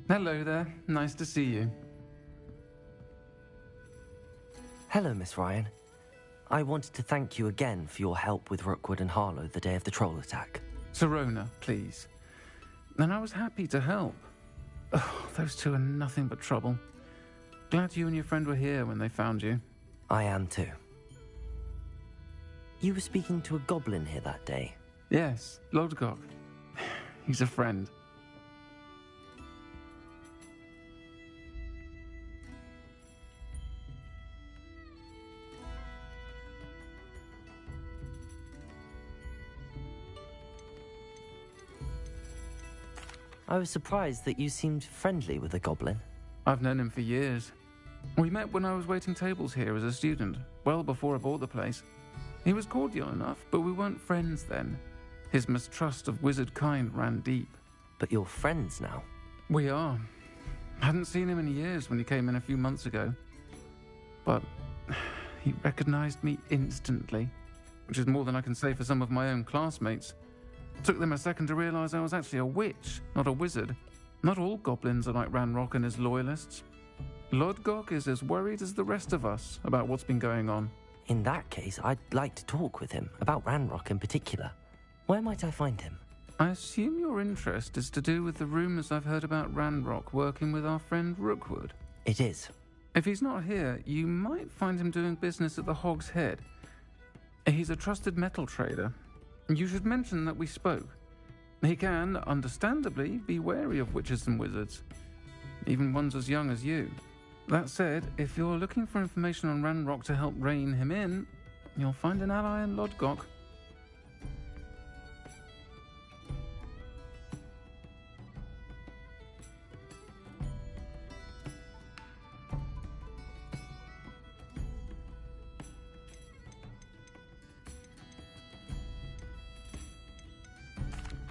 Hello there. Nice to see you. Hello, Miss Ryan. I wanted to thank you again for your help with Rookwood and Harlow the day of the troll attack. Sirona, please. And I was happy to help. Oh, those two are nothing but trouble. Glad you and your friend were here when they found you. I am too. You were speaking to a goblin here that day? Yes, Lodgok. He's a friend. I was surprised that you seemed friendly with the goblin. I've known him for years. We met when I was waiting tables here as a student, well before I bought the place. He was cordial enough, but we weren't friends then. His mistrust of wizard kind ran deep. But you're friends now? We are. Hadn't seen him in years when he came in a few months ago. But he recognized me instantly, which is more than I can say for some of my own classmates. Took them a second to realize I was actually a witch, not a wizard. Not all goblins are like Ranrock and his loyalists. Lodgok is as worried as the rest of us about what's been going on. In that case, I'd like to talk with him, about Ranrock in particular. Where might I find him? I assume your interest is to do with the rumors I've heard about Ranrock working with our friend Rookwood. It is. If he's not here, you might find him doing business at the Hog's Head. He's a trusted metal trader. You should mention that we spoke. He can, understandably, be wary of witches and wizards, even ones as young as you. That said, if you're looking for information on Ranrock to help rein him in, you'll find an ally in Lodgok.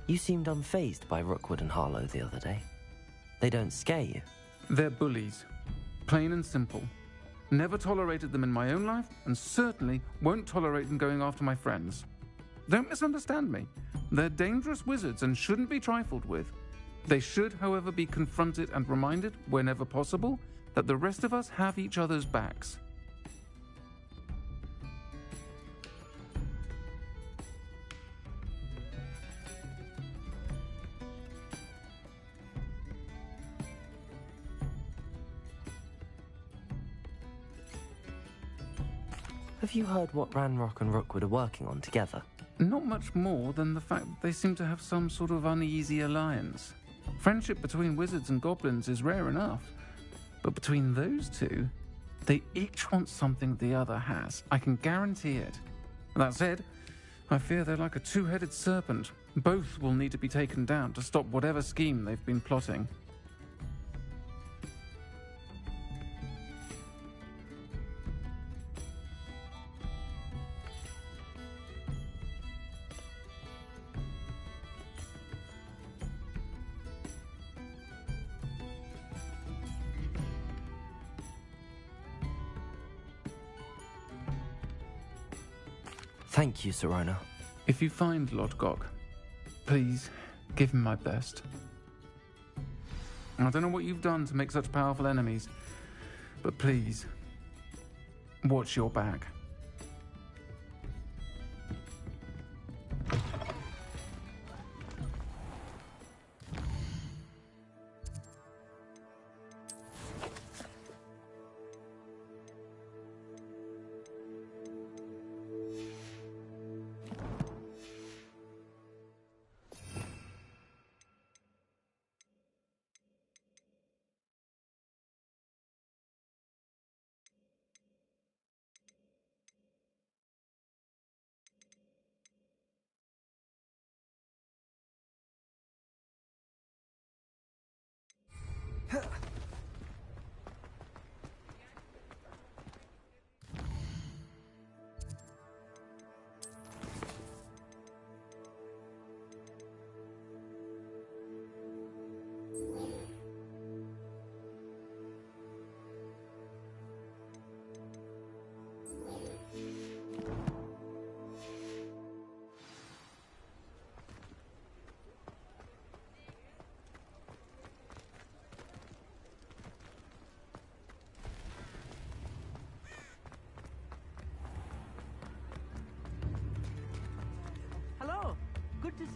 You seemed unfazed by Rookwood and Harlow the other day. They don't scare you? They're bullies. Plain and simple. Never tolerated them in my own life, and certainly won't tolerate them going after my friends. Don't misunderstand me. They're dangerous wizards and shouldn't be trifled with. They should, however, be confronted and reminded, whenever possible, that the rest of us have each other's backs. Have you heard what Ranrock and Rookwood are working on together? Not much more than the fact that they seem to have some sort of uneasy alliance. Friendship between wizards and goblins is rare enough, but between those two, they each want something the other has. I can guarantee it. That said, I fear they're like a two-headed serpent. Both will need to be taken down to stop whatever scheme they've been plotting. Thank you, Sirona. If you find Lodgok, please give him my best. I don't know what you've done to make such powerful enemies, but please, watch your back.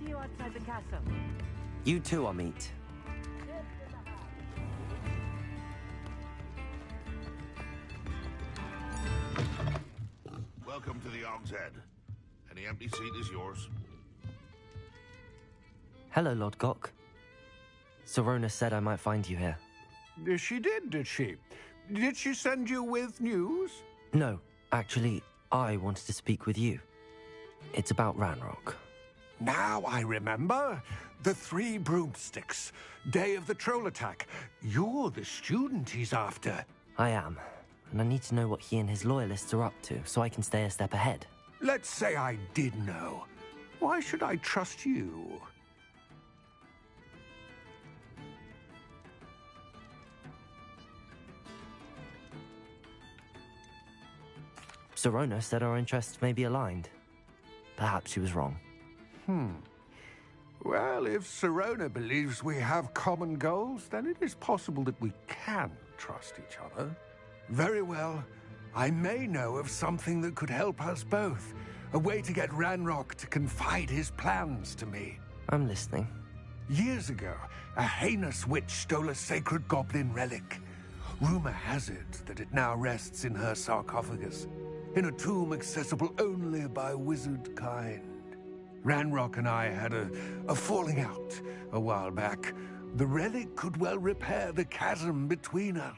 see you outside the castle. You too, Amit. Welcome to the Hogshead. Any empty seat is yours. Hello, Lord Gok. Sirona said I might find you here. She did she? Did she send you with news? No, actually, I wanted to speak with you. It's about Ranrock. Now I remember. The 3 broomsticks. Day of the troll attack. You're the student he's after. I am, and I need to know what he and his loyalists are up to so I can stay a step ahead. Let's say I did know. Why should I trust you? Sirona said our interests may be aligned. Perhaps she was wrong. Well, if Sirona believes we have common goals, then it is possible that we can trust each other. Very well. I may know of something that could help us both. A way to get Ranrock to confide his plans to me. I'm listening. Years ago, a heinous witch stole a sacred goblin relic. Rumor has it that it now rests in her sarcophagus, in a tomb accessible only by wizard kind. Ranrock and I had a falling out a while back. The relic could well repair the chasm between us.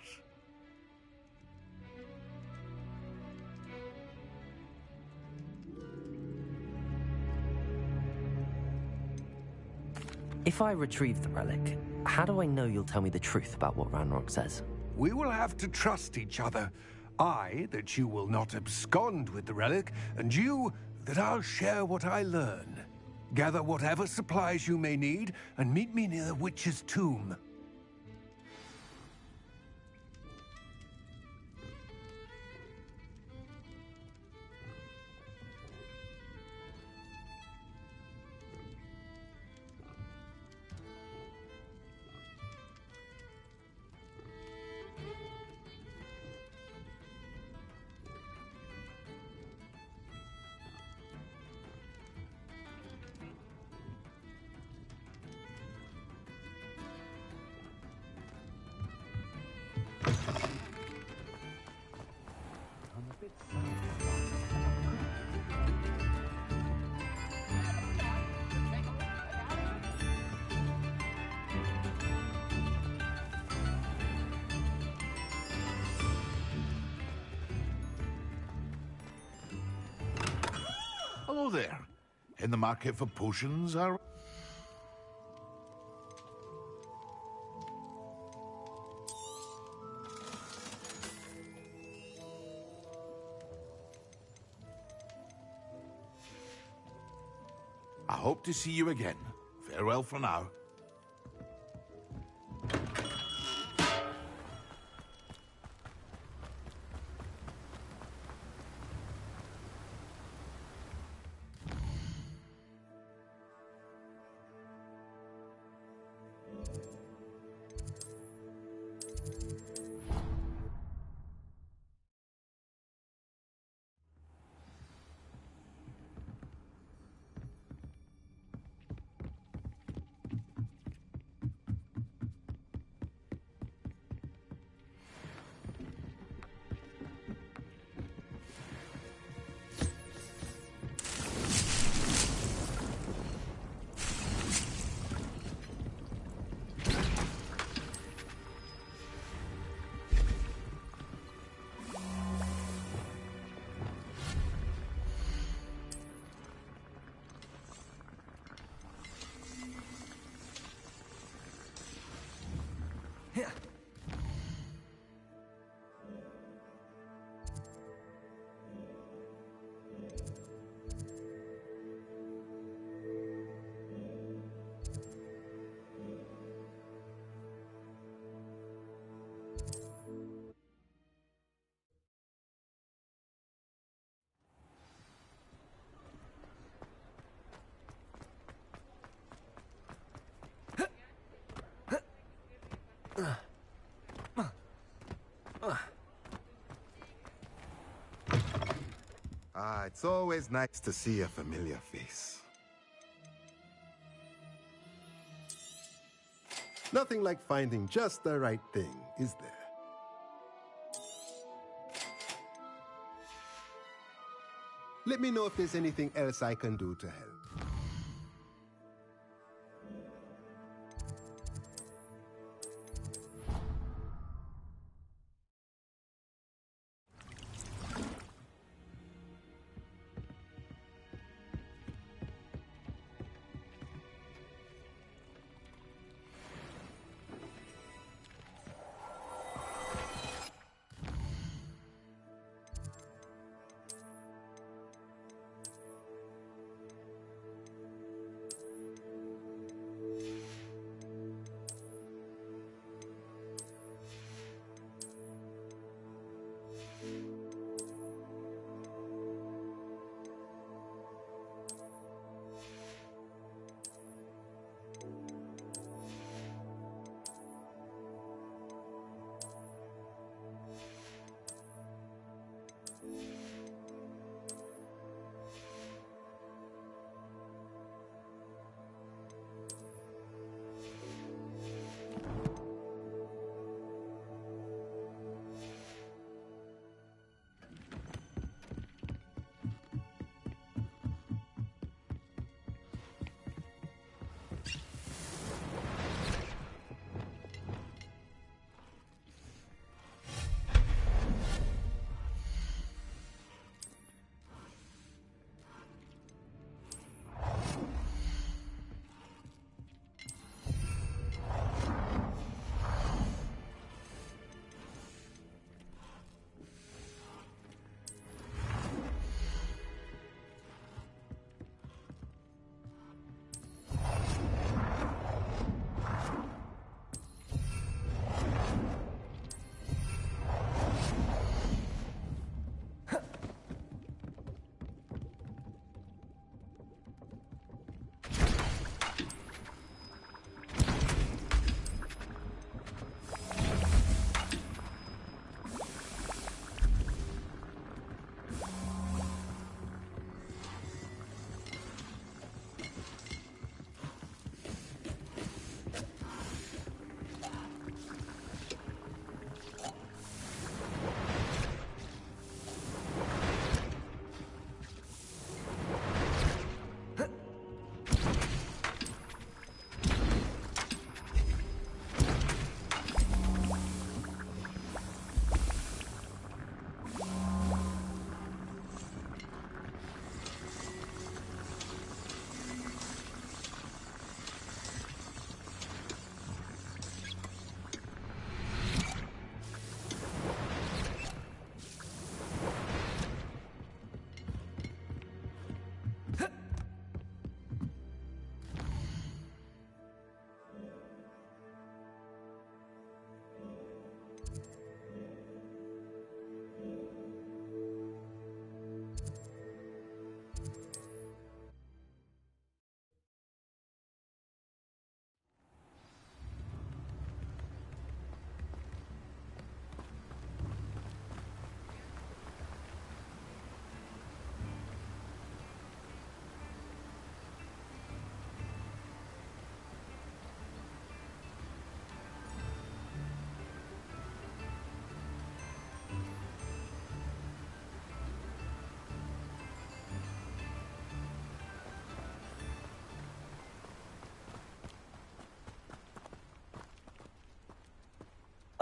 If I retrieve the relic, how do I know you'll tell me the truth about what Ranrock says? We will have to trust each other. I, that you will not abscond with the relic, and you, that I'll share what I learn. Gather whatever supplies you may need, and meet me near the witch's tomb. Hello there. In the market for potions, are... I hope to see you again. Farewell for now. It's always nice to see a familiar face. Nothing like finding just the right thing, is there? Let me know if there's anything else I can do to help.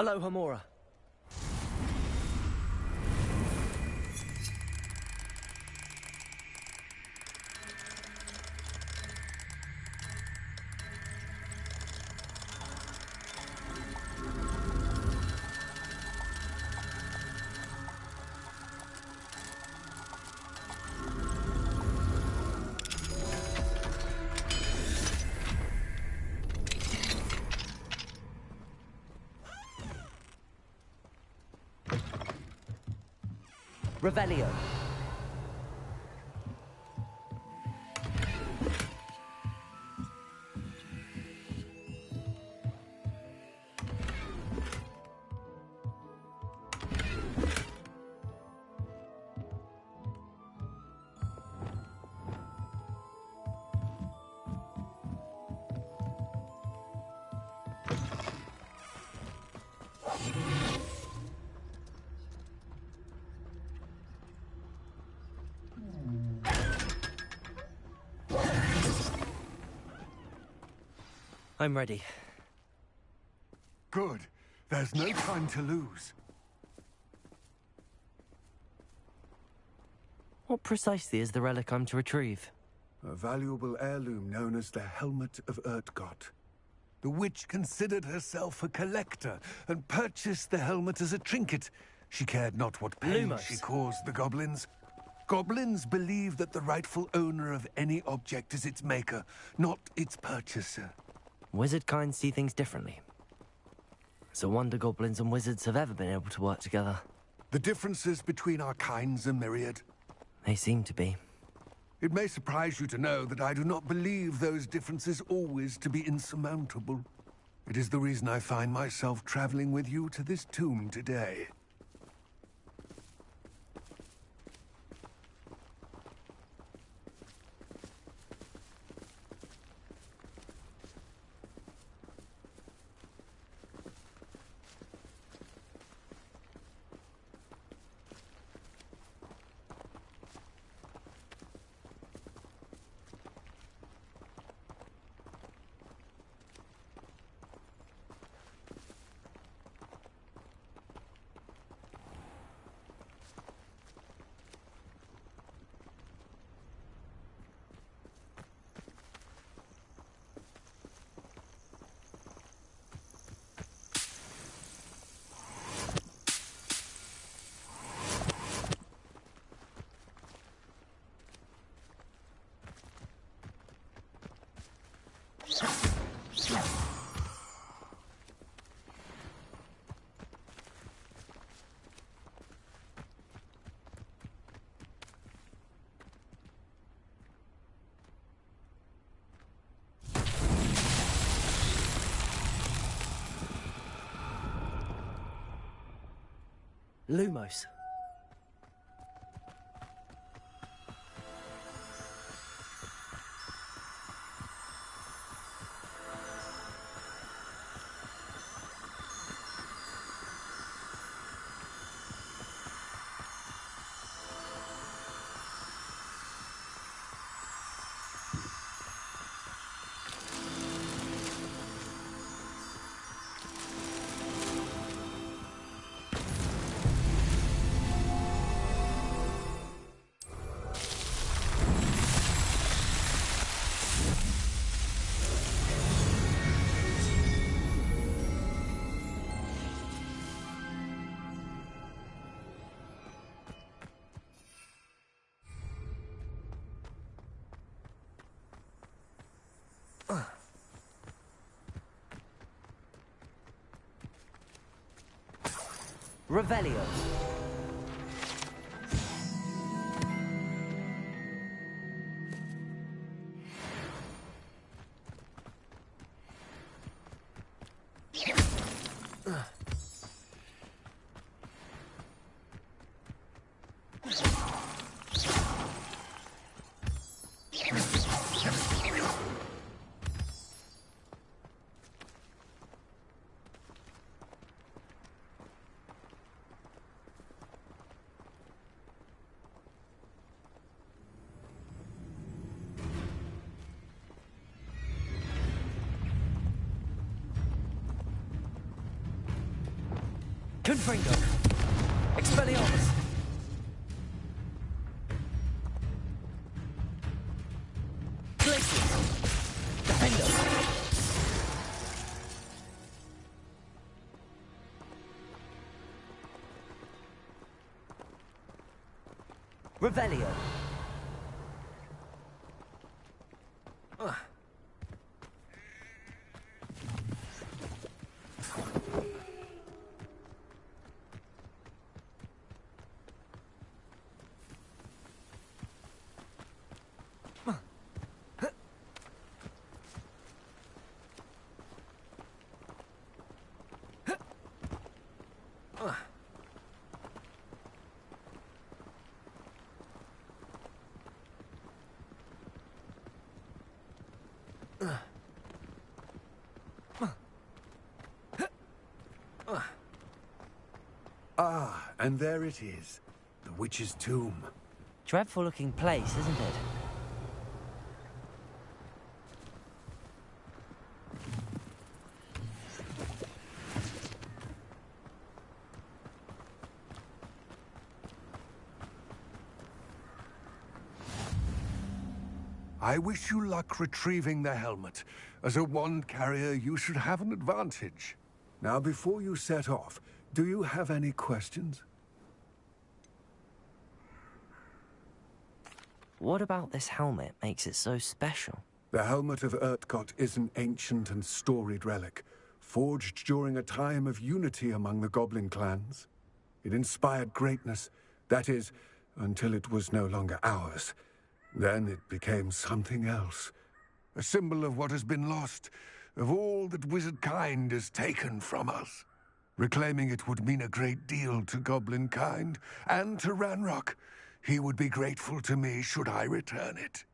Aloha Mora. Revelio. I'm ready. Good. There's no time to lose. What precisely is the relic I'm to retrieve? A valuable heirloom known as the Helmet of Urtgott. The witch considered herself a collector and purchased the helmet as a trinket. She cared not what pain Lumos. she caused the goblins. Goblins believe that the rightful owner of any object is its maker, not its purchaser. Wizard kind see things differently. It's a wonder goblins and wizards have ever been able to work together. The differences between our kinds are myriad. They seem to be. It may surprise you to know that I do not believe those differences always to be insurmountable. It is the reason I find myself traveling with you to this tomb today. Lumos. Revelio. Confringo. Expelliarmus. Glacius. Defendo. Revelio. Ah, and there it is. The witch's tomb. Dreadful looking place, isn't it? I wish you luck retrieving the helmet. As a wand carrier, you should have an advantage. Now, before you set off, do you have any questions? What about this helmet makes it so special? The helmet of Urtkot is an ancient and storied relic, forged during a time of unity among the goblin clans. It inspired greatness, that is, until it was no longer ours. Then it became something else. A symbol of what has been lost, of all that wizard kind is taken from us. Reclaiming it would mean a great deal to goblin kind, and to Ranrock. He would be grateful to me should I return it.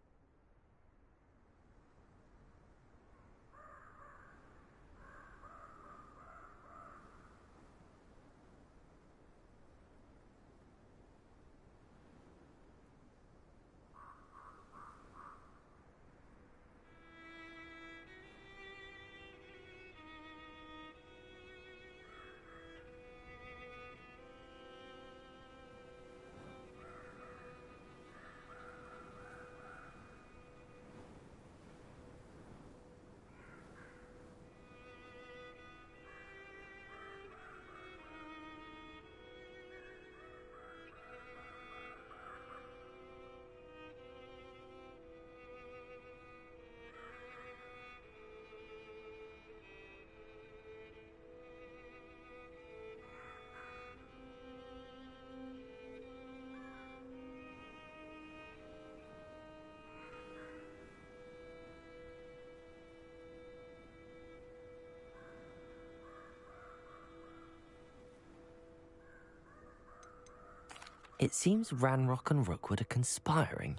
It seems Ranrock and Rookwood are conspiring.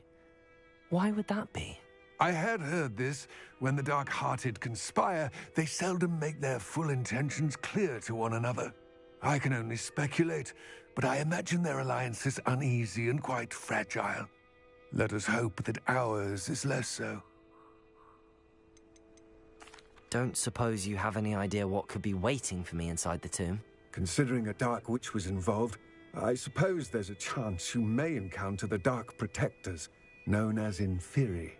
Why would that be? I had heard this. When the dark-hearted conspire, they seldom make their full intentions clear to one another. I can only speculate, but I imagine their alliance is uneasy and quite fragile. Let us hope that ours is less so. Don't suppose you have any idea what could be waiting for me inside the tomb? Considering a Dark Witch was involved, I suppose there's a chance you may encounter the Dark Protectors, known as Inferi.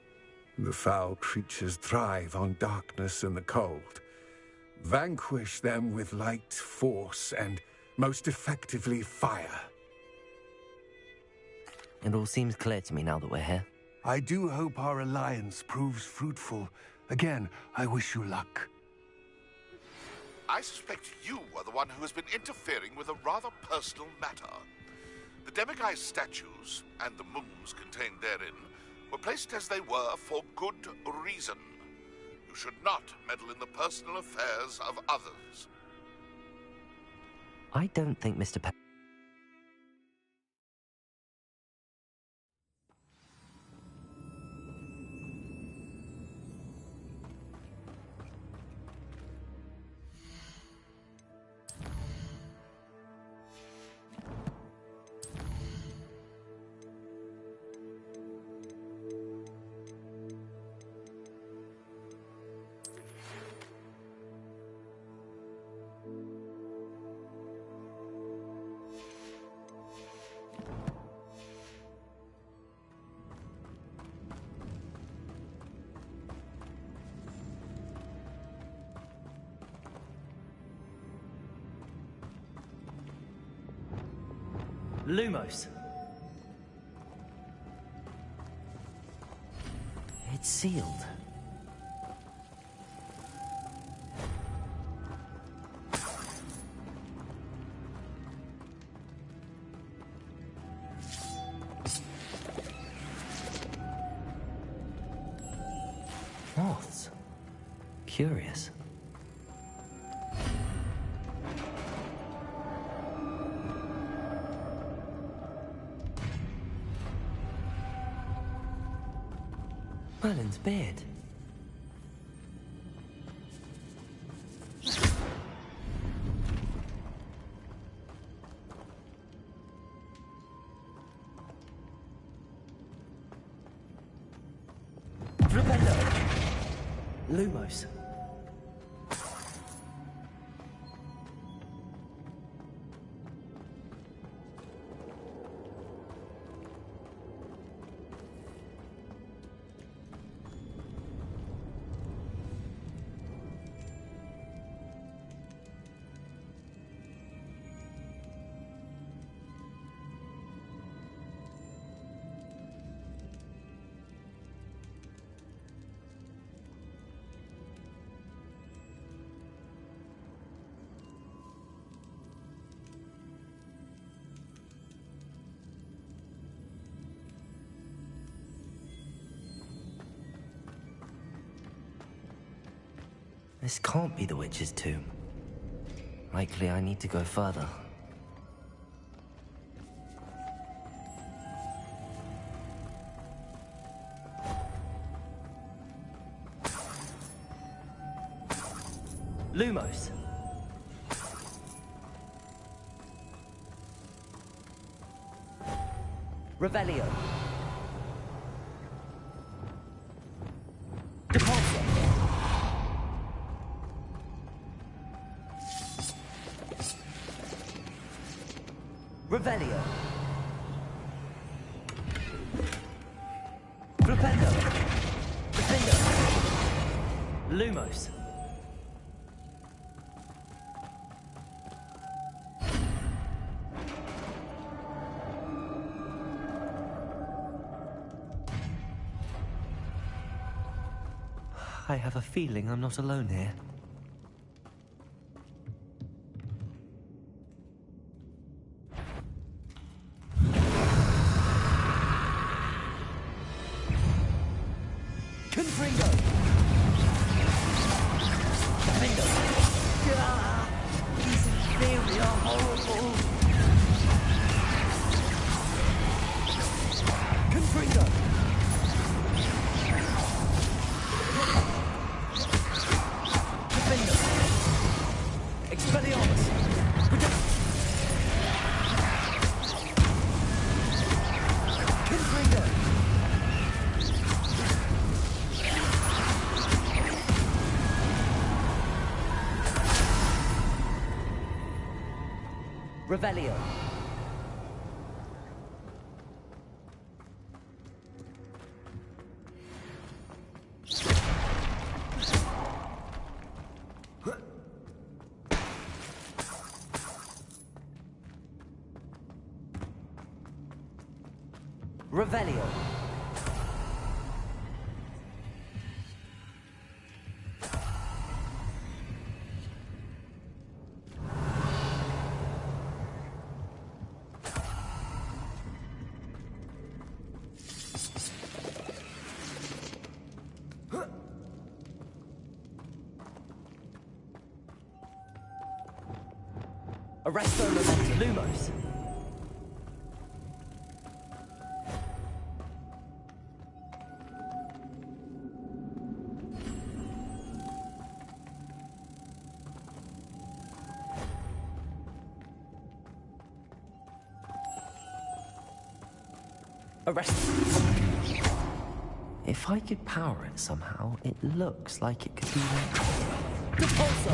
The foul creatures thrive on darkness and the cold. Vanquish them with light, force, and most effectively fire. It all seems clear to me now that we're here. I do hope our alliance proves fruitful. Again, I wish you luck. I suspect you are the one who has been interfering with a rather personal matter. The Demiguise statues, and the moons contained therein, were placed as they were for good reason. You should not meddle in the personal affairs of others. I don't think Mr. Lumos. It's sealed. Moths. Curious. Merlin's beard. Repello. Lumos. This can't be the witch's tomb. Likely I need to go further. Lumos. Revelio. Depulso. Revelio. Flipendo. Defendo. Lumos. I have a feeling I'm not alone here. Confringo! Confringo! These inferior horrible! Confringo! Confringo! Expelliarmus! Confringo! Revelio. Revelio. Arresto Memento Lumos. Arrest. If I could power it somehow, it looks like it could be Depulso!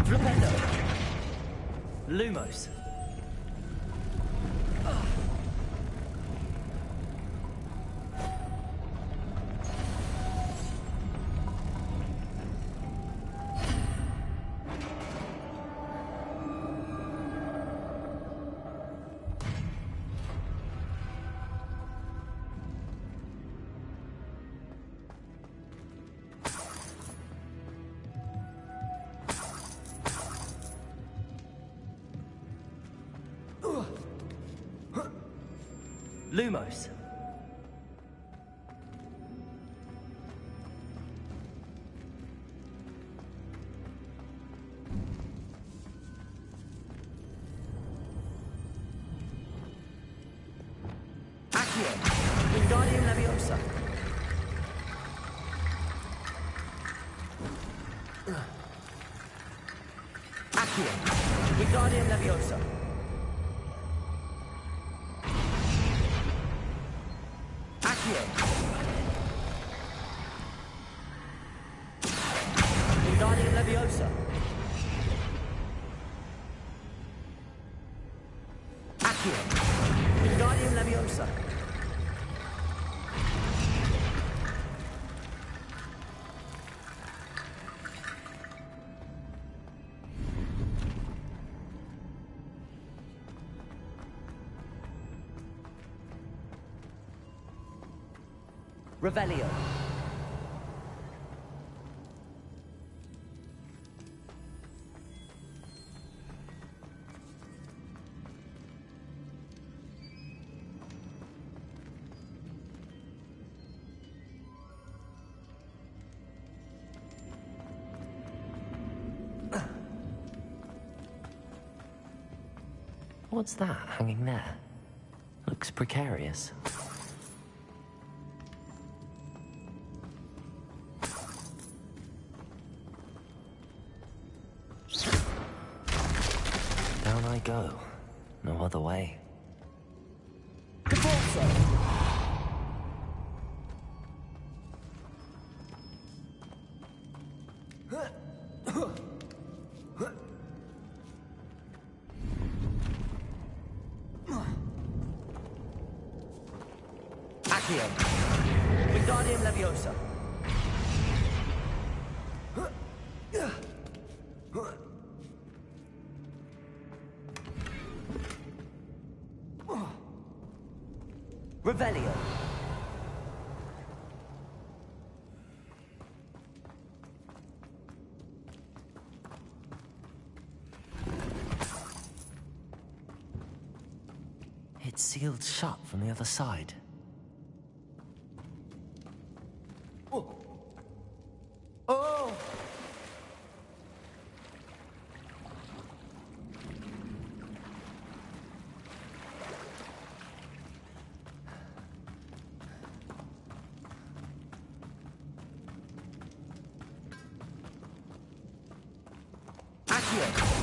Flipendo! Lumos. Lumos. Accio. Wingardium Leviosa. Accio. Wingardium Leviosa. Wingardium Leviosa. Accio. Wingardium Leviosa. Revelio. What's that hanging there? Looks precarious. Down I go. No other way. Accio. Wingardium Leviosa. Revelio. It's sealed shut from the other side. Oh! Oh! Accio!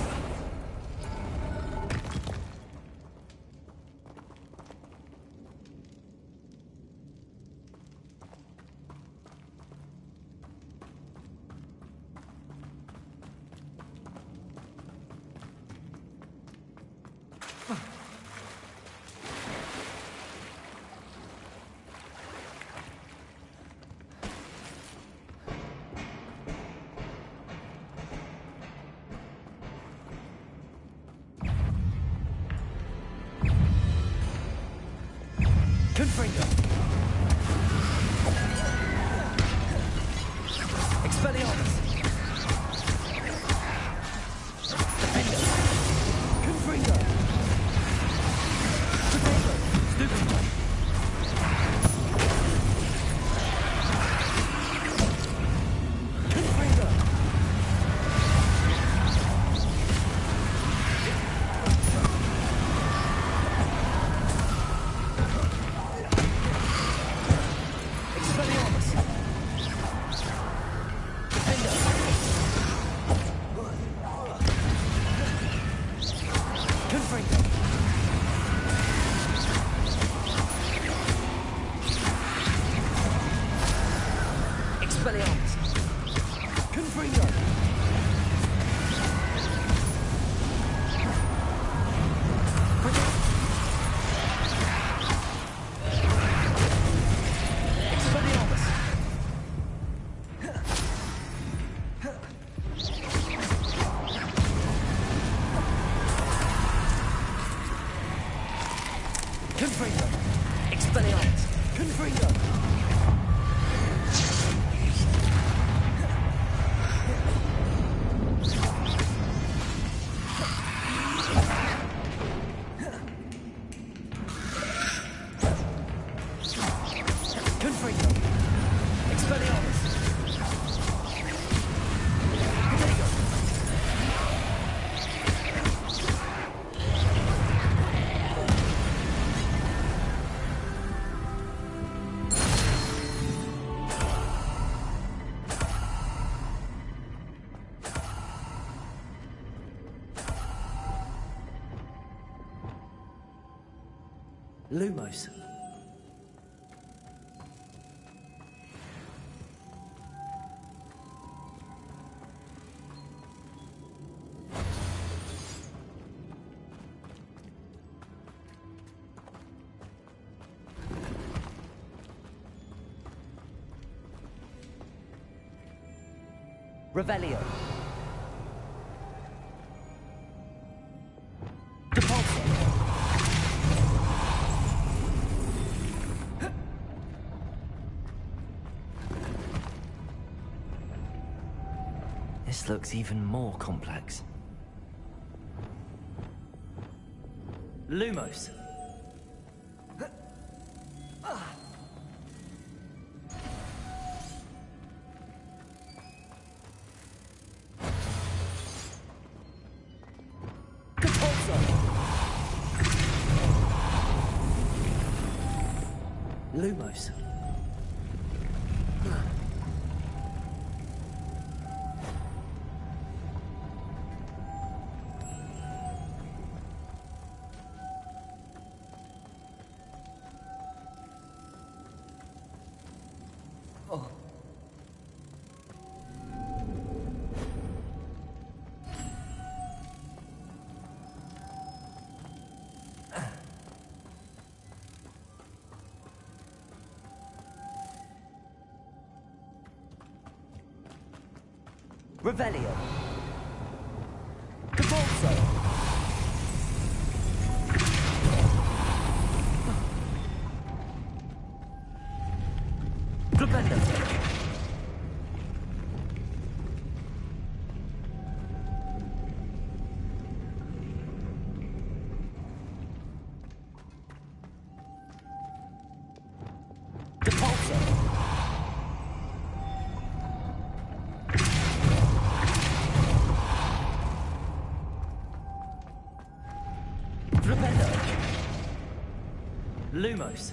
Confringo. Expelliarmus. Defender. Confringo. Potato. Stupid. Confringo. Expelliarmus. Defender. Confringo. Expelliarmus. Confringo. Expelliarmus. Confringo. Expelliarmus. Confringo. Confringo. Expelliarmus. Potato. Lumos. Revelio. Depulso. This looks even more complex. Lumos. Depulso. Lumos. Revelio. Cavolso. Glabendo. Lumos.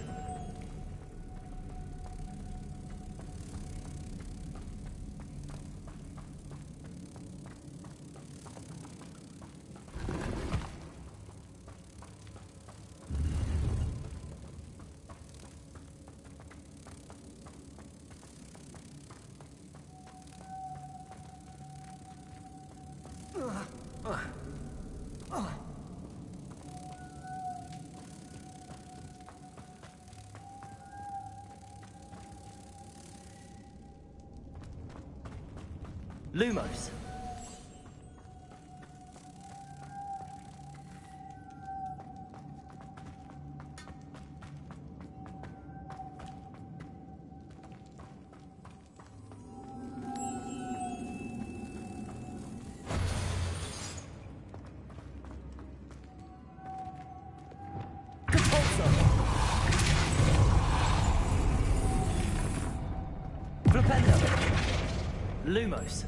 Lumos. Lumos.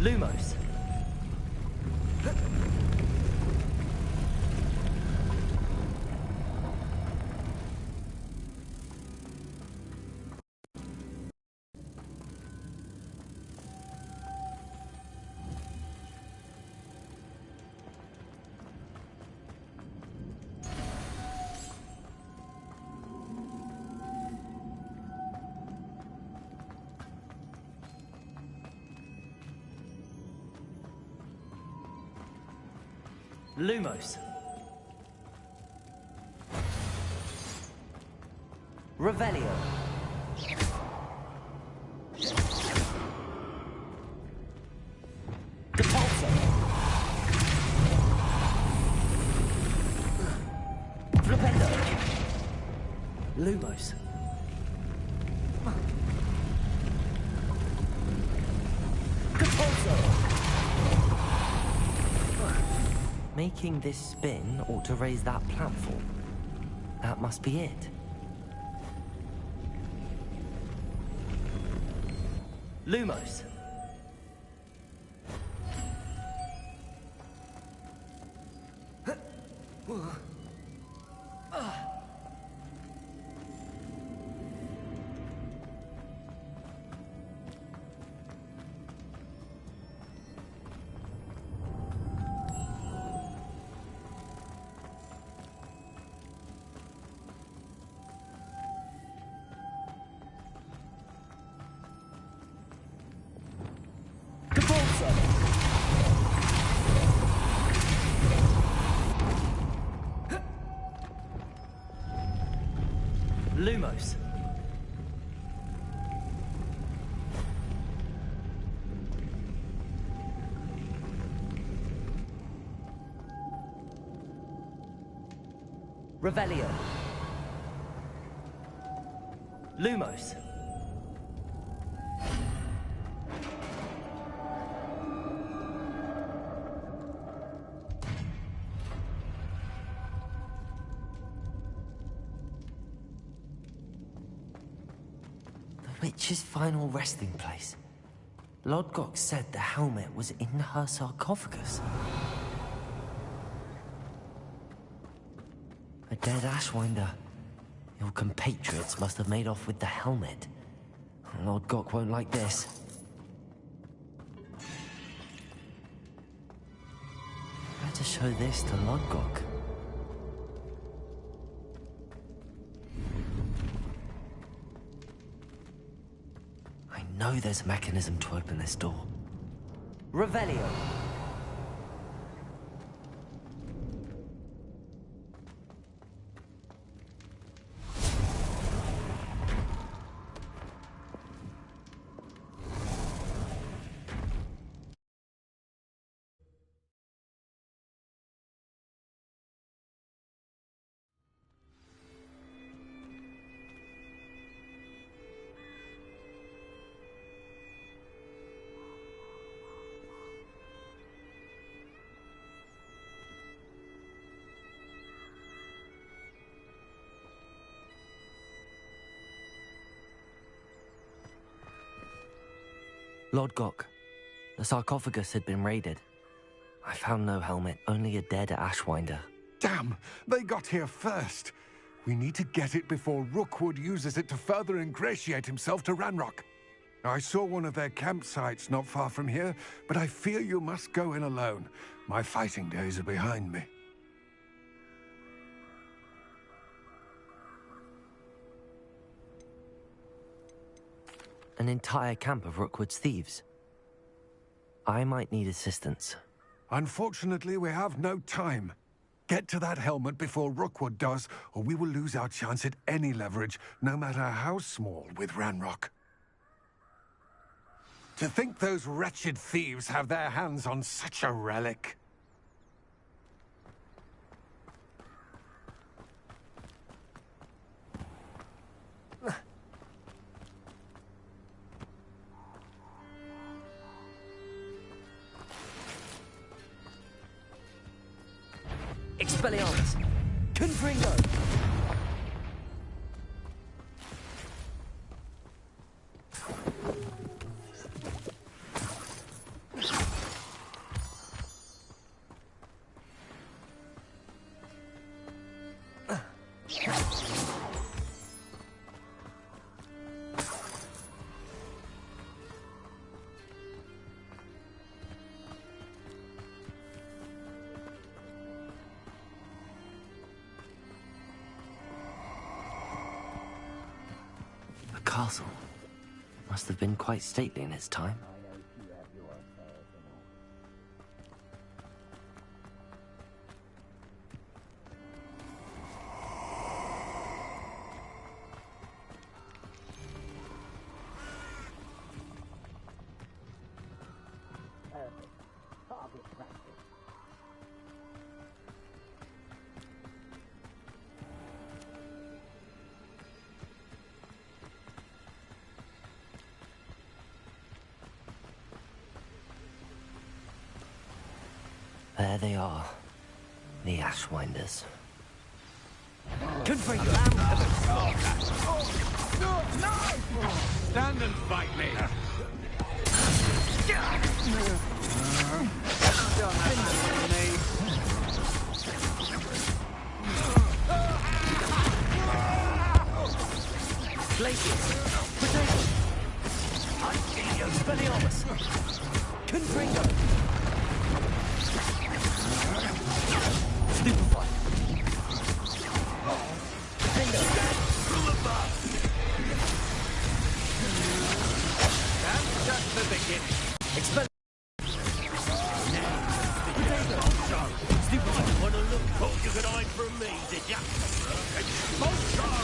Lumos. Lumos. Revelio. Depulso. Flipendo. Lumos. Making this spin ought to raise that platform. That must be it. Lumos. Lumos. Revelio. Lumos. Witch's final resting place. Lodgok said the helmet was in her sarcophagus. A dead Ashwinder. Your compatriots must have made off with the helmet. Lodgok won't like this. Better show this to Lodgok. I know there's a mechanism to open this door. Revelio. Lodgok, the sarcophagus had been raided. I found no helmet, only a dead Ashwinder. Damn! They got here first. We need to get it before Rookwood uses it to further ingratiate himself to Ranrock. I saw one of their campsites not far from here, but I fear you must go in alone. My fighting days are behind me. An entire camp of Rookwood's thieves. I might need assistance. Unfortunately, we have no time. Get to that helmet before Rookwood does, or we will lose our chance at any leverage, no matter how small, with Ranrock. To think those wretched thieves have their hands on such a relic. Expelliarmus! Confringo! Castle must have been quite stately in its time. There they are, the Ashwinders. Confringo! Stand and fight me! Glacius! Potato! I see you, Expelliarmus! Confringo! Stupefy! Bingo! From above! That's just the beginning. Expel... Potato! Stupefy! Want to look? Thought you could hide from me, did ya? Expulsion!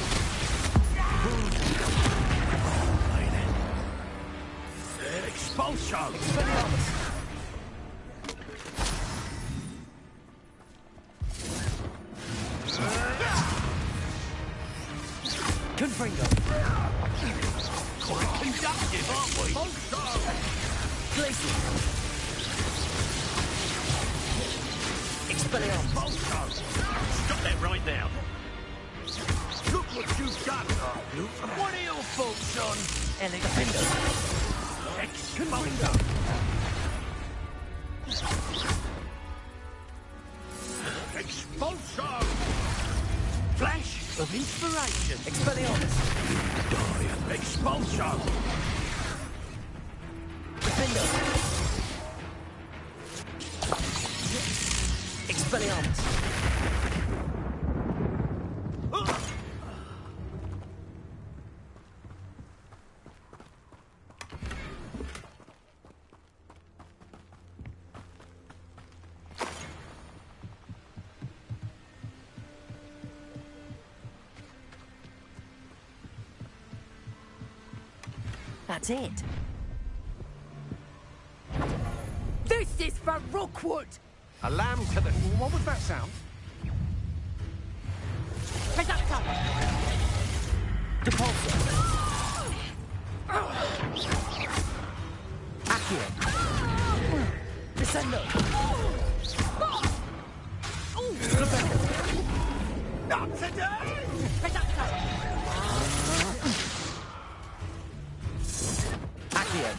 Expelliarmus! Confringo! Quite conductive, aren't we? Glacius! Expelliarmus! Stop that right now! Look what you've done! What are your faults, son? Defender. Expulsor! Expulsor! Flash of inspiration! Expelliarmus. Die! Expulsor! Defender. Expelliarmus. That's it. This is for Rookwood! A lamb to the... What was that sound? Reductor! Depulsor. Accio. Descendo. Not today! Reductor! Accio.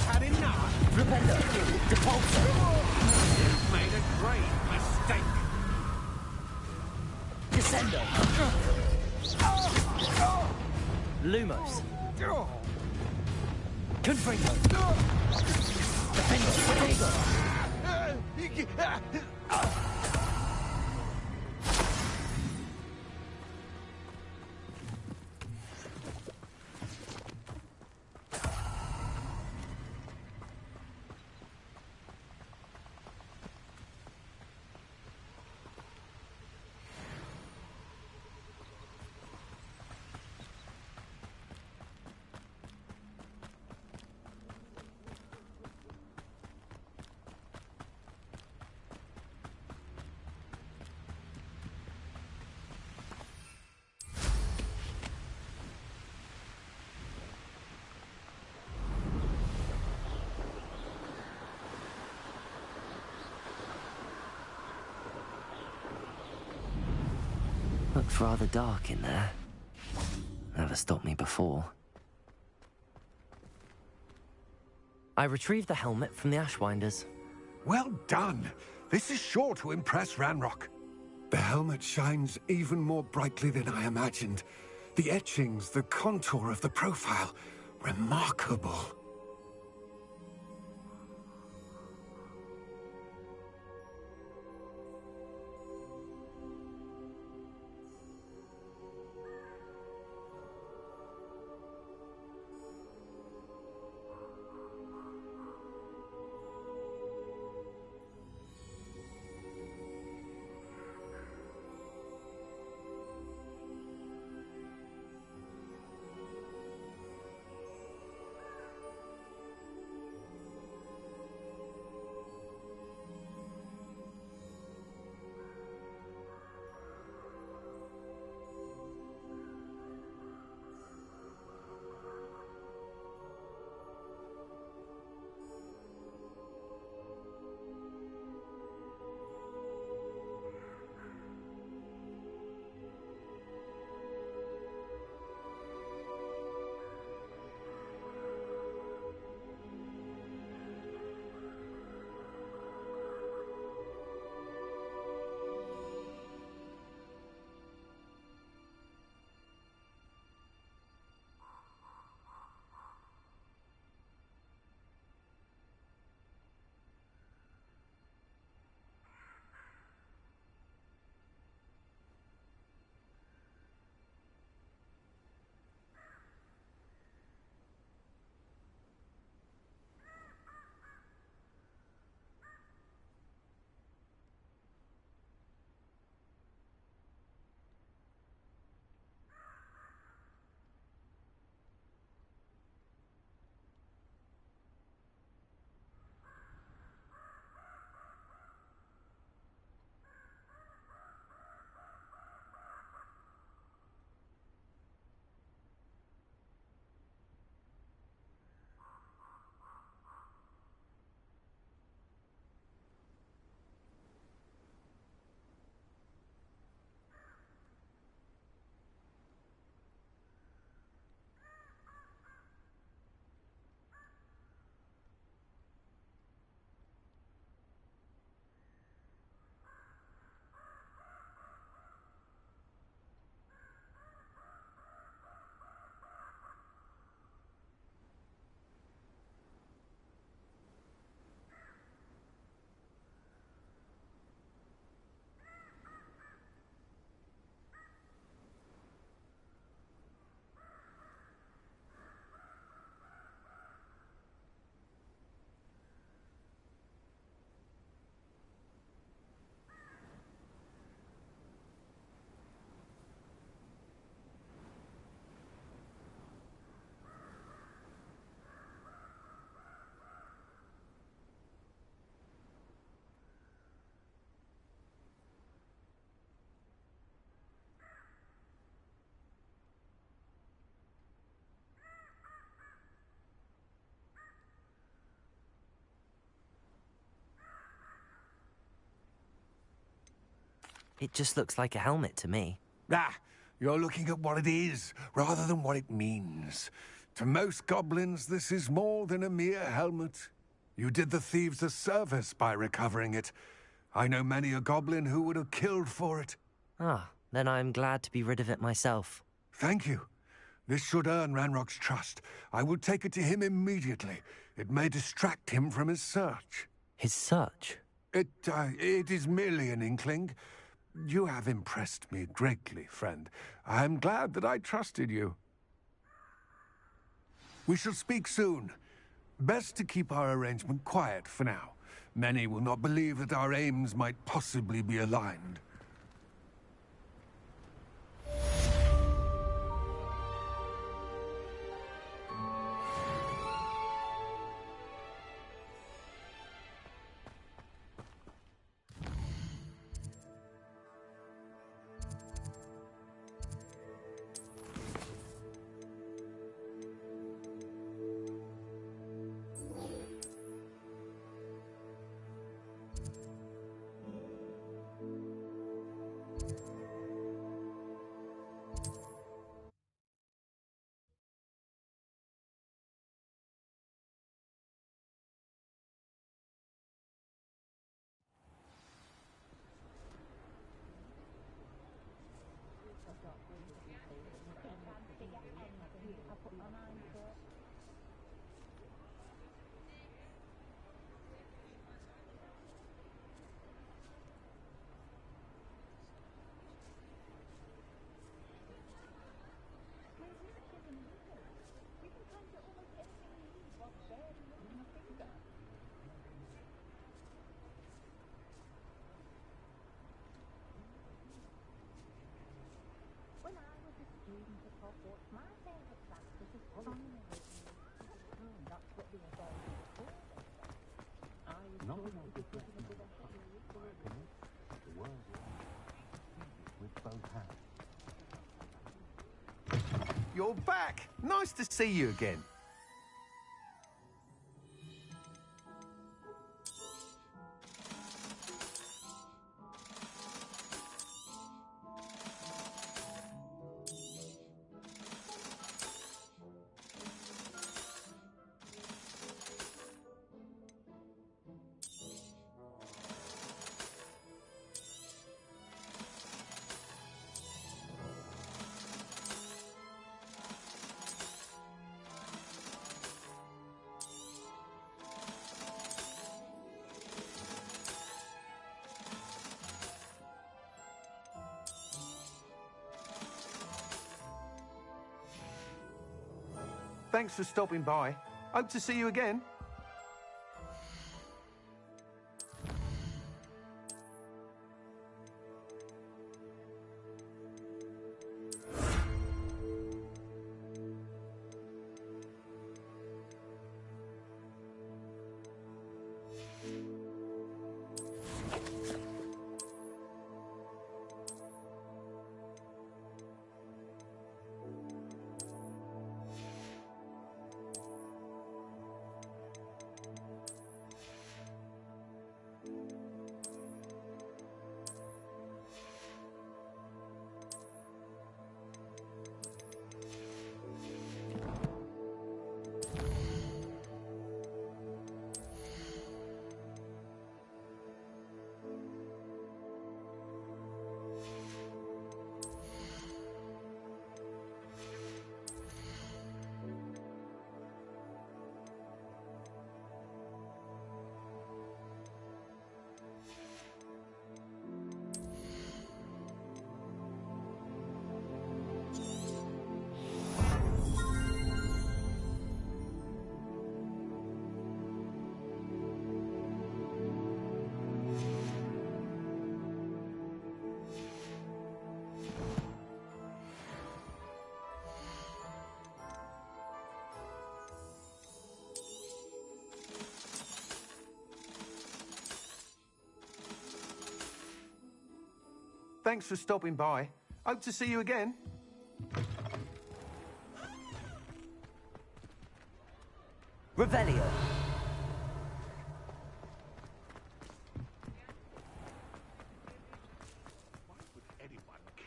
Had enough? Flipendo. Depulsor. You've made a great mistake. Descendo. Lumos. Confringo. Defendo. Protego. Looks rather dark in there. Never stopped me before. I retrieved the helmet from the Ashwinders. Well done. This is sure to impress Ranrock. The helmet shines even more brightly than I imagined. The etchings, the contour of the profile, remarkable. It just looks like a helmet to me. Ah, you're looking at what it is, rather than what it means. To most goblins, this is more than a mere helmet. You did the thieves a service by recovering it. I know many a goblin who would have killed for it. Ah, then I'm glad to be rid of it myself. Thank you. This should earn Ranrock's trust. I will take it to him immediately. It may distract him from his search. His search? It is merely an inkling. You have impressed me greatly, friend. I am glad that I trusted you. We shall speak soon. Best to keep our arrangement quiet for now. Many will not believe that our aims might possibly be aligned. When I was a student at Hogwarts, my favourite class was astronomy. That's what they were going to do. I was told to be given a good the world with both hands. You're back! Nice to see you again. Thanks for stopping by. Hope to see you again. Thanks for stopping by. Hope to see you again. Revelio.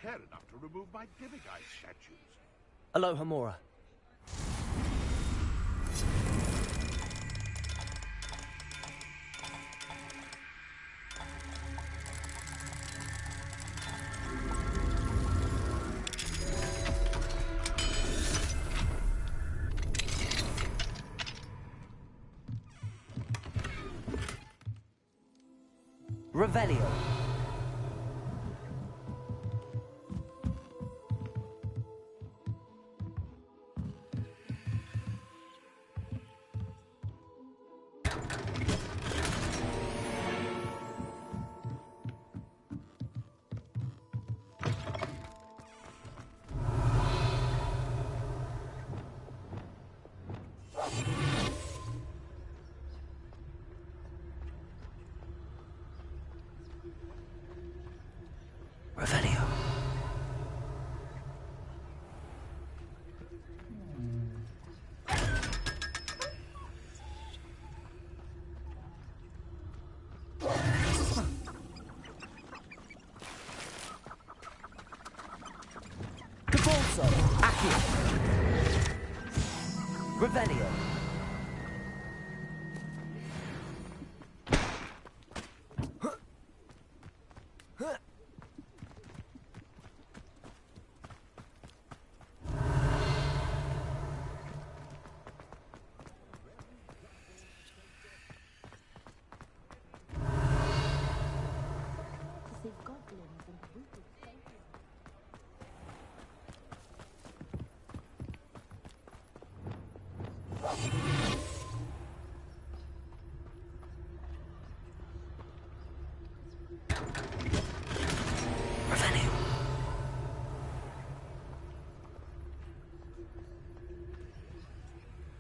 care enough to remove my demiguise statues. Hello, Hamora. Revelio. Revelio. Cabalso. Accio. Revelio. To see goblins and wicked faces. Revelio.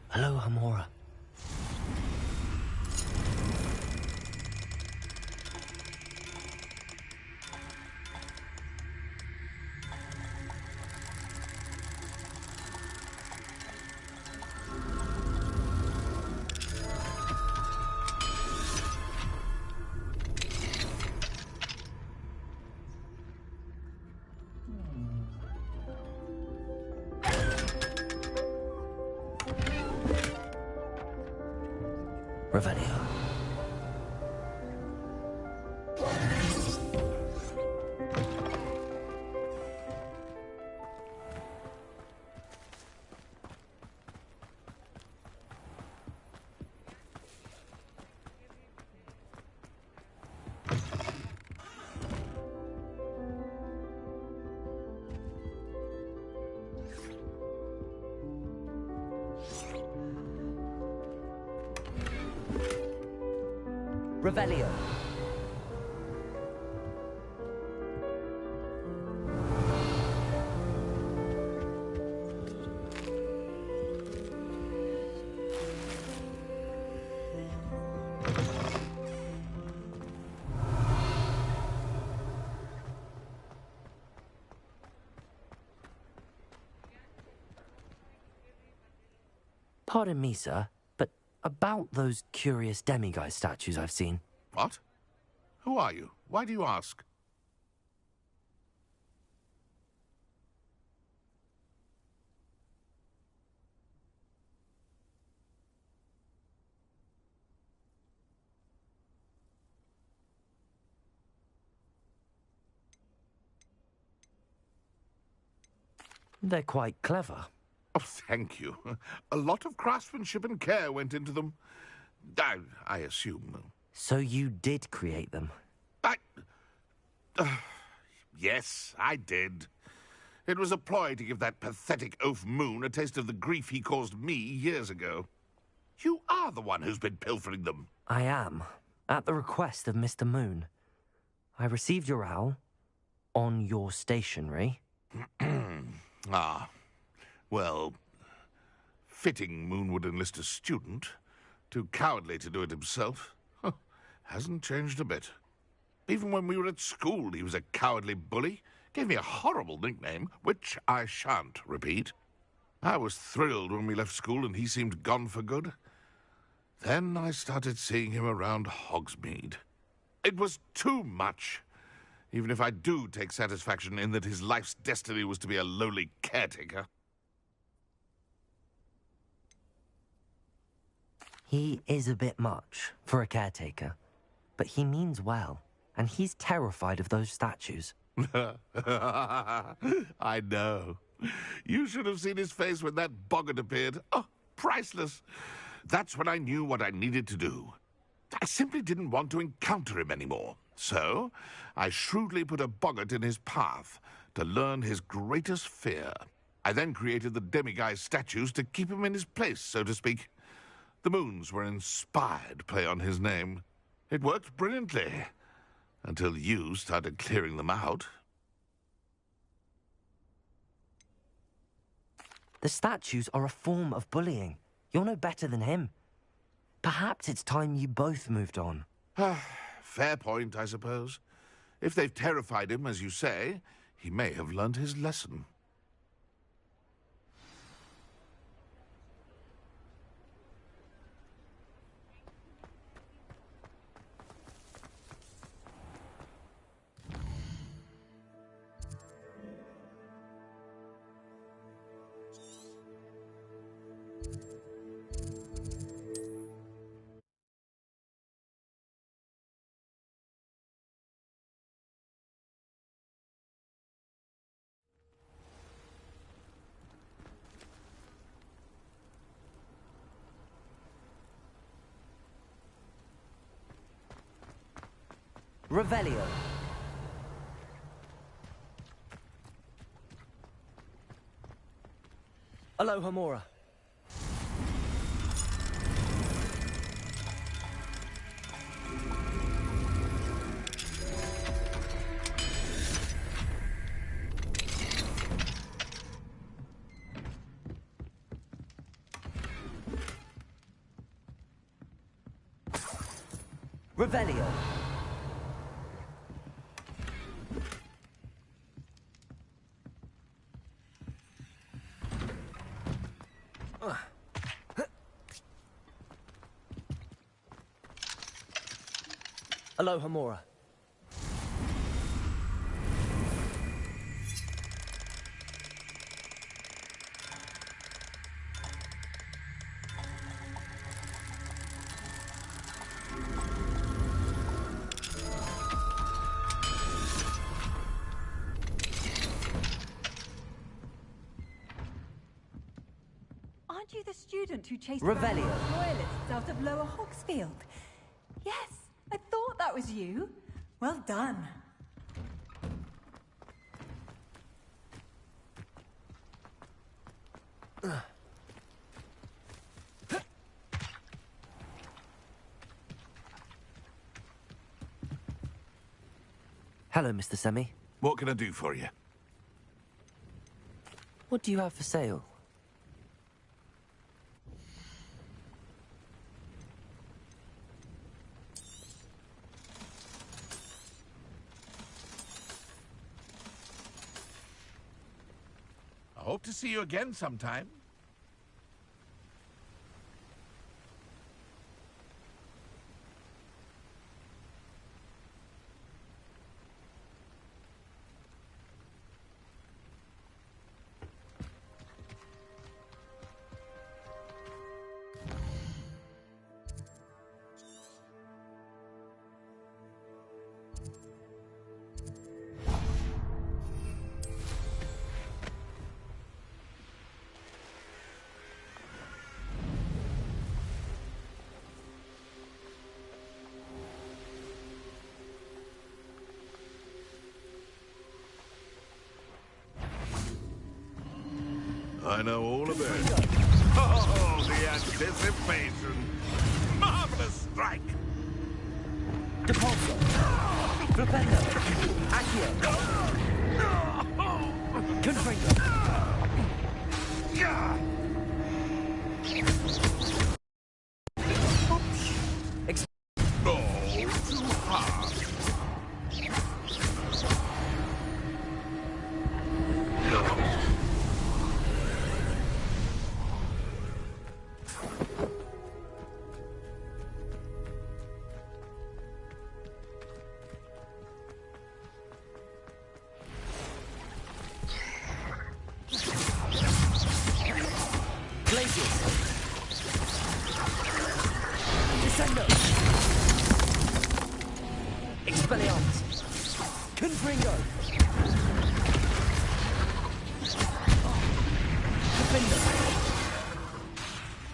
Hello, Hamora. Revelio. Revelio. Pardon me, sir, but about those curious demiguise statues I've seen. What? Who are you? Why do you ask? They're quite clever. Oh, thank you. A lot of craftsmanship and care went into them. I assume. So you did create them? Yes, I did. It was a ploy to give that pathetic oaf Moon a taste of the grief he caused me years ago. You are the one who's been pilfering them. I am, at the request of Mr. Moon. I received your owl on your stationery. Ah, well, fitting Moon would enlist a student. Too cowardly to do it himself. Hasn't changed a bit. Even when we were at school, he was a cowardly bully. Gave me a horrible nickname, which I shan't repeat. I was thrilled when we left school and he seemed gone for good. Then I started seeing him around Hogsmeade. It was too much. even if I do take satisfaction in that his life's destiny was to be a lowly caretaker. He is a bit much for a caretaker, but he means well, and he's terrified of those statues. I know. You should have seen his face when that boggart appeared. Oh, priceless. That's when I knew what I needed to do. I simply didn't want to encounter him anymore. So, I shrewdly put a boggart in his path to learn his greatest fear. I then created the demiguise statues to keep him in his place, so to speak. The moons were an inspired play on his name. It worked brilliantly, until you started clearing them out. The statues are a form of bullying. You're no better than him. Perhaps it's time you both moved on. Fair point, I suppose. If they've terrified him, as you say, he may have learned his lesson. Revelio. Aloha Mora. Revelio. Aloha Mora. Aren't you the student who chased Revelio. royalists out of Lower Hogsfield? Yes, I thought that was you. Well done. Hello, Mr. Semi. What can I do for you? What do you have for sale? I hope to see you again sometime. I know all about it. Oh, the anticipation! Marvelous strike! Depulso. Flipendo. Accio. Confringo. Oh, too hard.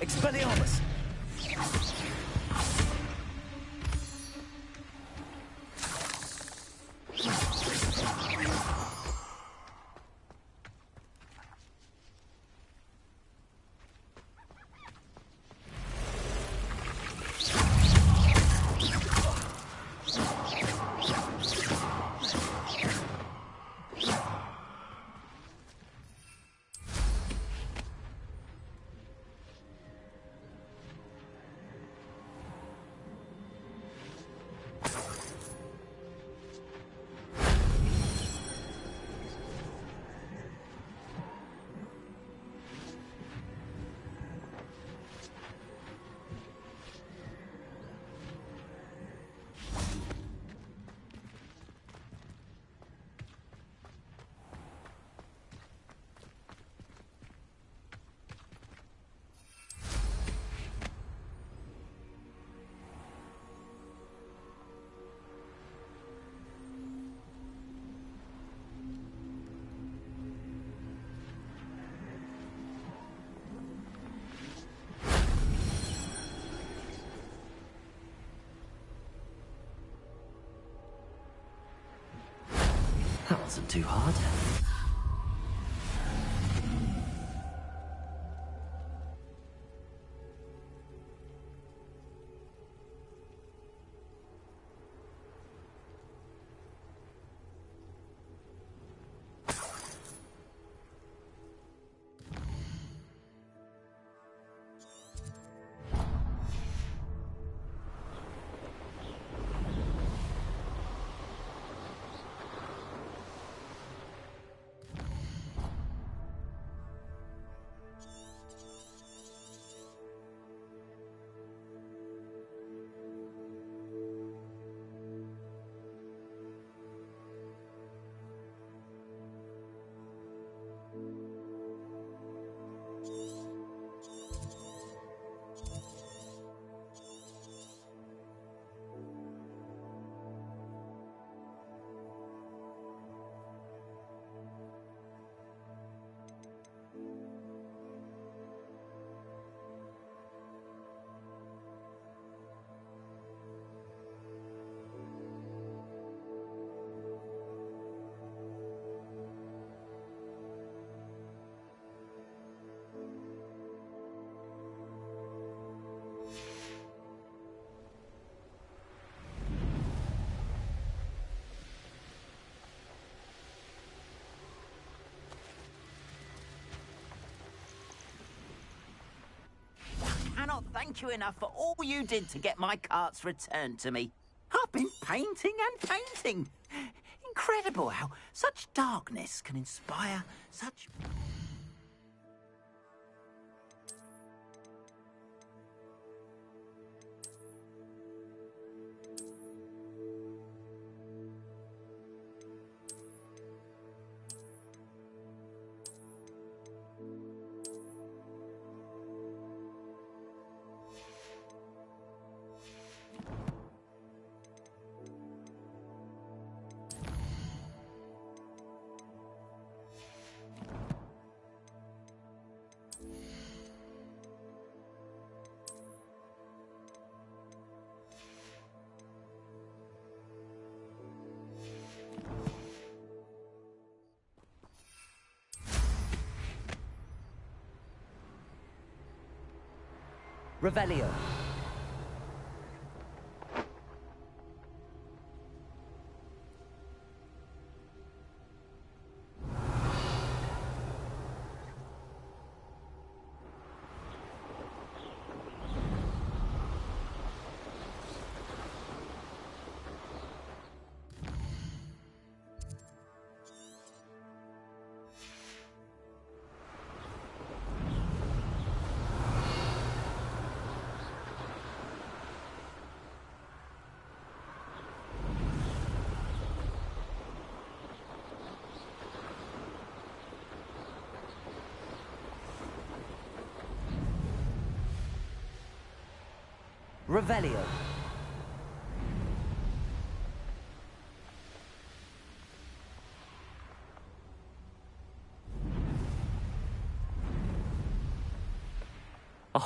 Expelliarmus! That wasn't too hard. Cannot thank you enough for all you did to get my carts returned to me. I've been painting and painting. Incredible how such darkness can inspire such... Revelio. Revelio.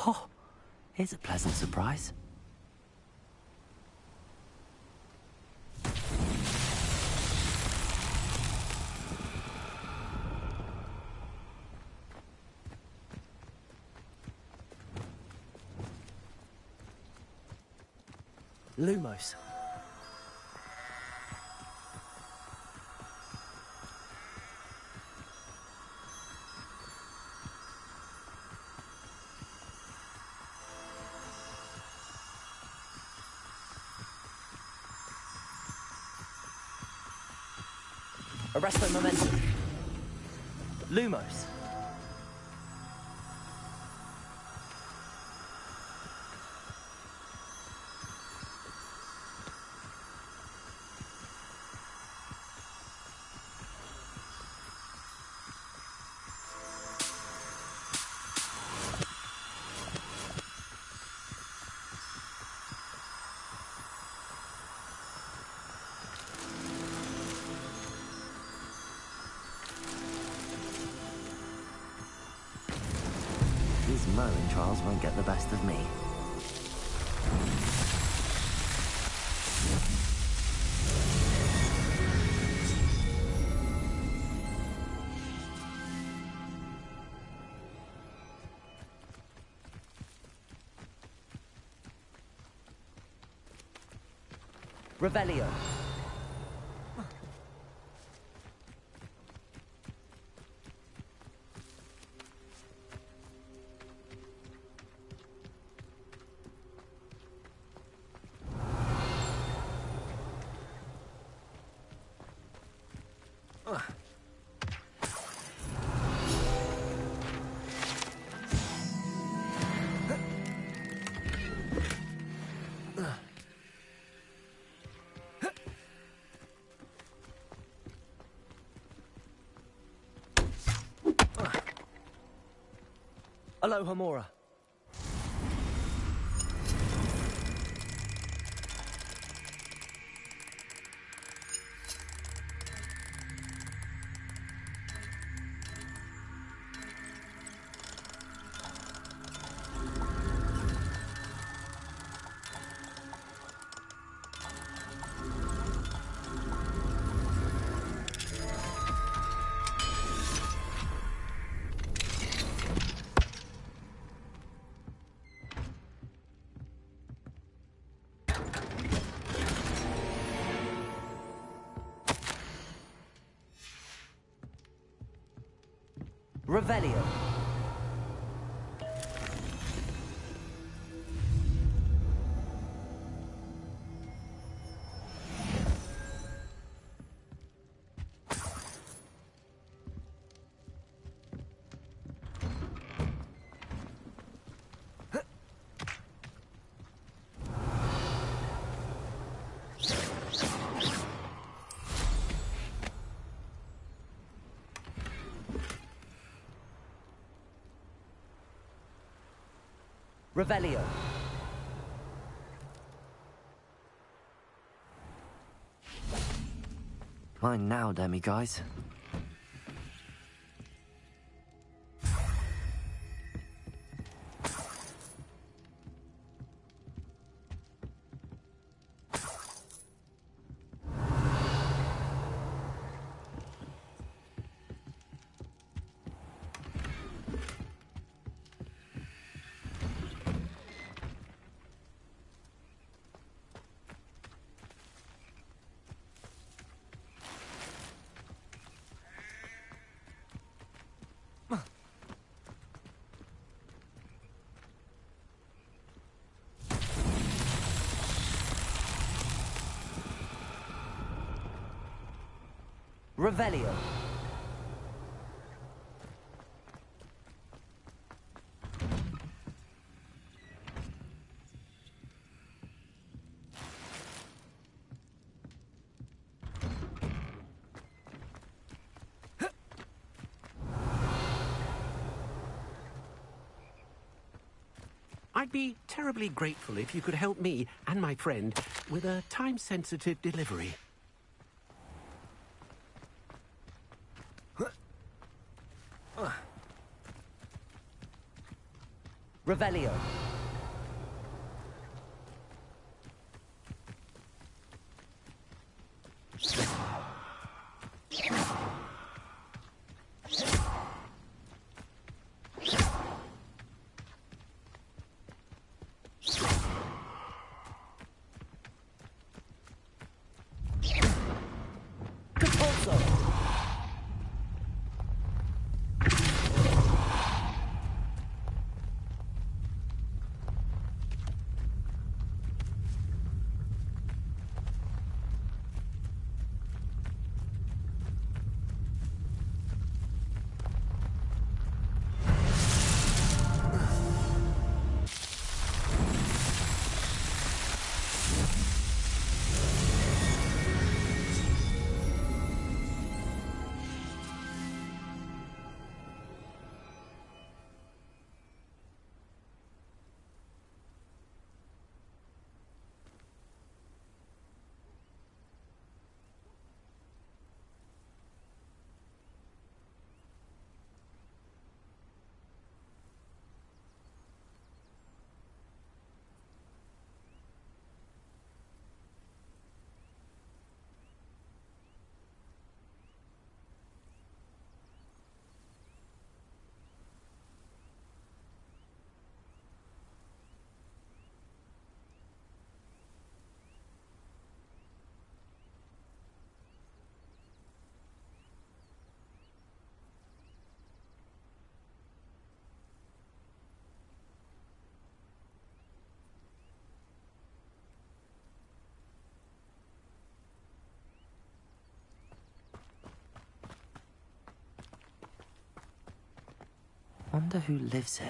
Oh, here's a pleasant surprise. Lumos. Arresto momentum. Lumos. These Merlin trials won't get the best of me. Revelio. Aloha Mora. Revelio. Revelio. Fine now, demi-guys. Revelio. I'd be terribly grateful if you could help me and my friend with a time-sensitive delivery. Revelio. Wonder who lives here.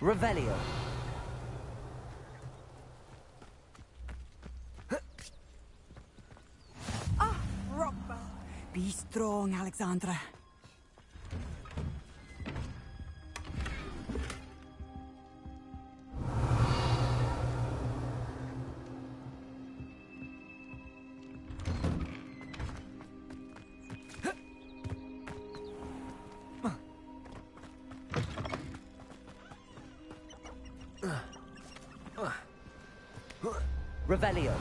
Revelio. Rockbow. Be strong, Alexandra. Revelio.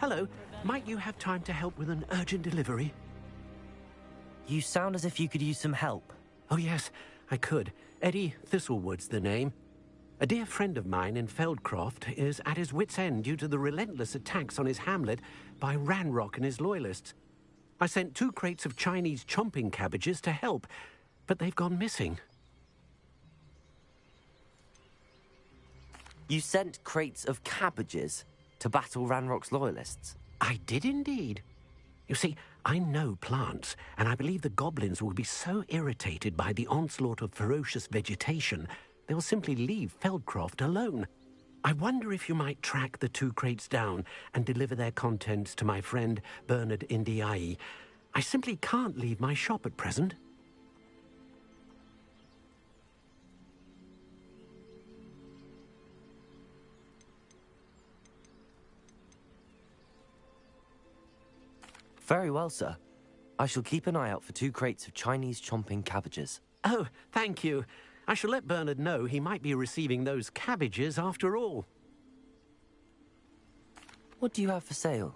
Hello. Might you have time to help with an urgent delivery? You sound as if you could use some help. Oh, yes, I could. Eddie Thistlewood's the name. A dear friend of mine in Feldcroft is at his wit's end due to the relentless attacks on his hamlet by Ranrock and his loyalists. I sent 2 crates of Chinese chomping cabbages to help, but they've gone missing. You sent crates of cabbages to battle Ranrock's loyalists? I did indeed. You see, I know plants, and I believe the goblins will be so irritated by the onslaught of ferocious vegetation, they will simply leave Feldcroft alone. I wonder if you might track the 2 crates down and deliver their contents to my friend Bernard Indiai. I simply can't leave my shop at present. Very well, sir. I shall keep an eye out for 2 crates of Chinese chomping cabbages. Oh, thank you. I shall let Bernard know he might be receiving those cabbages after all. What do you have for sale?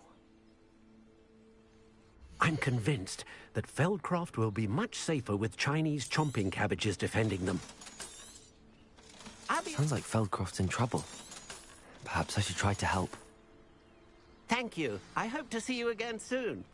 I'm convinced that Feldcroft will be much safer with Chinese chomping cabbages defending them. Sounds like Feldcroft's in trouble. Perhaps I should try to help. Thank you. I hope to see you again soon.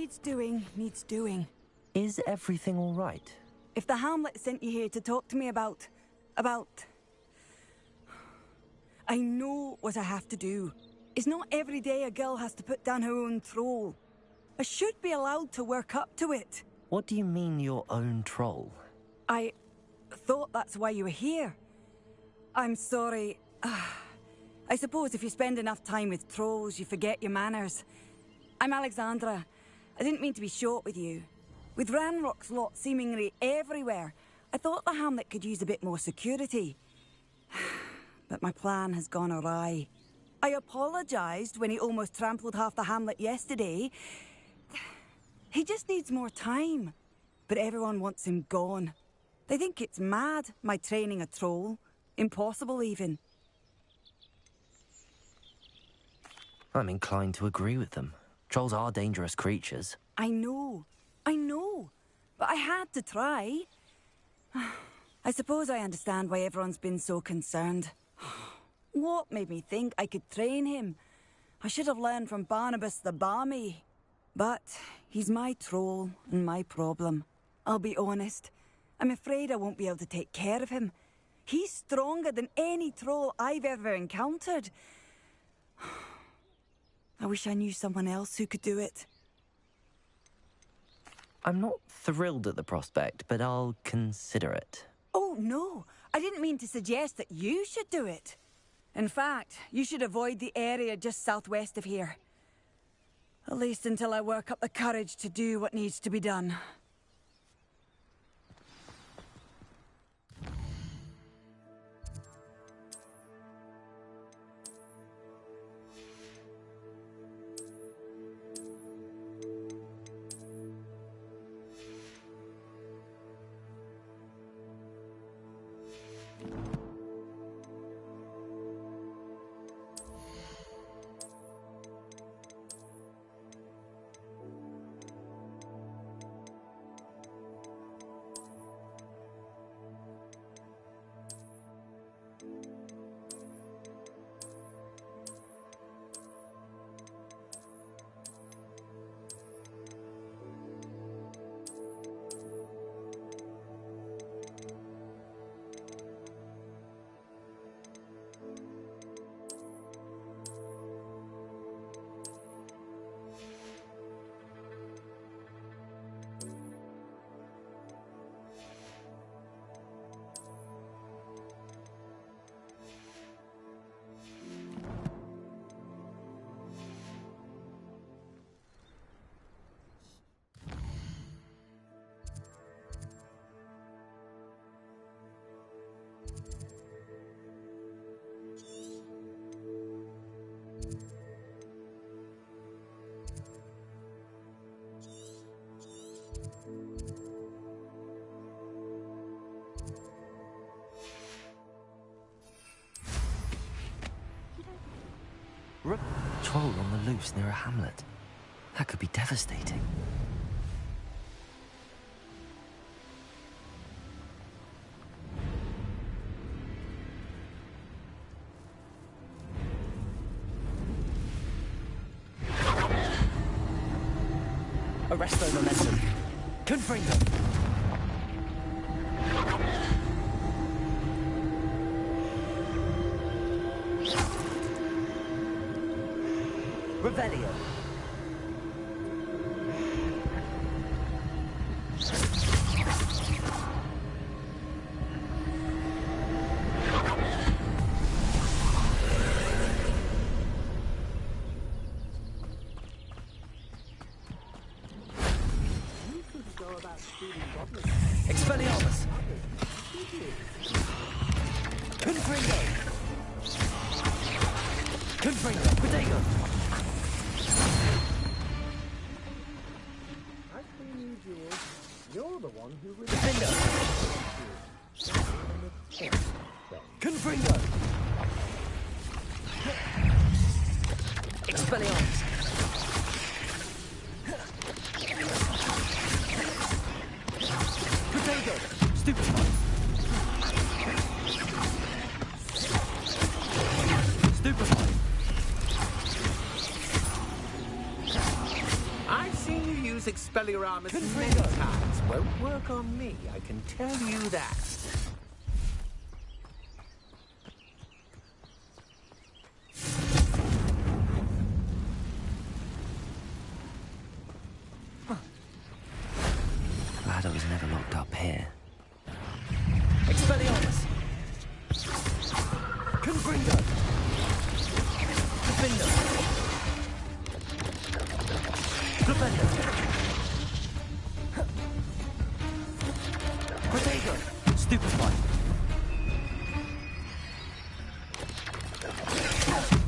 needs doing, needs doing. Is everything all right? If the Hamlet sent you here to talk to me about... I know what I have to do. It's not every day a girl has to put down her own troll. I should be allowed to work up to it. What do you mean, your own troll? I thought that's why you were here. I'm sorry. I suppose if you spend enough time with trolls, you forget your manners. I'm Alexandra. I didn't mean to be short with you. With Ranrock's lot seemingly everywhere, I thought the hamlet could use a bit more security. But my plan has gone awry. I apologized when he almost trampled half the hamlet yesterday. He just needs more time. But everyone wants him gone. They think it's mad, my training a troll. Impossible, even. I'm inclined to agree with them. Trolls are dangerous creatures. I know. But I had to try. I suppose I understand why everyone's been so concerned. What made me think I could train him? I should have learned from Barnabas the Barmy. But he's my troll and my problem. I'll be honest. I'm afraid I won't be able to take care of him. He's stronger than any troll I've ever encountered. I wish I knew someone else who could do it. I'm not thrilled at the prospect, but I'll consider it. Oh, no. I didn't mean to suggest that you should do it. In fact, you should avoid the area just southwest of here. At least until I work up the courage to do what needs to be done. Troll on the loose near a hamlet. That could be devastating. Arresto momentum. Confringo. Revelio. Expelliarmus. Confringo. Confringo. Protego. You're the one who was... Defender. Confringo. Expelliarmus. Protego. Stupefy. I've seen you use Expelliarmus Mentats won't work on me, I can tell you that. Glad I was never locked up here. Expelliarmus! Confringo! Defender! Defender! Protego! Stupefy!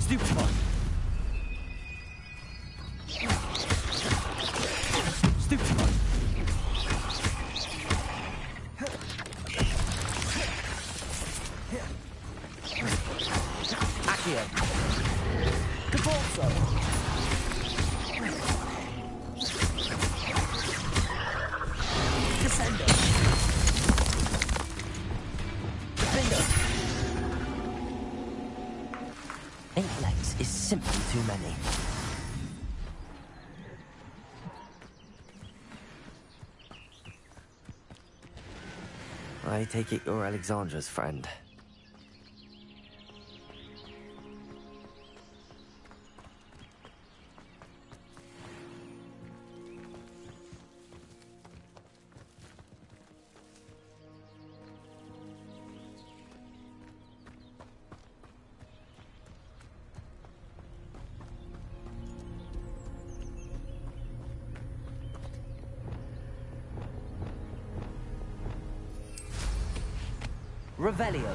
Stupefy! Stupefy! Accio! Caporzo! Descendo! Defender! 8 legs is simply too many. I take it you're Alexandra's friend. Revelio.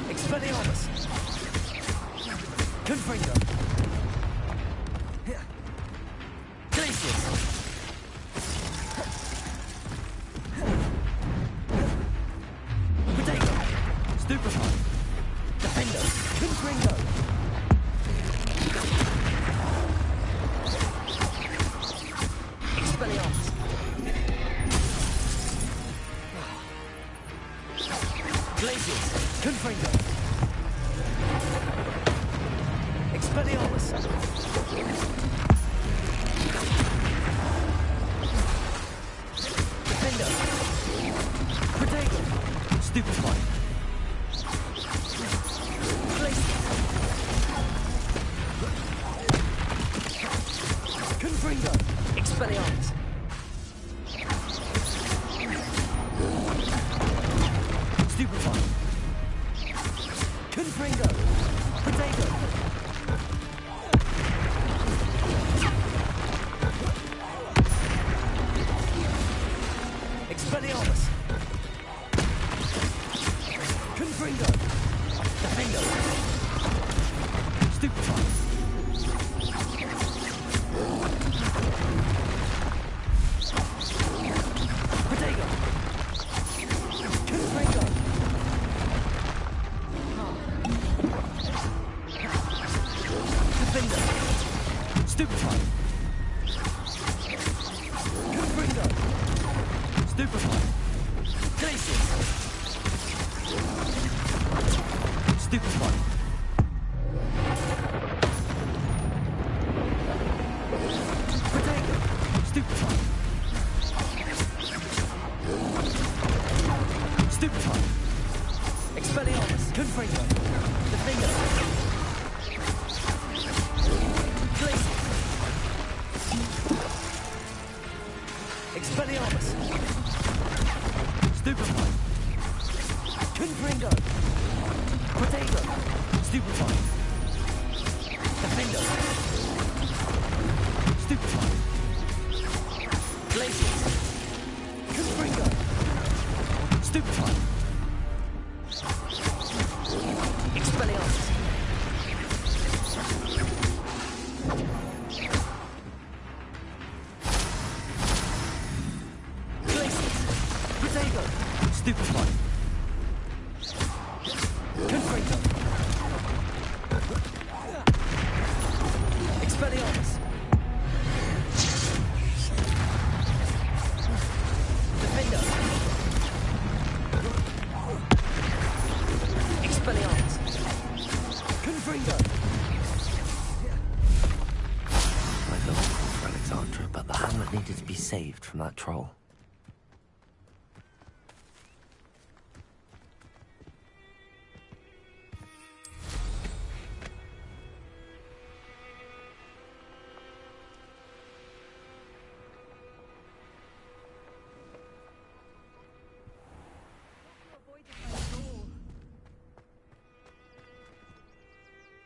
Expelliarmus! Confringo! Glacius! Potato! Stupefy! Defender! Confringo! Expelliarmus! Glacius! Confringo! Expelliarmus! Defender! Protego! Stupefy! Glacius! Confringo! Expelliarmus! Stupefy! Confringo! Potato! Expelliarmus! Confringo! Defendo! Stupefy! Potato! Confringo! Defender! Stupefy! Confringo! Stupefy! Glacius! Stupefy! Potato! Stupefy! Stupefy. Confringo. Protego. Stupefy. Defendo. Stupefy. Glacius. Confringo. Stupefy. Expelliarmus. Glacius. Protego. Stupefy. Confringo. Expelliarmus. Defender. Expelliarmus. Confringo. My little for Alexandra, but the hamlet needed to be saved from that troll.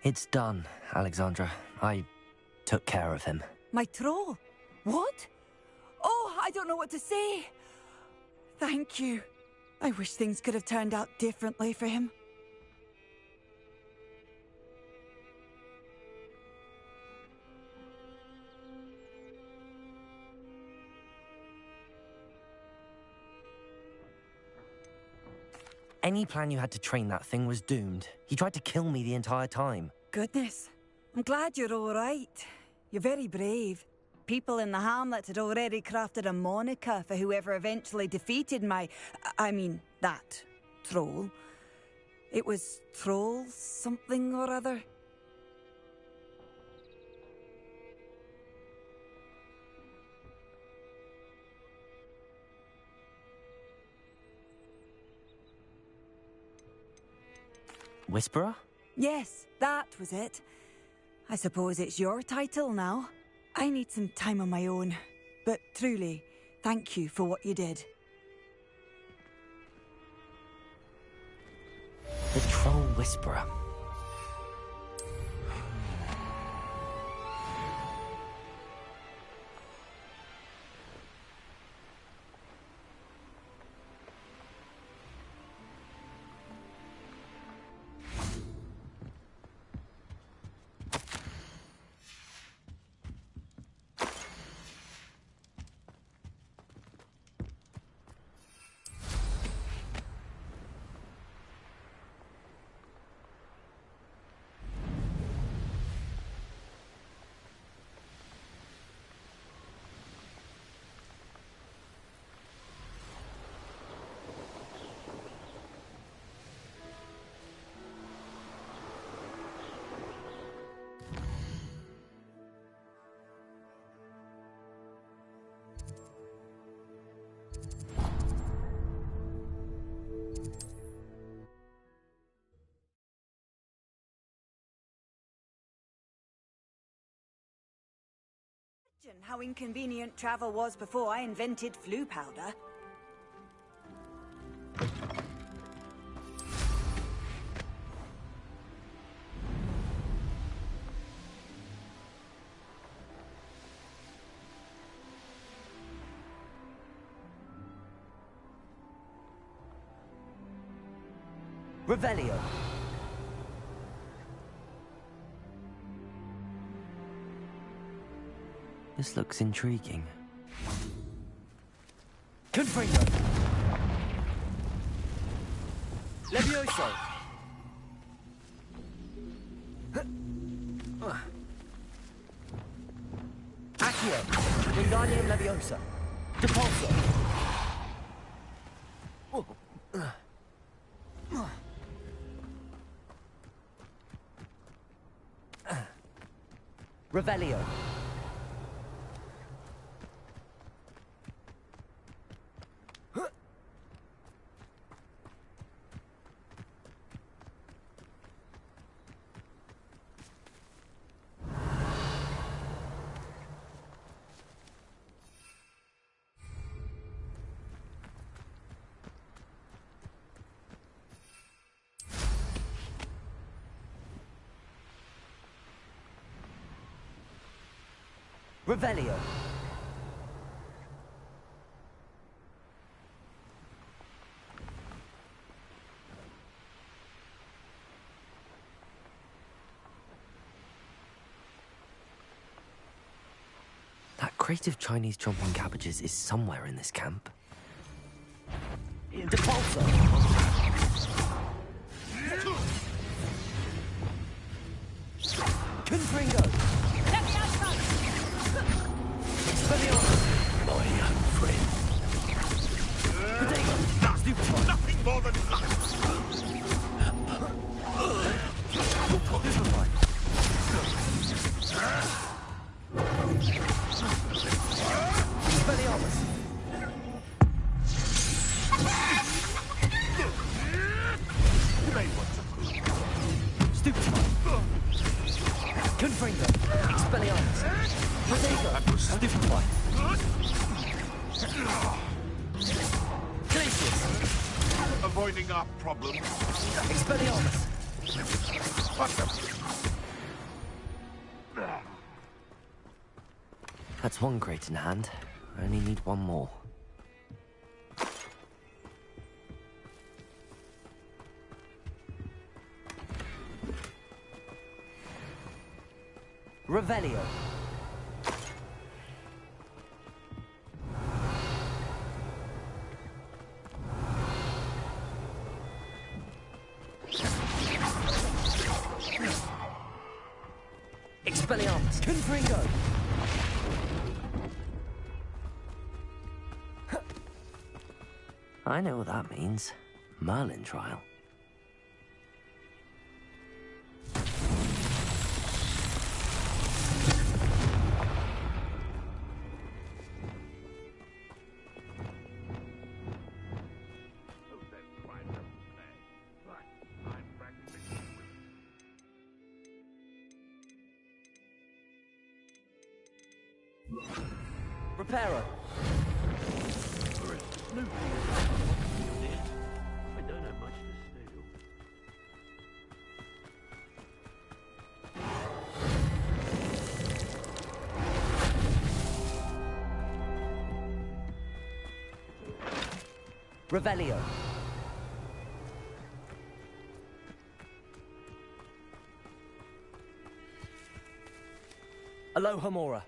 It's done, Alexandra. I took care of him. My troll? What? Oh, I don't know what to say. Thank you. I wish things could have turned out differently for him. Any plan you had to train that thing was doomed. He tried to kill me the entire time. Goodness. I'm glad you're all right. You're very brave. People in the hamlet had already crafted a moniker for whoever eventually defeated that troll. It was Troll something or other. Whisperer? Yes, that was it. I suppose it's your title now. I need some time on my own. But truly, thank you for what you did. The Troll Whisperer. How inconvenient travel was before I invented flu powder. Revelio. This looks intriguing. Confringo. Levioso. Accio. Wingardium Leviosa. Depulso. Revelio. Revelio. That crate of Chinese chomping cabbages is somewhere in this camp. Depulso. Confringo. Expelliarmus. My young friend. Stupefy. Nothing more than life. Stupefy. Expelliarmus. Stupefy. Confringo. Expelliarmus. Protego. Stupefy. Glacius. Avoiding our problems. Expelliarmus. What the... That's one crate in hand. I only need one more. Revelio. Expelliarmus. Confringo. I know what that means. Merlin trial. Reparo. I don't have much to steal. Revelio. Aloha Mora.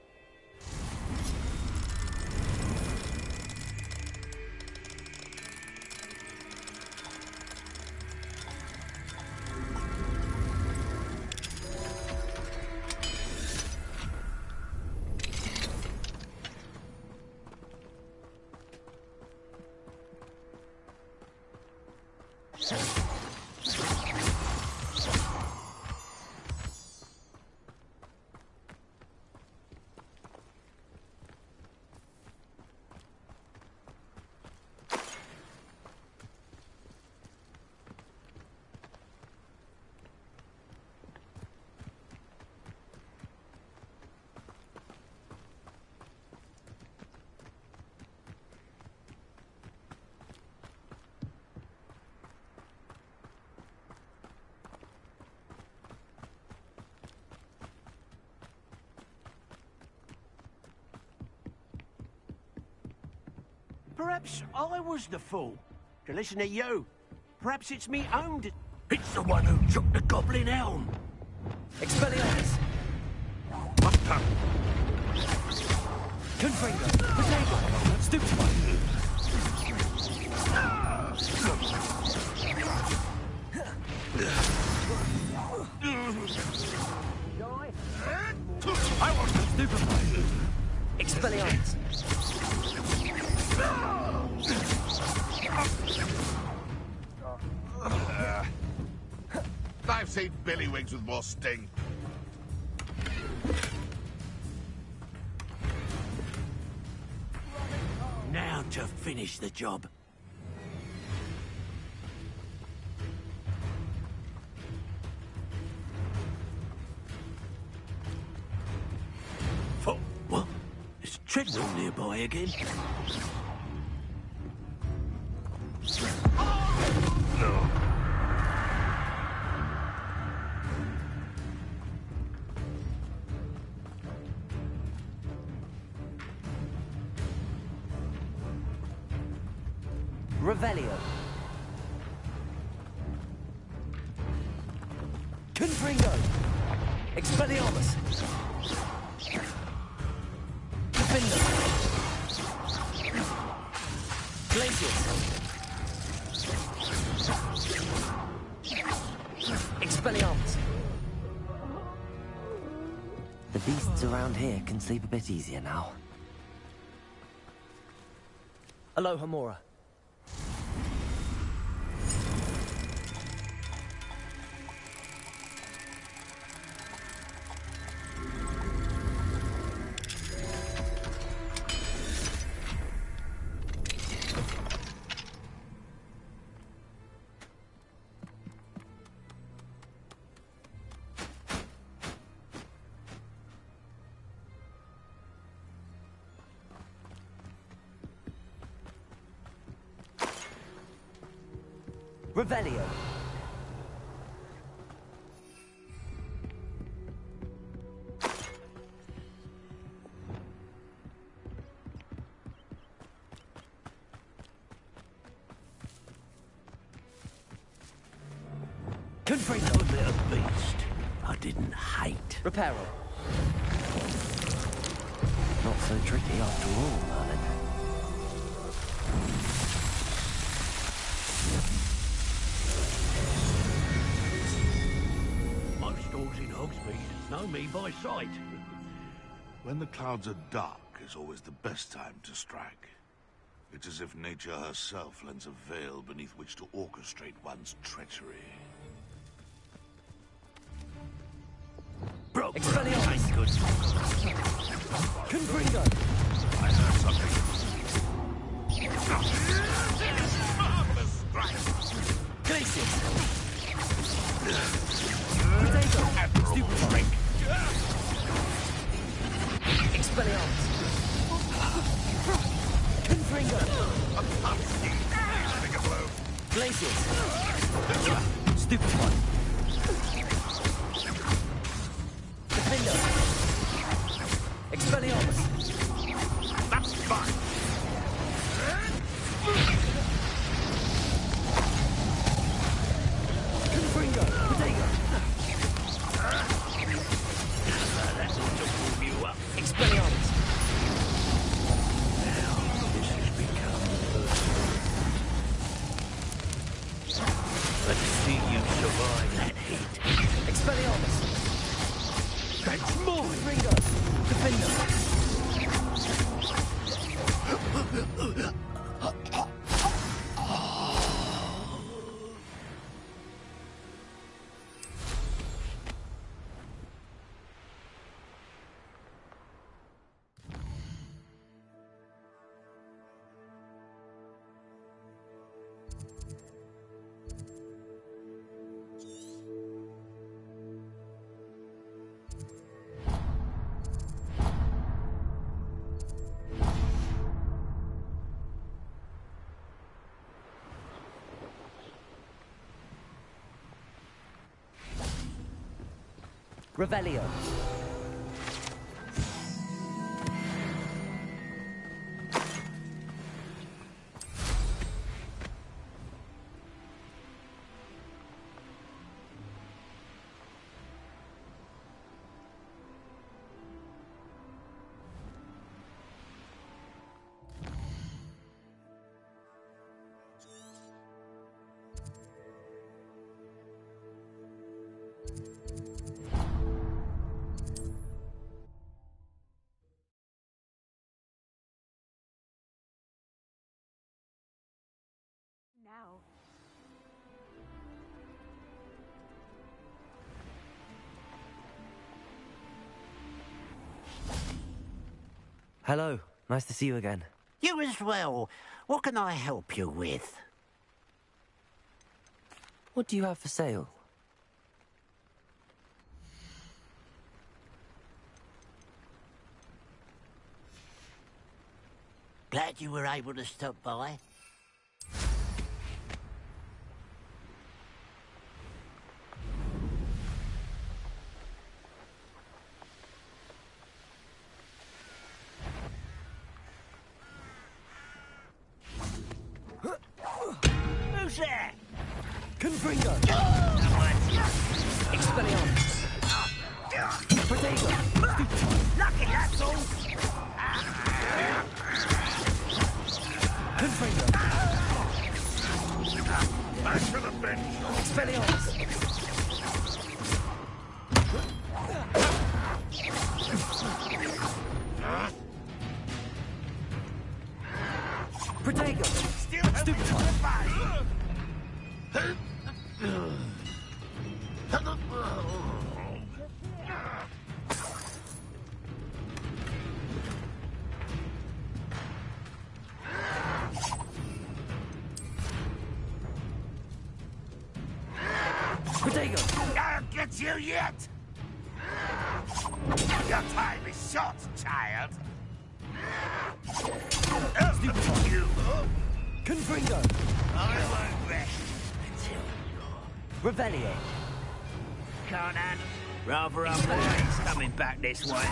Perhaps I was the fool to listen to you. Perhaps it's me owned. It's the one who took the goblin elm. Expelliarmus. Confringo. Protego. Stupefy. I want to Stupefy. Expelliarmus. I've seen Billywigs with more sting. Now to finish the job. Oh, what? Is Treadwell nearby again? No. Revelio. Confringo. Expelliarmus. Defender. Glacius. Expelliarmus. The beasts around here can sleep a bit easier now. Aloha Mora. Revelio. Confringo. No little beast I didn't hate. Reparo. Not so tricky after all, Merlin. Most dogs in Hogsmeade know me by sight. When the clouds are dark is always the best time to strike. It's as if nature herself lends a veil beneath which to orchestrate one's treachery. Bro, Expelliarmus. ain't good. Confringo. I heard something. Marvelous strike! Glacius. Potato. Admirable strike! Expelliarmus. Confringo. Take a blow. Glacius. Stupefy. Defender. Expelliarmus. That's fine! Confringo. Potato. That ought to warm you up. Expelliarmus. Now, this has become personal. Let's see you survive that heat. Expelliarmus. That's mine! Confringo. Defender. Revelio. Now. Hello, nice to see you again. You as well. What can I help you with? What do you have for sale? Glad you were able to stop by. that? Confringo! Expelliarmus! Protego! Lucky, that's all! Confringo! Back to the bench! Expelliarmus! Protego! Stupefy! Protego! I'll get you yet! Your time is short, child. Stupefy! You! Confringo! I won't rest until you're... Revelio. Conan, rather a boy's coming back this way.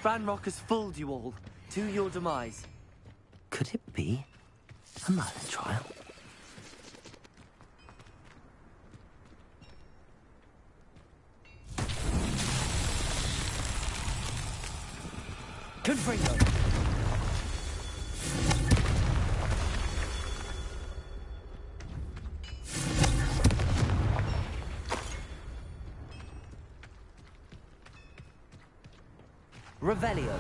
Ranrock has fooled you all. To your demise. Could it be a murder trial? Confringo! Revelio.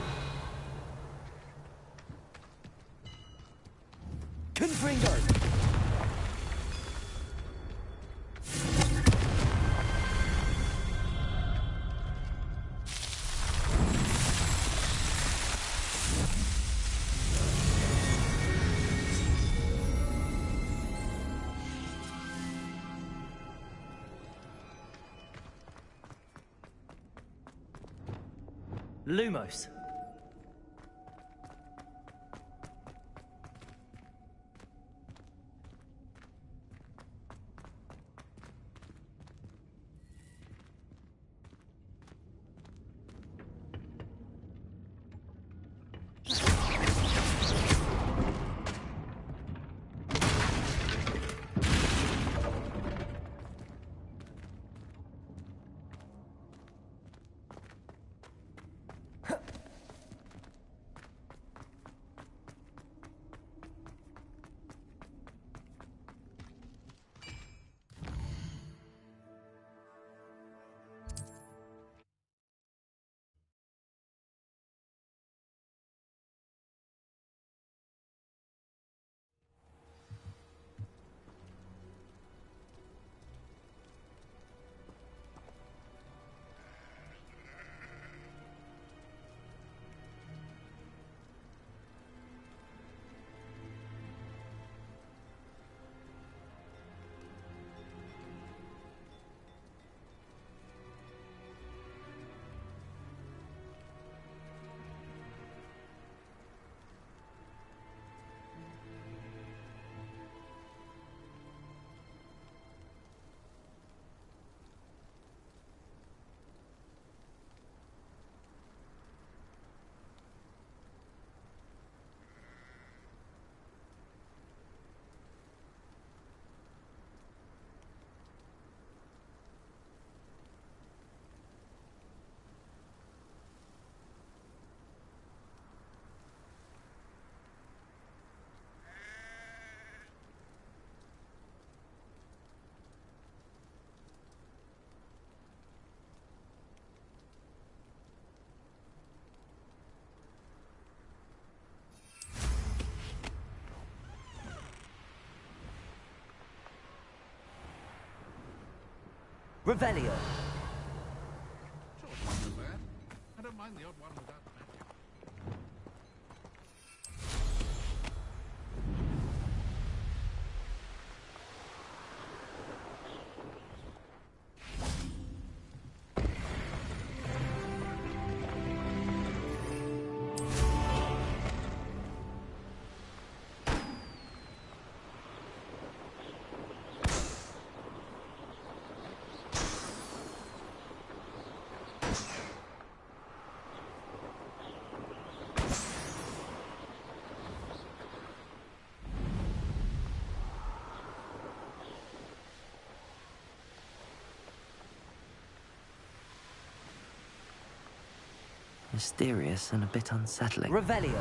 Confringo! Lumos. Revelio. Sure, not too bad. I don't mind the odd one without magic. Mysterious and a bit unsettling. Revelio.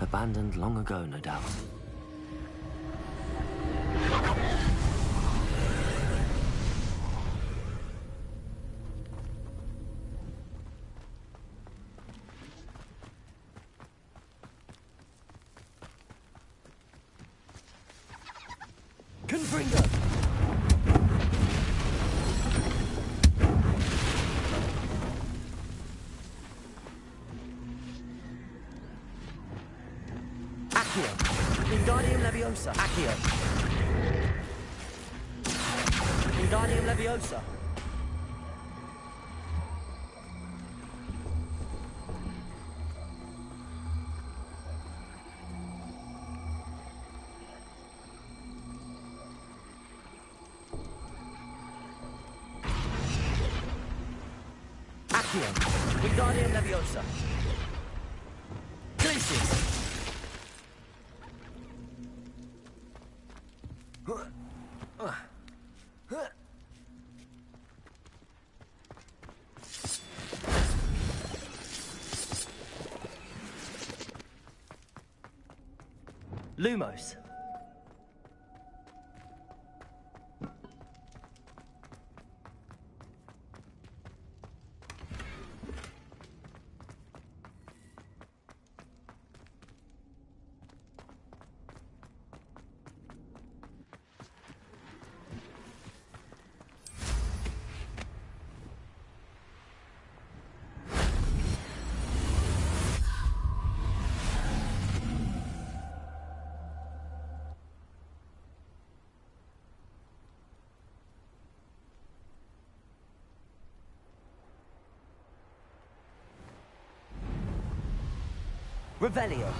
Abandoned long ago, no doubt. Confringo. Accio. Wingardium Leviosa. Accio. Wingardium Leviosa. Accio. Wingardium Leviosa. Glacius. Lumos. Revelio.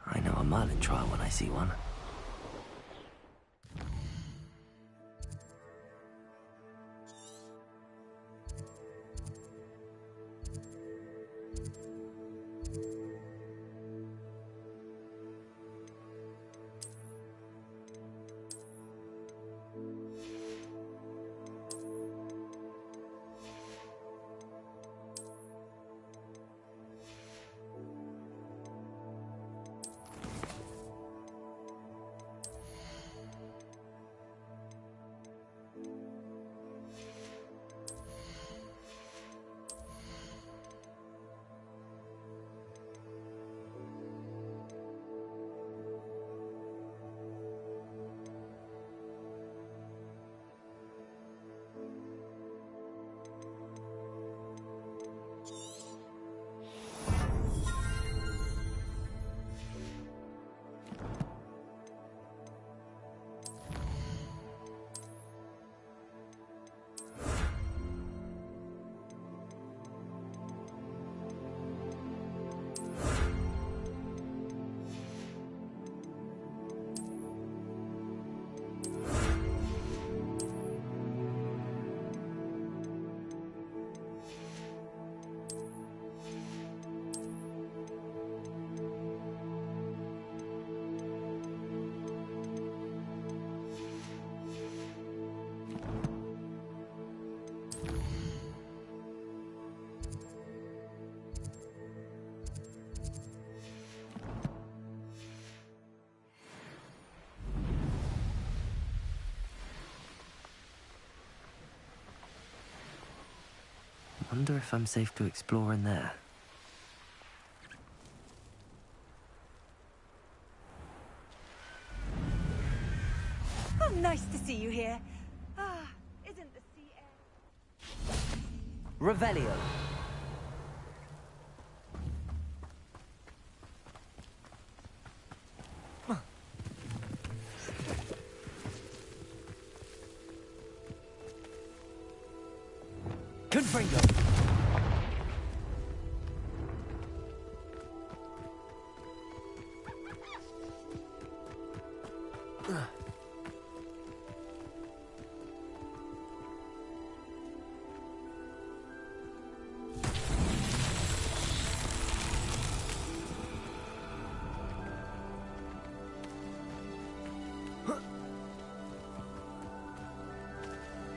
I know a Merlin trial when I see one. Wonder if I'm safe to explore in there. Oh, nice to see you here. Ah, isn't the sea air... Revelio. Confringo.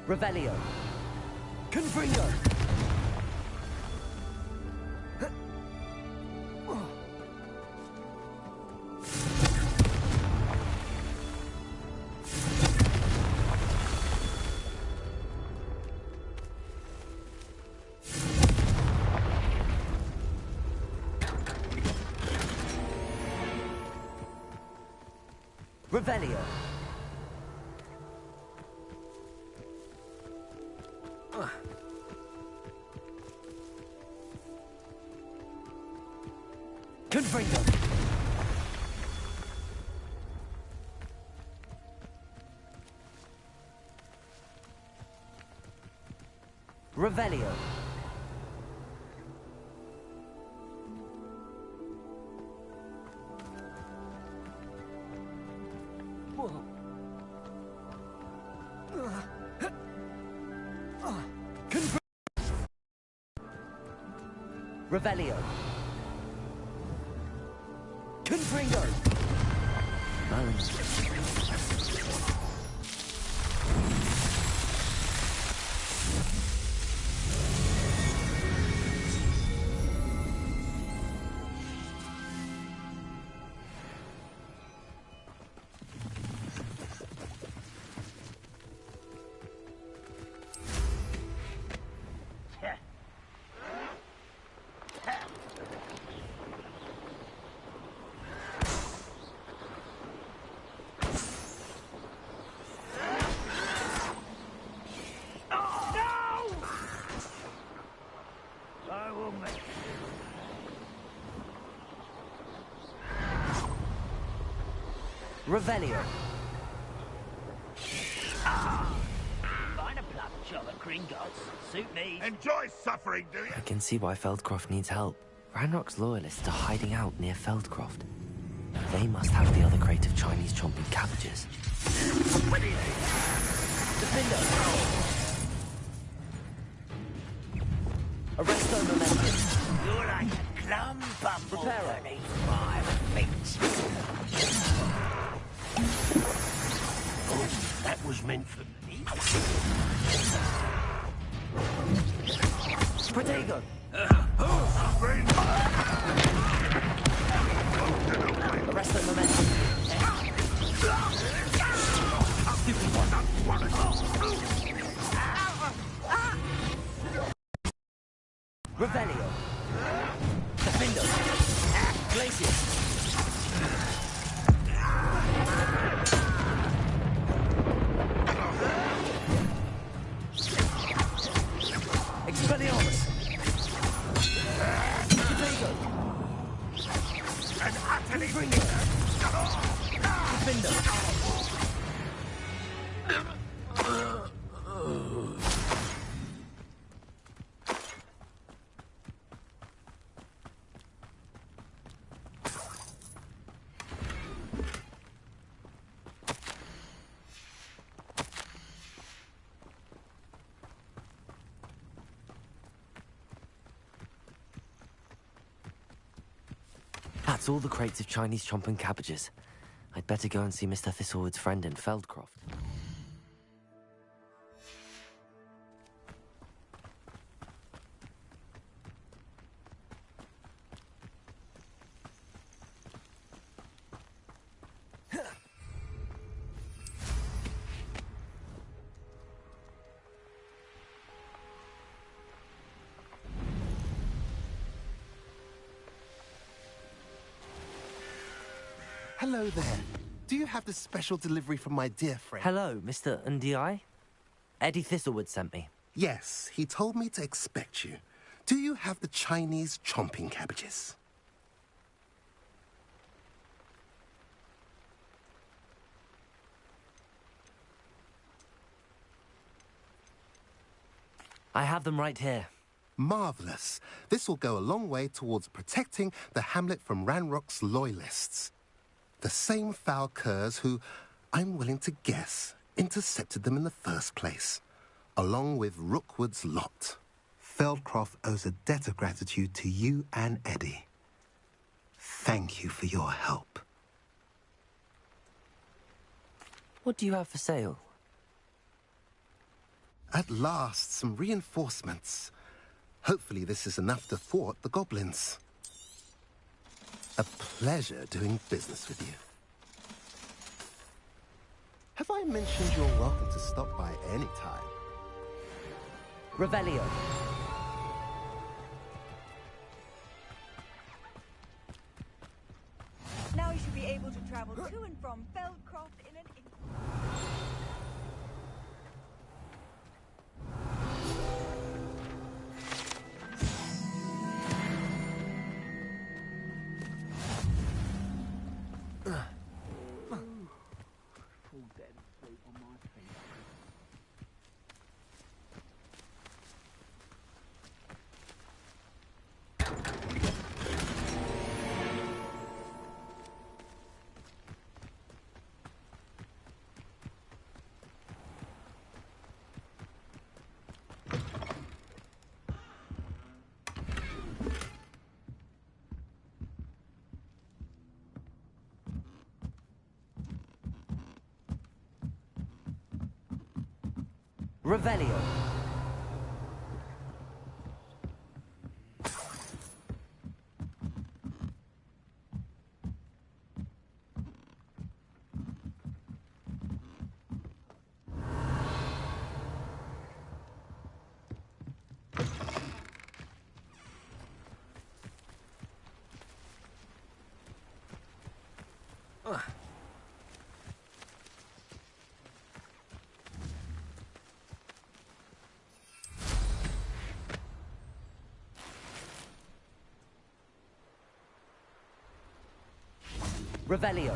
Revelio. Confringo. Revelio. Confringo. Revelio. Revelio. Confringo. Revelio. Find a plum job at Gringotts. Suit me. Enjoy suffering, do you? I can see why Feldcroft needs help. Ranrock's loyalists are hiding out near Feldcroft. They must have the other crate of Chinese chomping cabbages. Defender. Arresto momentum. You're like a plum bumble Prepare. beneath my feet. Oh, that was meant for me. Protego. Arresto momentum. Revelio. Defendo. Glacius. Expelliarmus. Protego. And utterly Defender. That's all the crates of Chinese chomping cabbages. I'd better go and see Mr. Thistlewood's friend in Feldcroft. Hello there. Do you have the special delivery from my dear friend? Hello, Mr. Ndi? Eddie Thistlewood sent me. Yes, he told me to expect you. Do you have the Chinese chomping cabbages? I have them right here. Marvelous. This will go a long way towards protecting the hamlet from Ranrock's loyalists. The same foul curs who, I'm willing to guess, intercepted them in the first place, along with Rookwood's lot. Feldcroft owes a debt of gratitude to you and Eddie. Thank you for your help. What do you have for sale? At last, some reinforcements. Hopefully this is enough to thwart the goblins. A pleasure doing business with you. Have I mentioned you're welcome to stop by any time? Revelio. Now you should be able to travel to and from Feldcroft in an instant. Revelio. Revelio.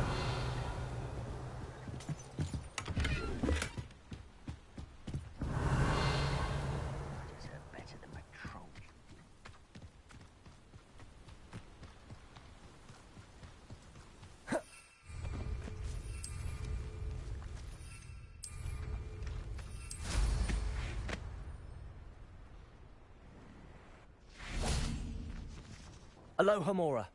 Aloha Mora.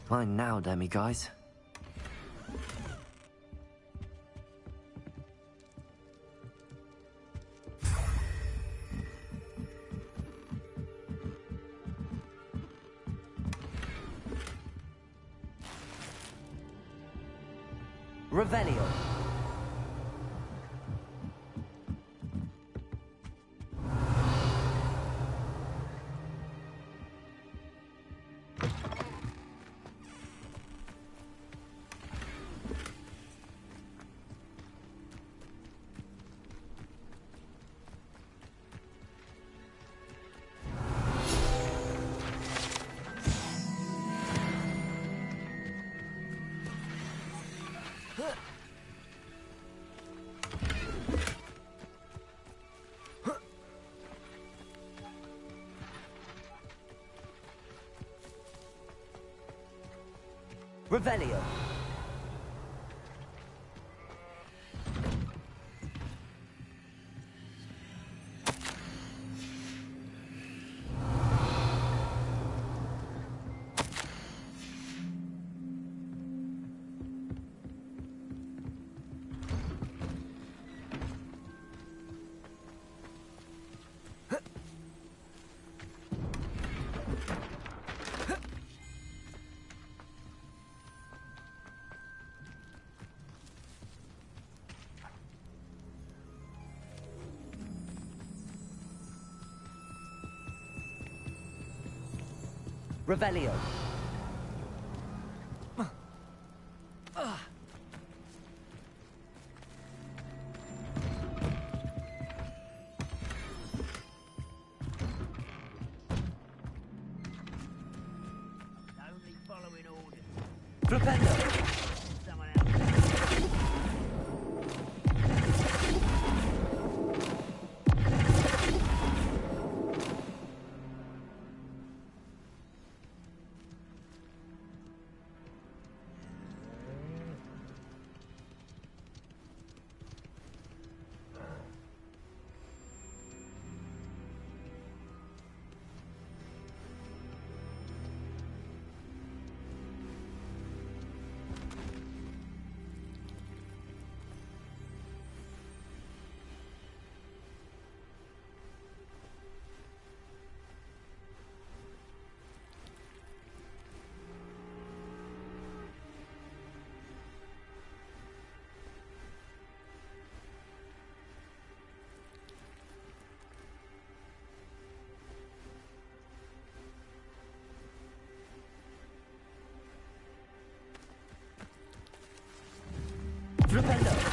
Fine now, demi-guys. Revelio. Revelio. Revelio. Propello! Propello!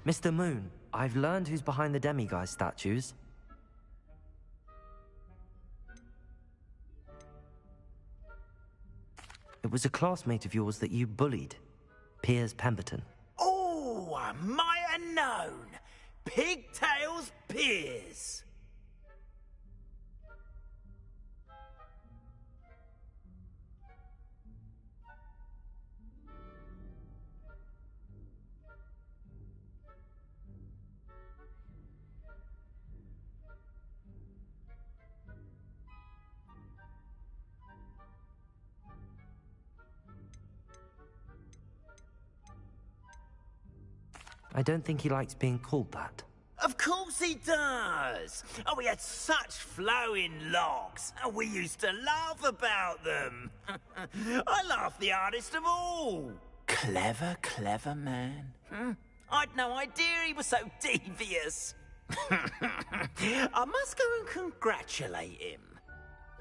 Mr. Moon, I've learned who's behind the demiguise statues. It was a classmate of yours that you bullied, Piers Pemberton. Oh, I might have known. Pigtails Piers. I don't think he likes being called that. Of course he does. Oh, we had such flowing locks, and we used to laugh about them. I laughed the hardest of all. Clever, clever man. I'd no idea he was so devious. I must go and congratulate him.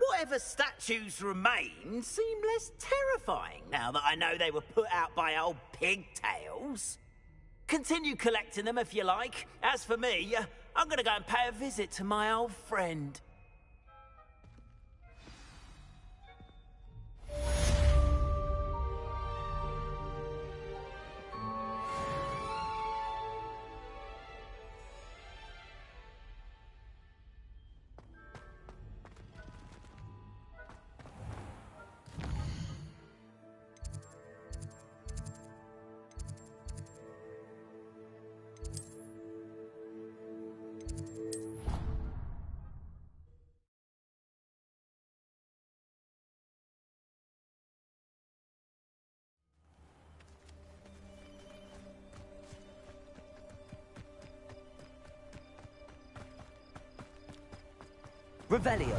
Whatever statues remain seem less terrifying now that I know they were put out by old pigtails. Continue collecting them if you like. As for me, I'm gonna go and pay a visit to my old friend. Revelio.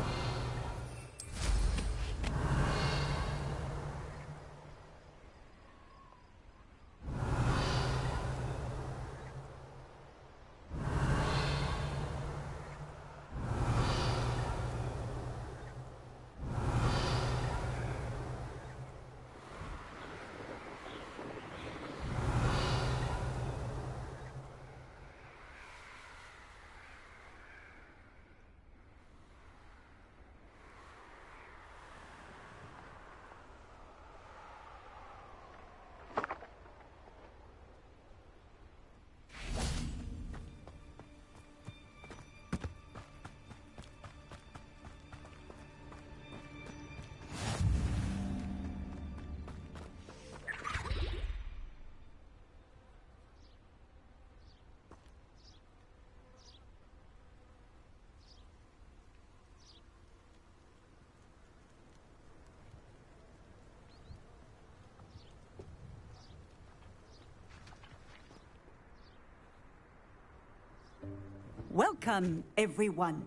Welcome, everyone.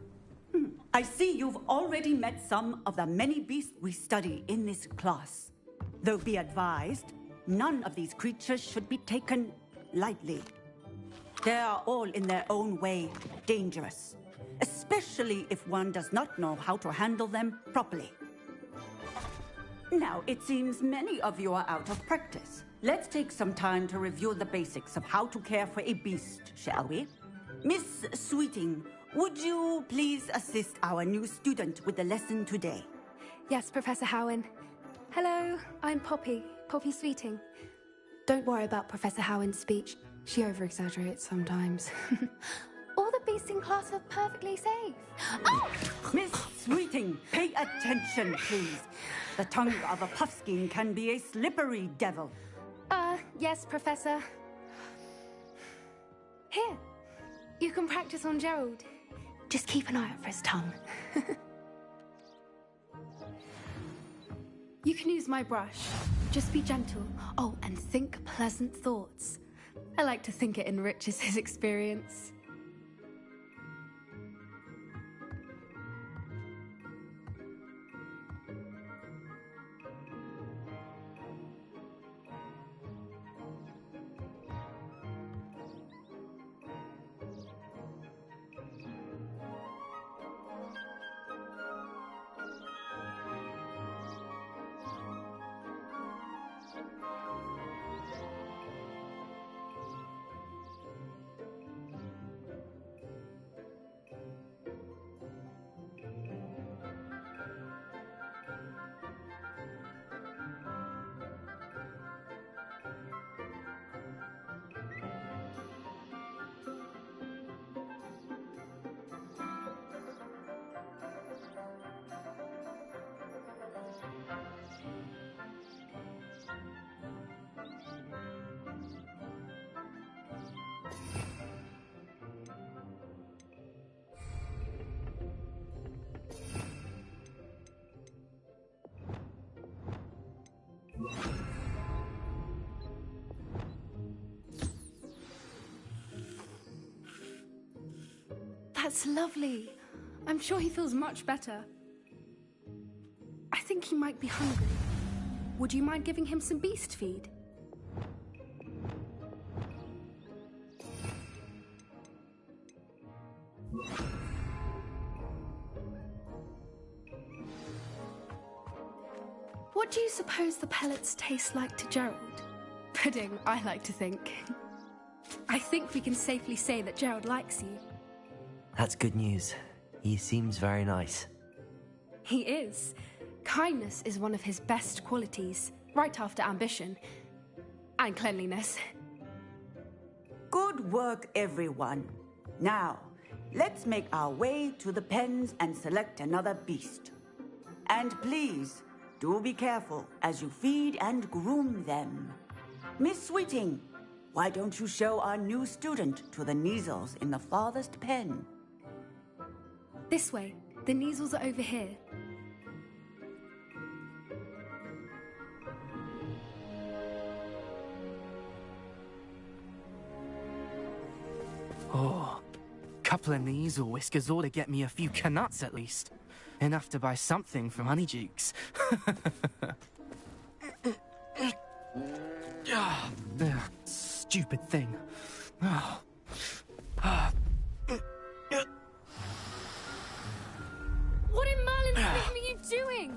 I see you've already met some of the many beasts we study in this class. Though be advised, none of these creatures should be taken lightly. They are all in their own way dangerous, especially if one does not know how to handle them properly. Now, it seems many of you are out of practice. Let's take some time to review the basics of how to care for a beast, shall we? Miss Sweeting, would you please assist our new student with the lesson today? Yes, Professor Howen. Hello, I'm Poppy Sweeting. Don't worry about Professor Howen's speech. She over-exaggerates sometimes. All the beasts in class are perfectly safe. Oh! Miss Sweeting, pay attention, please. The tongue of a puffskein can be a slippery devil. Yes, Professor. Here. You can practice on Gerald. Just keep an eye out for his tongue. You can use my brush. Just be gentle. Oh, and think pleasant thoughts. I like to think it enriches his experience. That's lovely. I'm sure he feels much better. I think he might be hungry. Would you mind giving him some beast feed? What do you suppose the pellets taste like to Gerald? Pudding, I like to think. I think we can safely say that Gerald likes you. That's good news. He seems very nice. He is. Kindness is one of his best qualities, right after ambition. And cleanliness. Good work, everyone. Now, let's make our way to the pens and select another beast. And please, do be careful as you feed and groom them. Miss Sweeting, why don't you show our new student to the Neasels in the farthest pen? This way. The Neasels are over here. Oh, couple of Neasel whiskers ought to get me a few canuts at least. Enough to buy something from Honeydukes. Stupid thing. What in Merlin's name are you doing?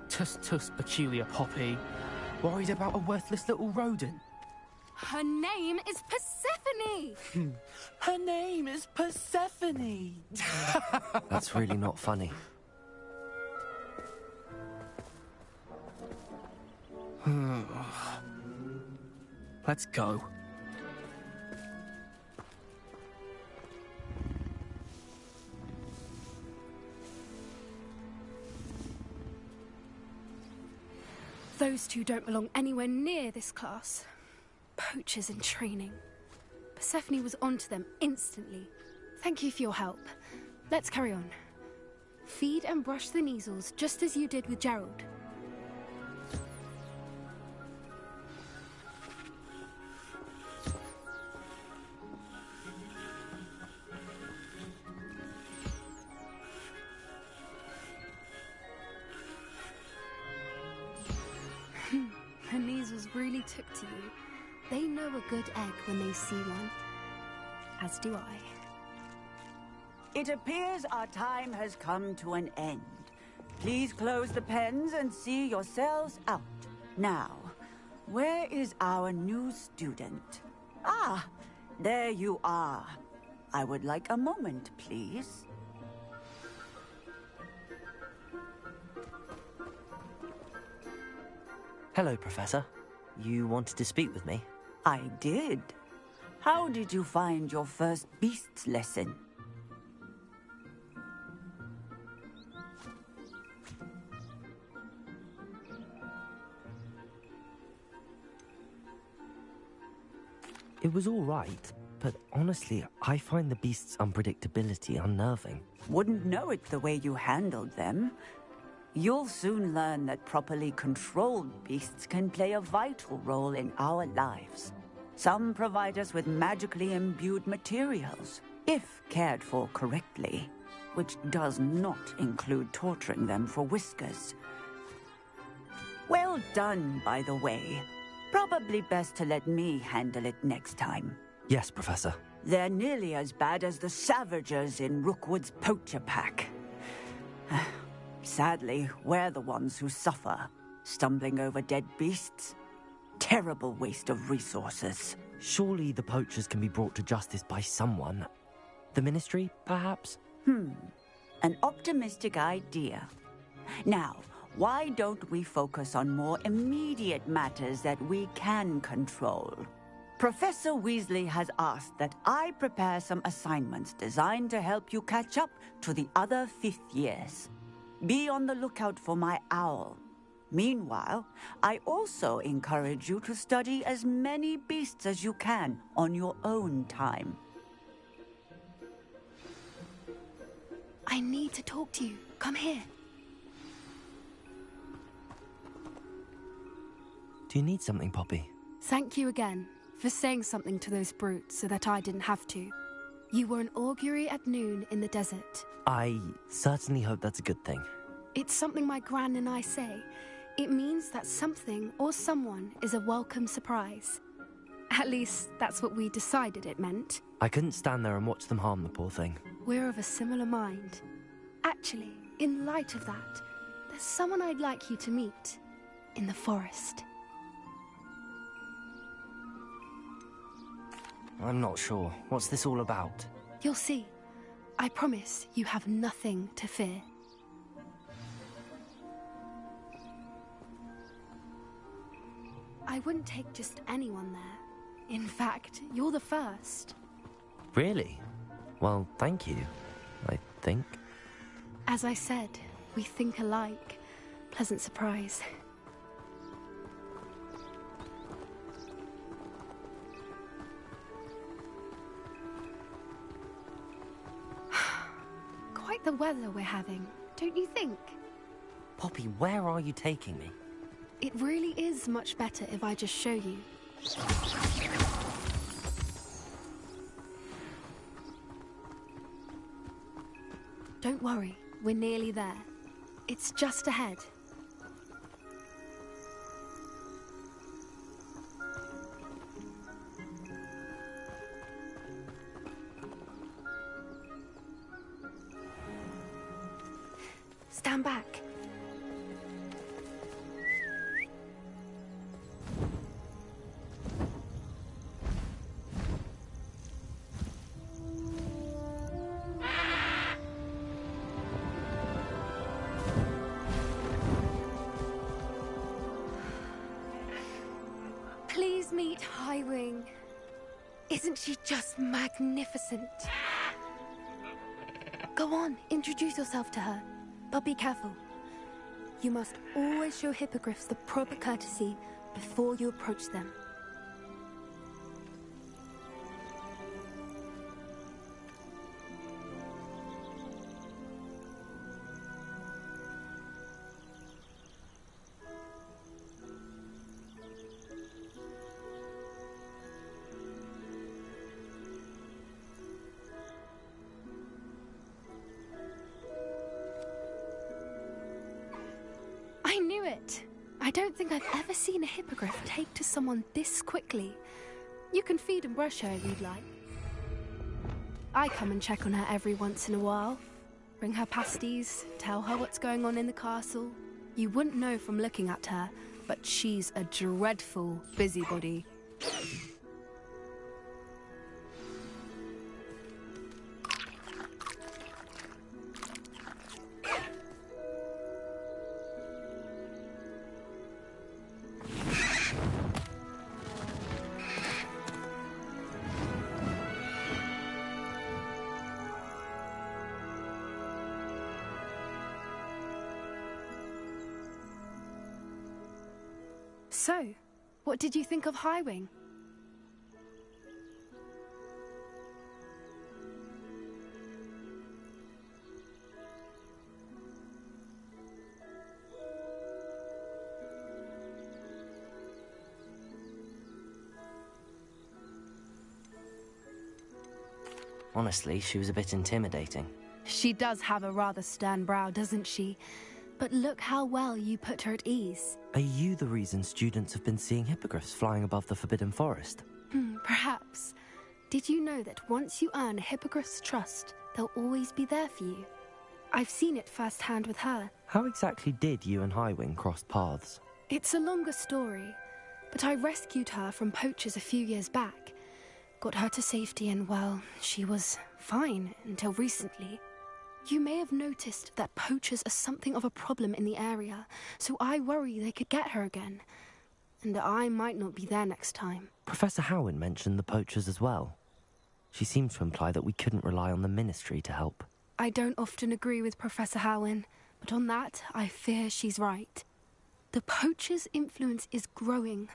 Tuss, peculiar Poppy. Worried about a worthless little rodent? Her name is Persephone! Her name is Persephone! That's really not funny. Let's go. Those two don't belong anywhere near this class. Poachers in training. Persephone was onto them instantly. Thank you for your help. Let's carry on. Feed and brush the Neasels just as you did with Gerald. The Neasels really took to you. They know a good egg when they see one. As do I. It appears our time has come to an end. Please close the pens and see yourselves out. Now, where is our new student? Ah, there you are. I would like a moment, please. Hello, Professor. You wanted to speak with me? I did. How did you find your first beasts lesson? It was all right, but honestly, I find the beast's unpredictability unnerving. Wouldn't know it the way you handled them. You'll soon learn that properly controlled beasts can play a vital role in our lives. Some provide us with magically imbued materials, if cared for correctly, which does not include torturing them for whiskers. Well done, by the way. Probably best to let me handle it next time. Yes, Professor. They're nearly as bad as the Savagers in Rookwood's poacher pack. Sadly, we're the ones who suffer, stumbling over dead beasts. Terrible waste of resources. Surely the poachers can be brought to justice by someone. The Ministry, perhaps? An optimistic idea. Now, why don't we focus on more immediate matters that we can control? Professor Weasley has asked that I prepare some assignments designed to help you catch up to the other 5th years. Be on the lookout for my owl. Meanwhile, I also encourage you to study as many beasts as you can on your own time. I need to talk to you. Come here. Do you need something, Poppy? Thank you again for saying something to those brutes so that I didn't have to. You were an augury at noon in the desert. I certainly hope that's a good thing. It's something my gran and I say. It means that something or someone is a welcome surprise. At least, that's what we decided it meant. I couldn't stand there and watch them harm the poor thing. We're of a similar mind. Actually, in light of that, there's someone I'd like you to meet. In the forest. I'm not sure. What's this all about? You'll see. I promise you have nothing to fear. I wouldn't take just anyone there. In fact, you're the first. Really? Well, thank you, I think. As I said, we think alike. Pleasant surprise. Quite the weather we're having, don't you think? Poppy, where are you taking me? It really is much better if I just show you. Don't worry, we're nearly there. It's just ahead. Stand back. Please meet Highwing. Isn't she just magnificent? Go on, introduce yourself to her. But be careful. You must always show hippogriffs the proper courtesy before you approach them. I knew it! I don't think I've ever seen a hippogriff take to someone this quickly. You can feed and brush her if you'd like. I come and check on her every once in a while. Bring her pasties, tell her what's going on in the castle. You wouldn't know from looking at her, but she's a dreadful busybody. So, what did you think of Highwing? Honestly, she was a bit intimidating. She does have a rather stern brow, doesn't she? But look how well you put her at ease. Are you the reason students have been seeing hippogriffs flying above the Forbidden Forest? Perhaps. Did you know that once you earn a hippogriff's trust, they'll always be there for you? I've seen it firsthand with her. How exactly did you and Highwing cross paths? It's a longer story, but I rescued her from poachers a few years back. Got her to safety and, well, she was fine until recently. You may have noticed that poachers are something of a problem in the area, so I worry they could get her again. And I might not be there next time. Professor Howin mentioned the poachers as well. She seemed to imply that we couldn't rely on the Ministry to help. I don't often agree with Professor Howin, but on that, I fear she's right. The poachers' influence is growing.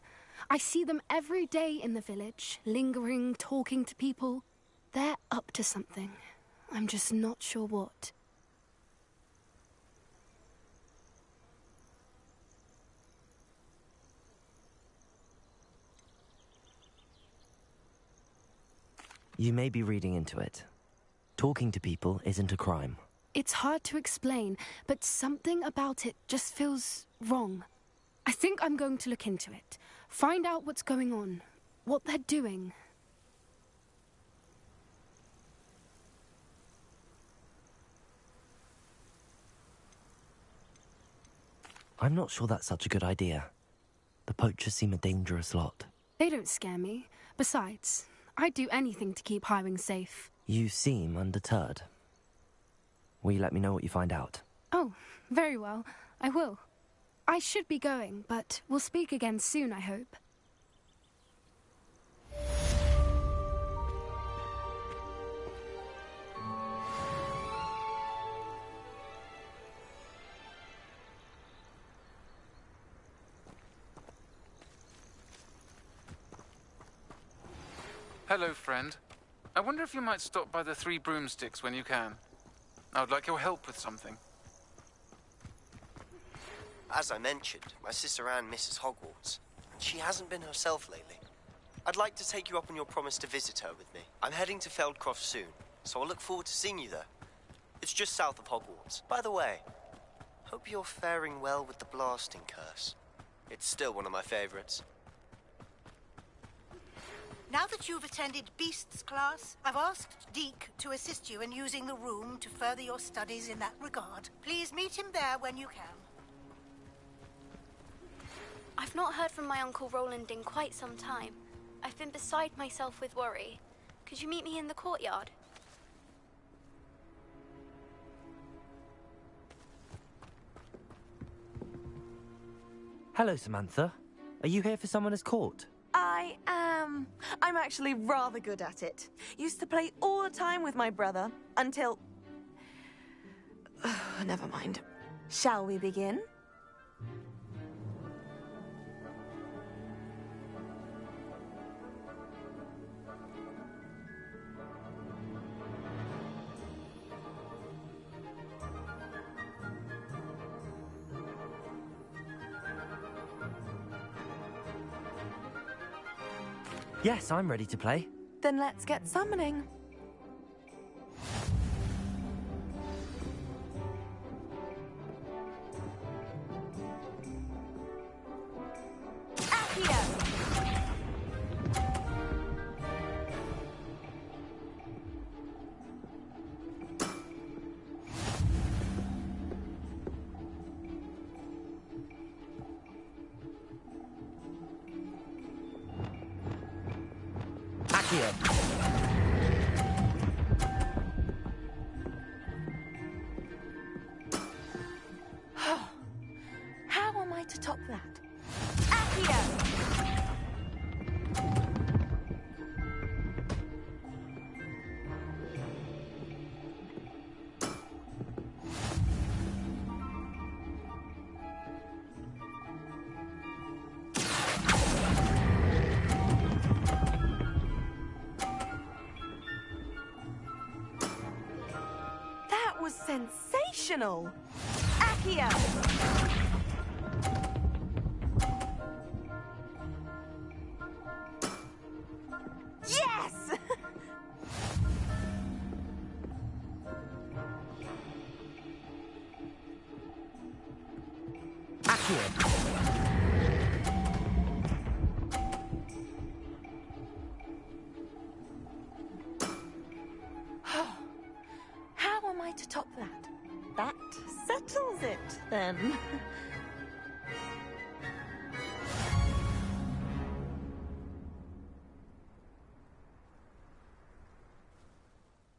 I see them every day in the village, lingering, talking to people. They're up to something. I'm just not sure what. You may be reading into it. Talking to people isn't a crime. It's hard to explain, but something about it just feels wrong. I think I'm going to look into it. Find out what's going on. What they're doing. I'm not sure that's such a good idea. The poachers seem a dangerous lot. They don't scare me. Besides, I'd do anything to keep Highwing safe. You seem undeterred. Will you let me know what you find out? Oh, very well. I will. I should be going, but we'll speak again soon, I hope. Hello, friend. I wonder if you might stop by the Three Broomsticks when you can. I would like your help with something. As I mentioned, my sister Anne misses Hogwarts, and she hasn't been herself lately. I'd like to take you up on your promise to visit her with me. I'm heading to Feldcroft soon, so I'll look forward to seeing you there. It's just south of Hogwarts. By the way, hope you're faring well with the blasting curse. It's still one of my favorites. Now that you've attended Beasts class, I've asked Deke to assist you in using the room to further your studies in that regard. Please meet him there when you can. I've not heard from my Uncle Roland in quite some time. I've been beside myself with worry. Could you meet me in the courtyard? Hello, Samantha. Are you here for Summoner's Court? I am. I'm actually rather good at it. Used to play all the time with my brother, until... Never mind. Shall we begin? Yes, I'm ready to play. Then let's get summoning. How am I to top that? Accio! That was sensational! Accio! Yes! How am I to top that? That settles it, then.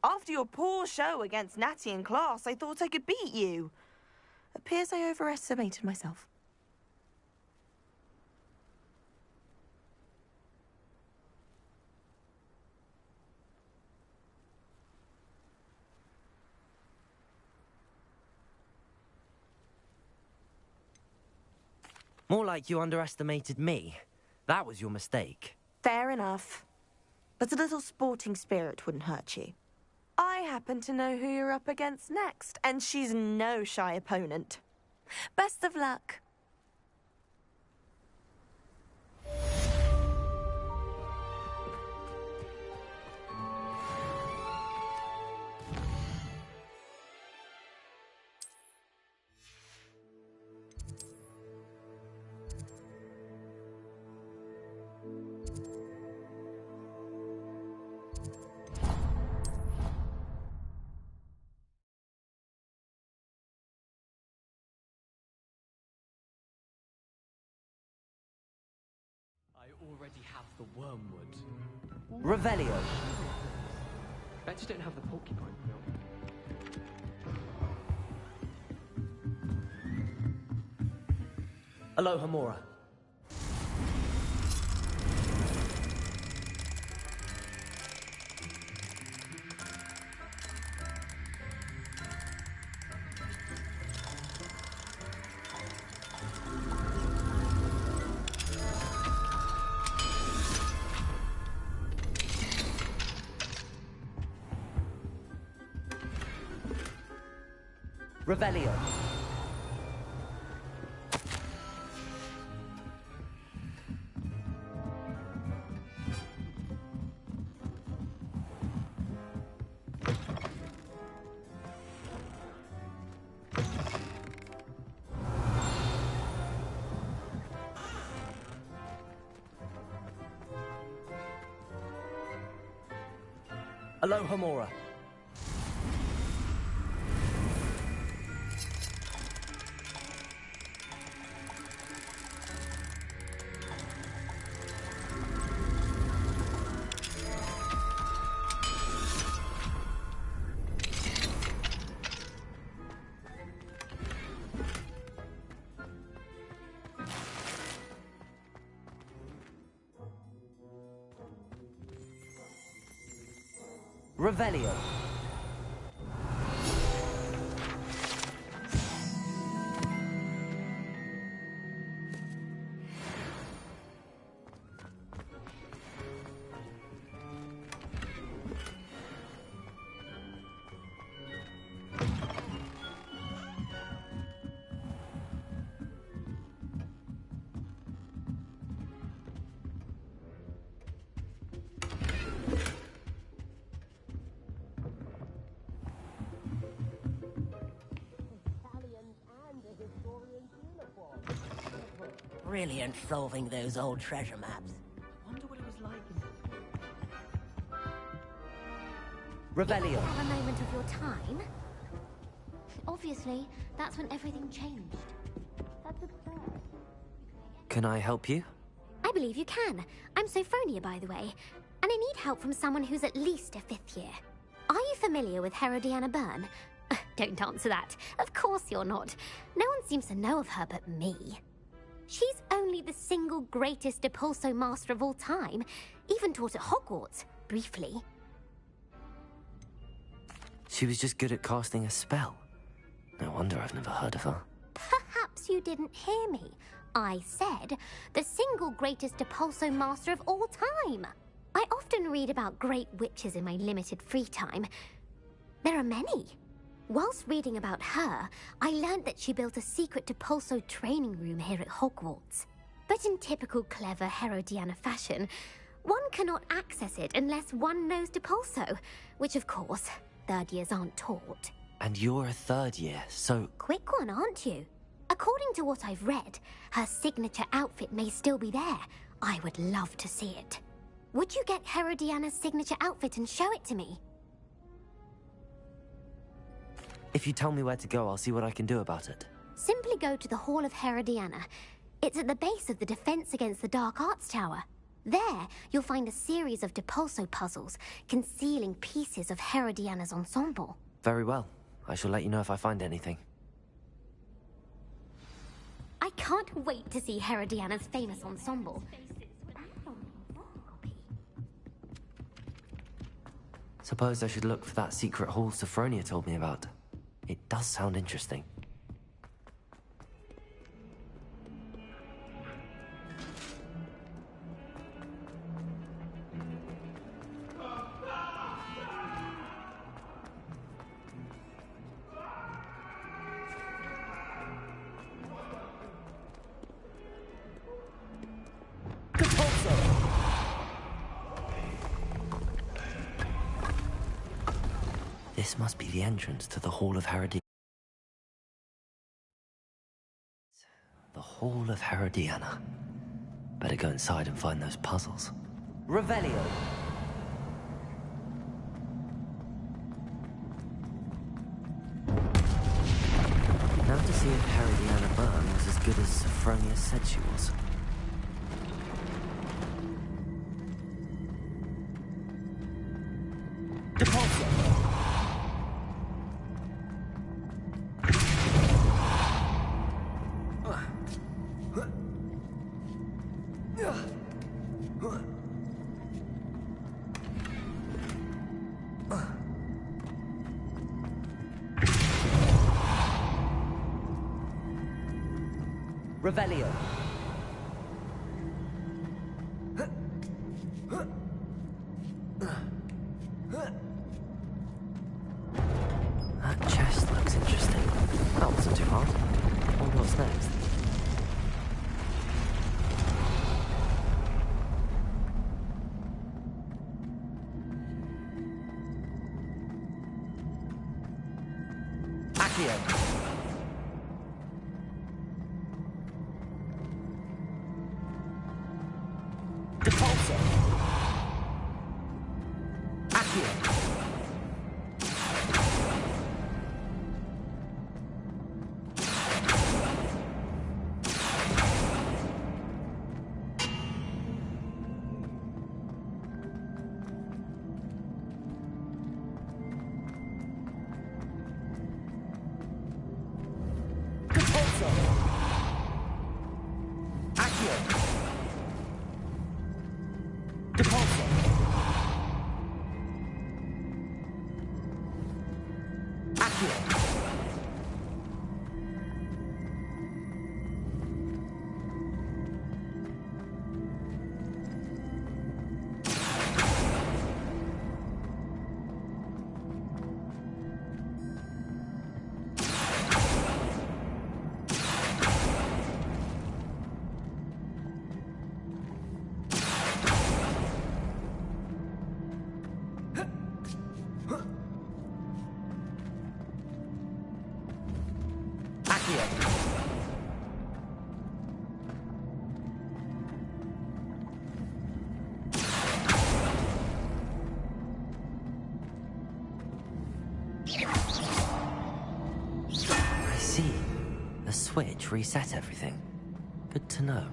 After your poor show against Natty in class, I thought I could beat you. Appears I overestimated myself. More like you underestimated me. That was your mistake. Fair enough. But a little sporting spirit wouldn't hurt you. I happen to know who you're up against next, and she's no shy opponent. Best of luck. already have the wormwood. Revelio. Bet you don't have the porcupine. Aloha Mora. Revelio. Aloha Mora. Revelio. Brilliant solving those old treasure maps. Wonder what it was like in... Revelio. Have a moment of your time? Obviously, that's when everything changed. That's absurd. Can I help you? I believe you can. I'm Sophronia, by the way, and I need help from someone who's at least a 5th year. Are you familiar with Herodiana Byrne? Don't answer that. Of course you're not. No one seems to know of her but me. She's only the single greatest Depulso master of all time, even taught at Hogwarts, briefly. She was just good at casting a spell. No wonder I've never heard of her. Perhaps you didn't hear me. I said the single greatest Depulso master of all time. I often read about great witches in my limited free time. There are many. Whilst reading about her, I learned that she built a secret Depulso training room here at Hogwarts. But in typical clever Herodiana fashion, one cannot access it unless one knows Depulso, which of course, 3rd years aren't taught. And you're a 3rd year, so... Quick one, aren't you? According to what I've read, her signature outfit may still be there. I would love to see it. Would you get Herodiana's signature outfit and show it to me? If you tell me where to go, I'll see what I can do about it. Simply go to the Hall of Herodiana. It's at the base of the Defense Against the Dark Arts Tower. There, you'll find a series of Depulso puzzles concealing pieces of Herodiana's ensemble. Very well. I shall let you know if I find anything. I can't wait to see Herodiana's famous ensemble. Suppose I should look for that secret hall Sophronia told me about. It does sound interesting. This must be the entrance to the Hall of Herodiana. The Hall of Herodiana. Better go inside and find those puzzles. Revelio. Now to see if Herodiana Byrne was as good as Sophronia said she was. Revelio. That chest looks interesting. That wasn't too hard. I wonder what's next. Accio. Depulso. Accio. I see. The switch reset everything. Good to know.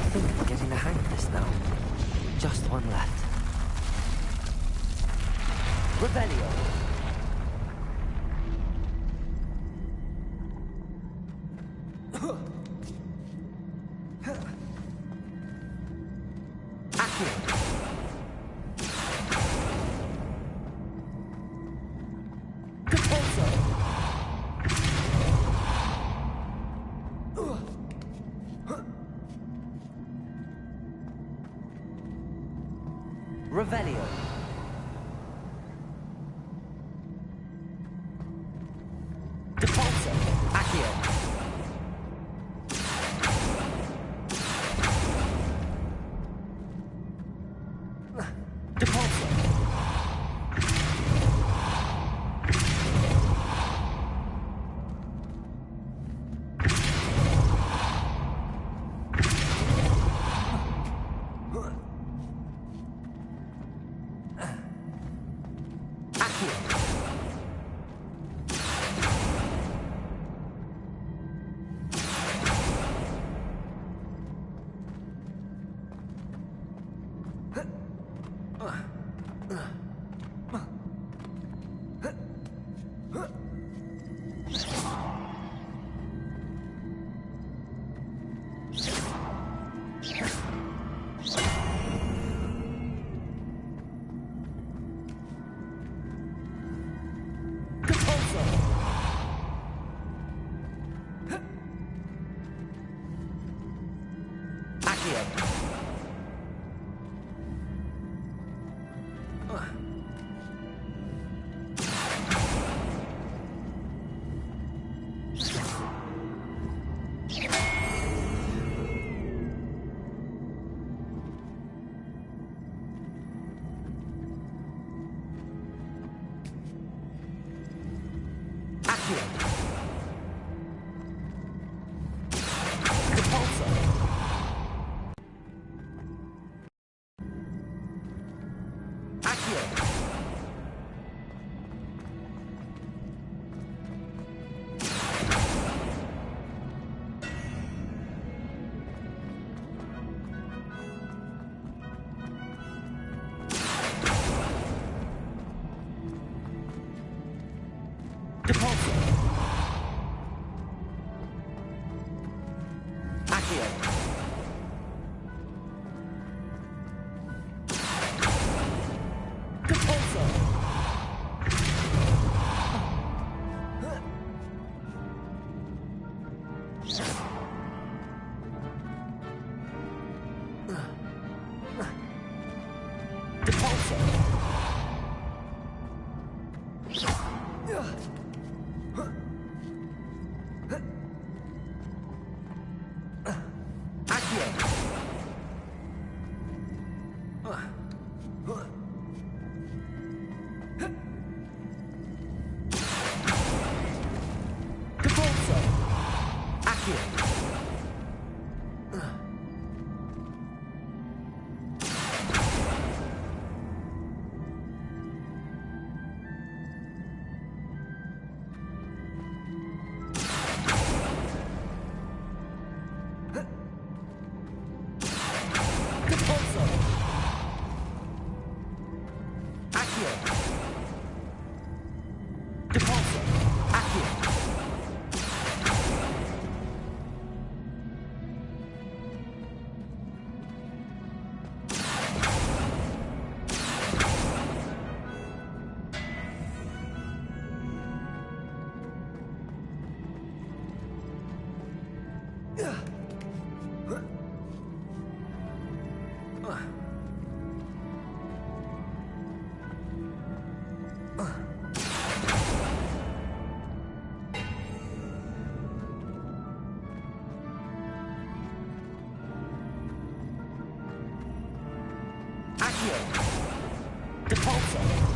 I think I'm getting the hang of this now. Just one left. Revelio. Revelio. Depulso. Accio. Depulso.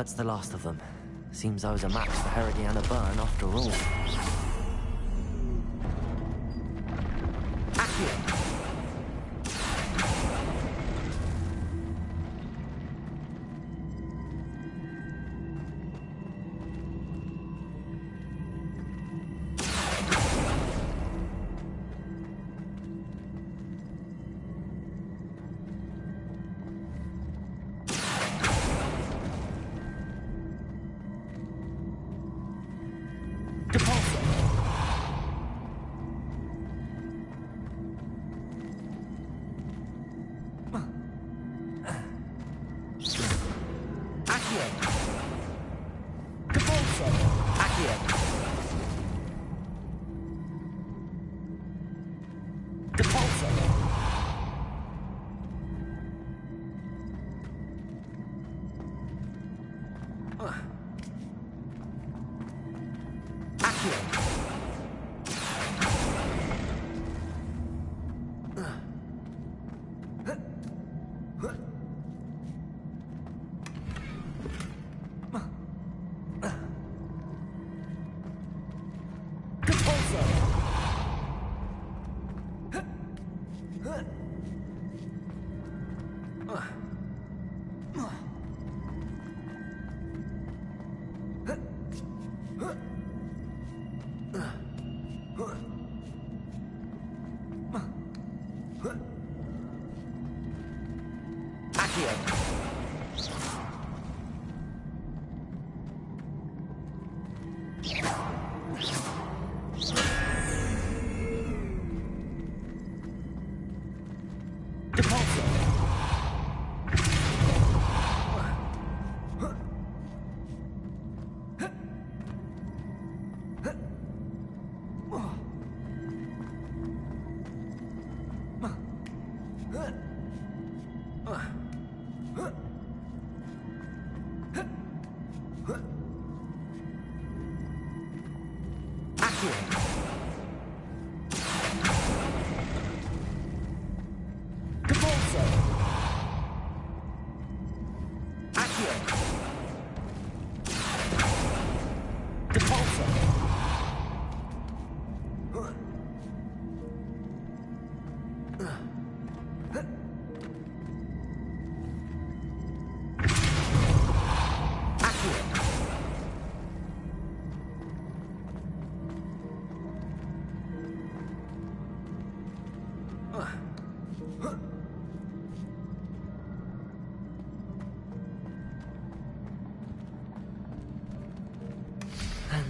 That's the last of them. Seems I was a match for Herodiana Byrne after all. Accio!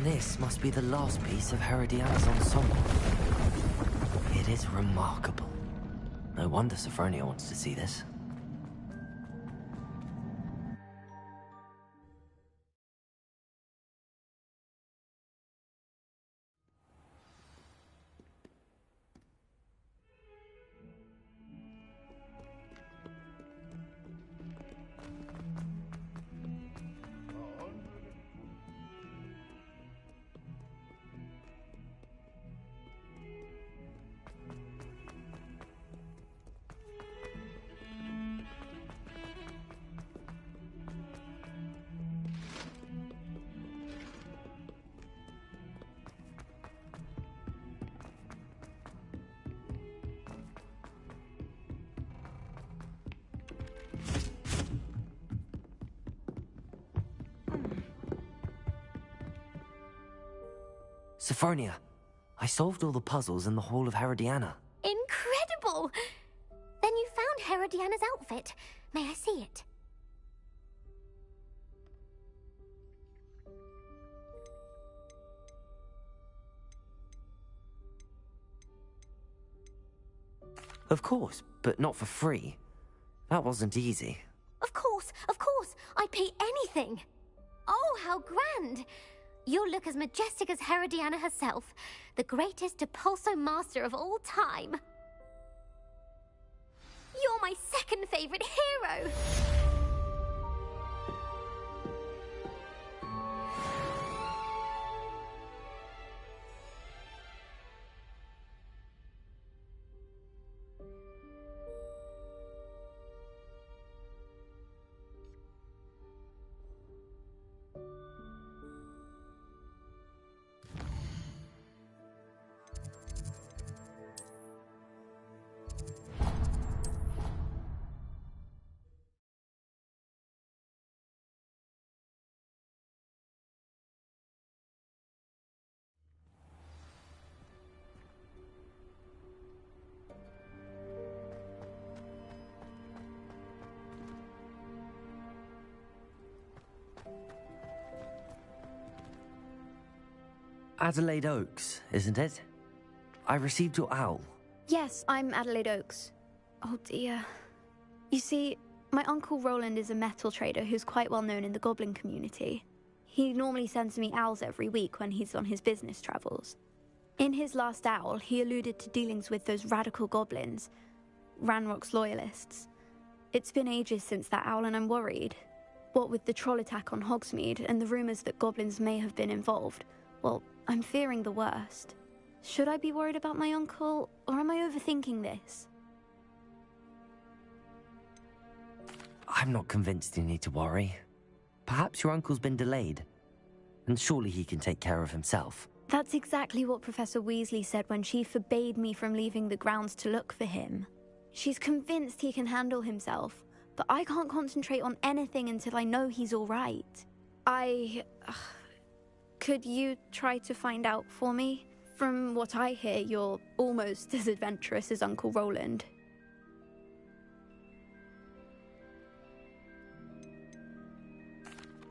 This must be the last piece of Herodiana's ensemble. It is remarkable. No wonder Sophronia wants to see this. Sophronia, I solved all the puzzles in the Hall of Herodiana. Incredible! Then you found Herodiana's outfit. May I see it? Of course, but not for free. That wasn't easy. Of course, I'd pay anything. Oh, how grand! You'll look as majestic as Herodiana herself, the greatest Depulso master of all time. You're my second favorite hero! Adelaide Oaks, isn't it? I received your owl. Yes, I'm Adelaide Oaks. Oh dear. You see, my Uncle Roland is a metal trader who's quite well known in the goblin community. He normally sends me owls every week when he's on his business travels. In his last owl, he alluded to dealings with those radical goblins, Ranrock's loyalists. It's been ages since that owl and I'm worried. What with the troll attack on Hogsmeade and the rumours that goblins may have been involved, well, I'm fearing the worst. Should I be worried about my uncle, or am I overthinking this? I'm not convinced you need to worry. Perhaps your uncle's been delayed, and surely he can take care of himself. That's exactly what Professor Weasley said when she forbade me from leaving the grounds to look for him. She's convinced he can handle himself, but I can't concentrate on anything until I know he's all right. Could you try to find out for me? From what I hear, you're almost as adventurous as Uncle Roland.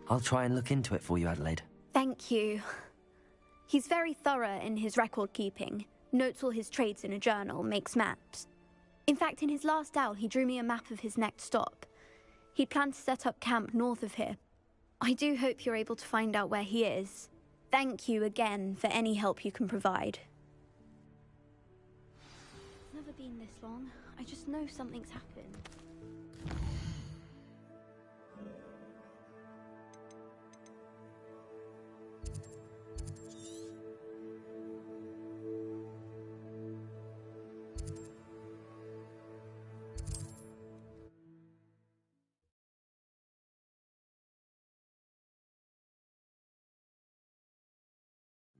I'll try and look into it for you, Adelaide. Thank you. He's very thorough in his record keeping, notes all his trades in a journal, makes maps. In fact, in his last owl, he drew me a map of his next stop. He planned to set up camp north of here. I do hope you're able to find out where he is. Thank you again for any help you can provide. It's never been this long. I just know something's happened.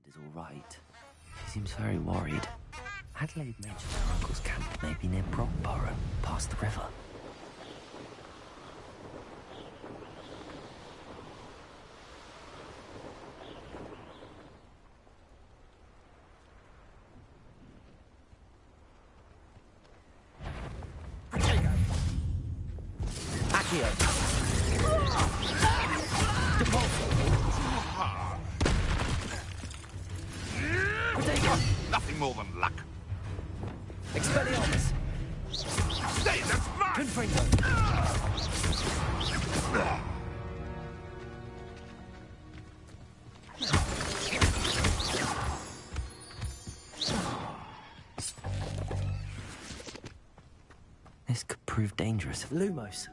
Is all right. He seems very worried. Adelaide mentioned her uncle's camp may be near Brockborough, past the river. Nothing more than luck. Expelliarmus! Stay, that's mine! Confringo! This could prove dangerous. Lumos.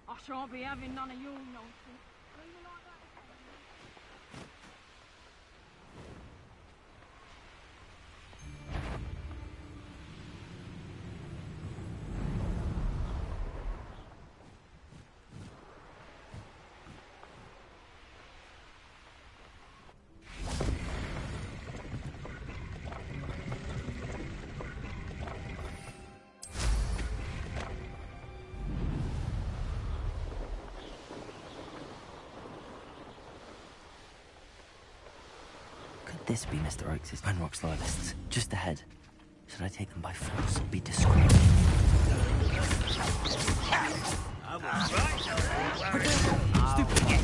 I shan't be having none of your nonsense. This be Mr. Oakes' Ranrock's loyalists. Just ahead. Should I take them by force or be discreet? Stupid again.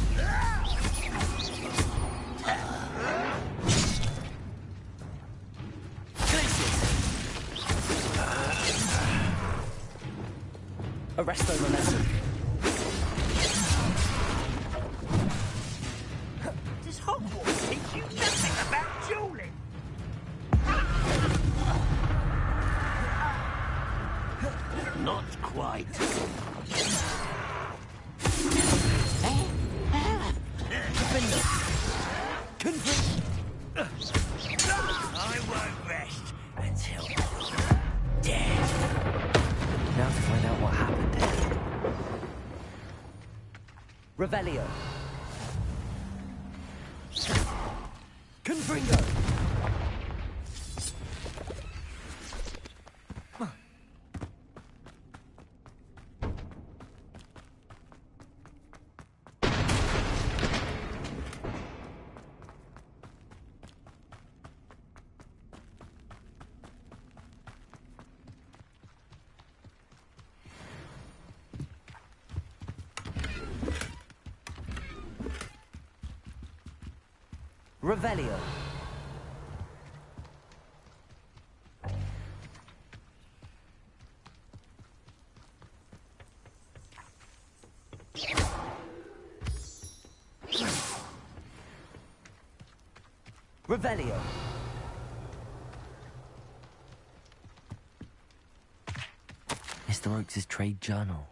Arresto momentum. Does Hogwarts teach you nothing about dueling? Not quite. I won't. Revelio. Confringo. Revelio. Revelio. Mr. Oakes' trade journal.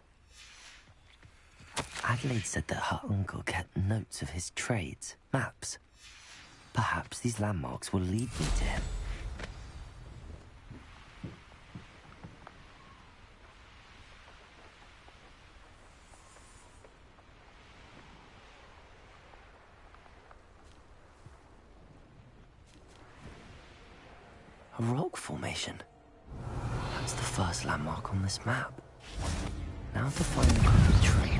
Adelaide said that her uncle kept notes of his trades, maps. Perhaps these landmarks will lead me to him. A rock formation. That's the first landmark on this map. Now to find the crooked tree.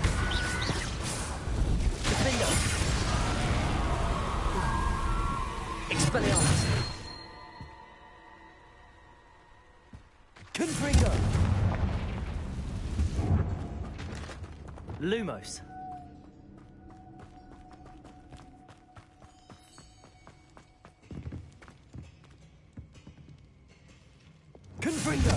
Expelliarmus. Confringo. Lumos. Confringo.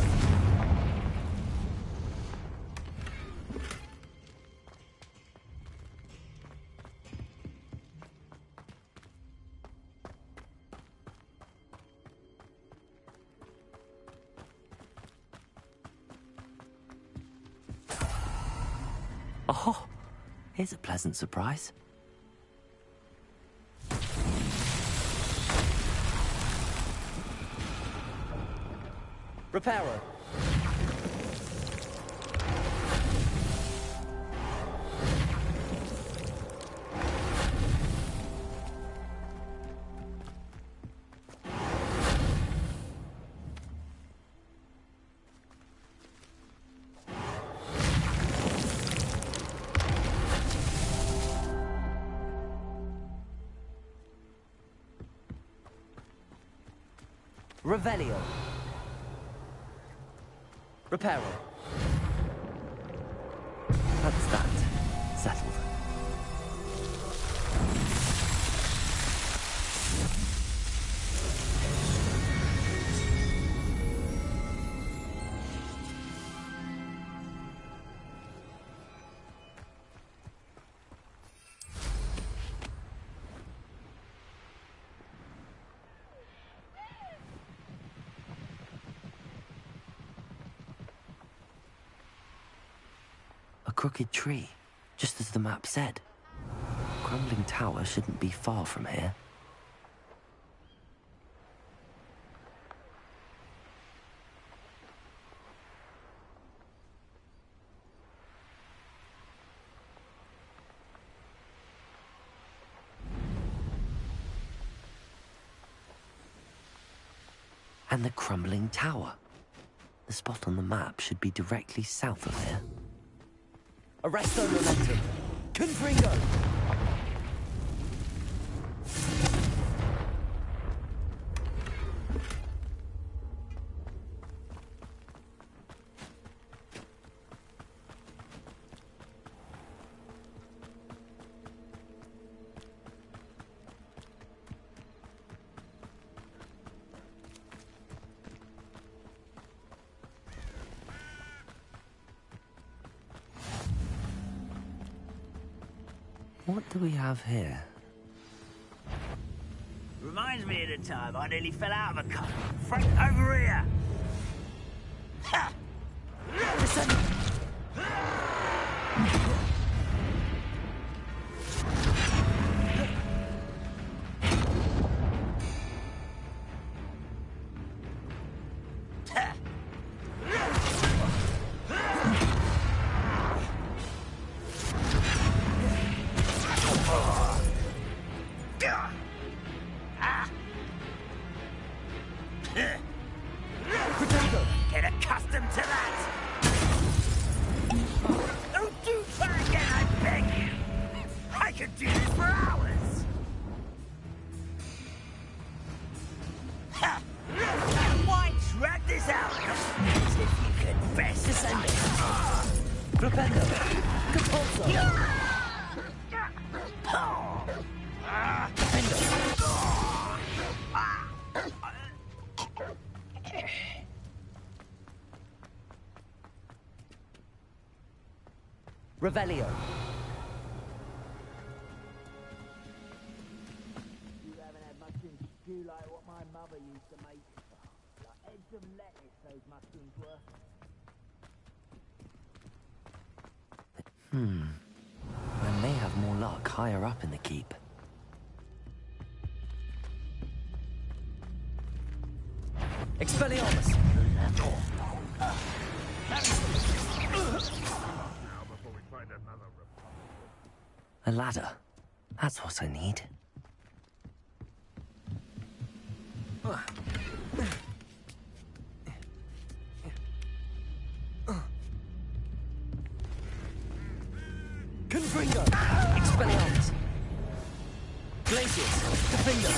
Oh, here's a pleasant surprise. Reparo. Revelio. Reparo. That's that. Settled. A crooked tree, just as the map said. Crumbling tower shouldn't be far from here. And the crumbling tower. The spot on the map should be directly south of here. Arresto momentum. Confringo. What do we have here? Reminds me of the time I nearly fell out of a car. Frank, over here! Ha! Potato! Get accustomed to that! Oh, do try again, I beg you! I could do this for hours! Ha! Why drag this out? As if you confess to something. Flipendo. Capulso. Revelio. You haven't had much in stew like what my mother used to make. Like heads of lettuce, those mushrooms were. I may have more luck higher up in the keep. Expelliarmus. A ladder. That's what I need. Confringo. Expelliarmus. Glacius. Defendo.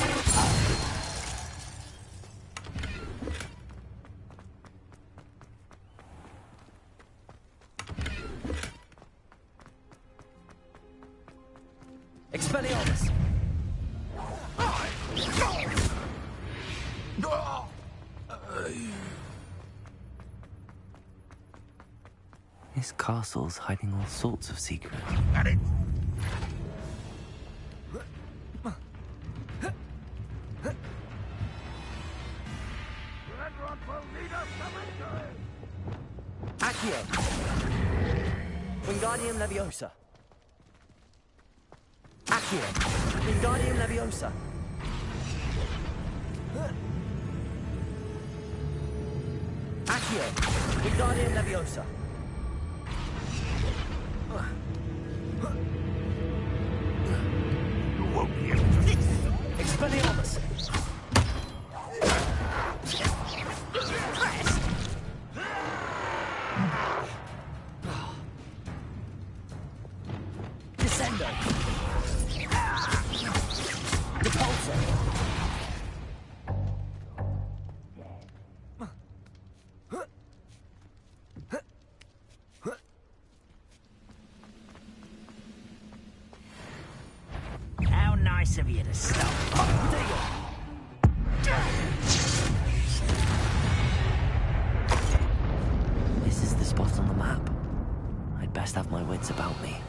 Expelliarmus. This castle's hiding all sorts of secrets. Accio. Wingardium Leviosa. Accio. Wingardium Leviosa. Accio. Wingardium Leviosa. You won't be able to fix it. Expelliarmus. Descendo. Repulsor. How nice of you to stop. This is the spot on the map. I'd best have my wits about me.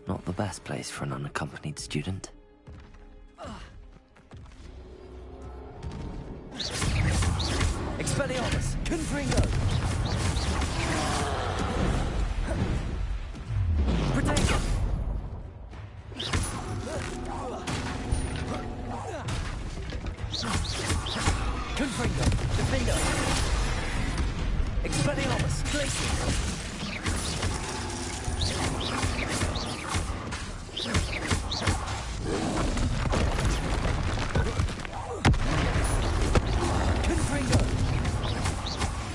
Not the best place for an unaccompanied student. Expelliarmus. Confringo. Potato. Confringo. Defendo. Expelliarmus. Glacius. Confringo.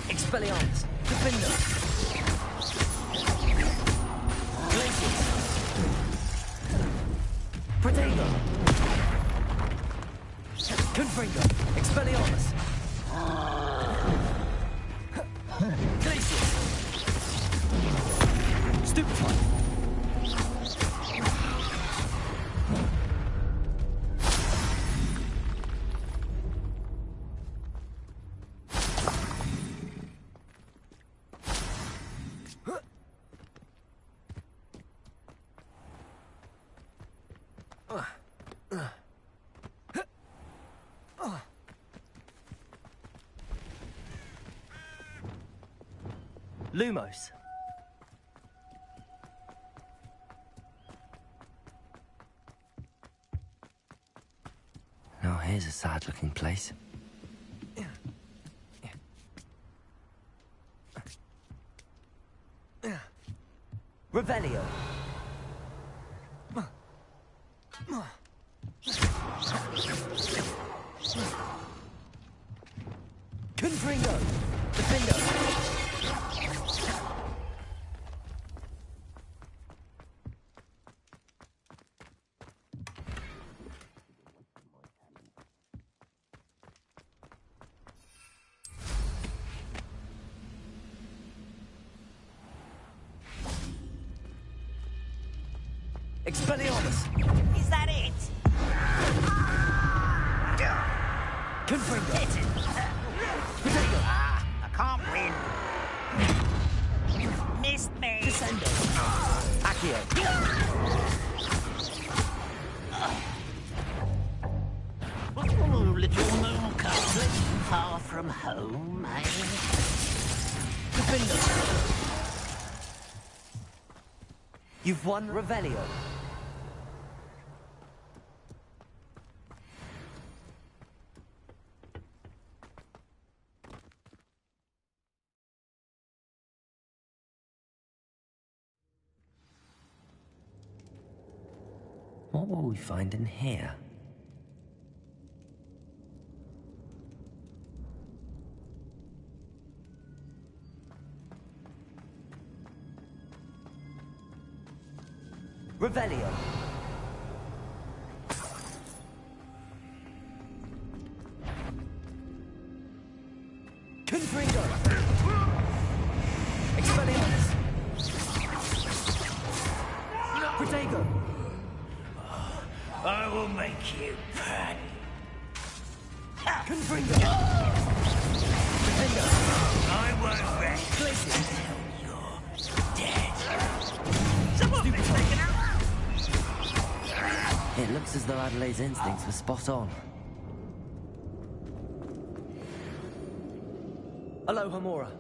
Expelliarmus. Defendo. Glacius. Protego. Confringo. Expelliarmus. Glacius. Stupefy. Lumos. Now here's a sad-looking place. Revelio. Confringo. Defendo. Expelliarmus! Is that it? Confringo! Hit it! Potato! I can't win. Missed me. Descendo! Accio! Oh, little moon castlet, far from home, eh? Defendo! You've won Revelio. What will we find in here? Revelio. Confringo. Expelliarmus. Protego. I will make you pay. Confringo. Defendo. I won't rest until you're dead. Someone been taken out. It looks as though Adelaide's instincts were spot on. Aloha, Mora.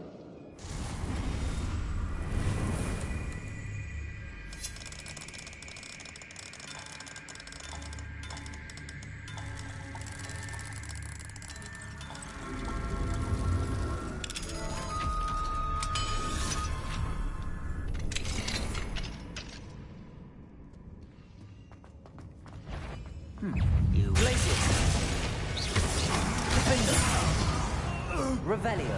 You Glacius. Defender. Revelio.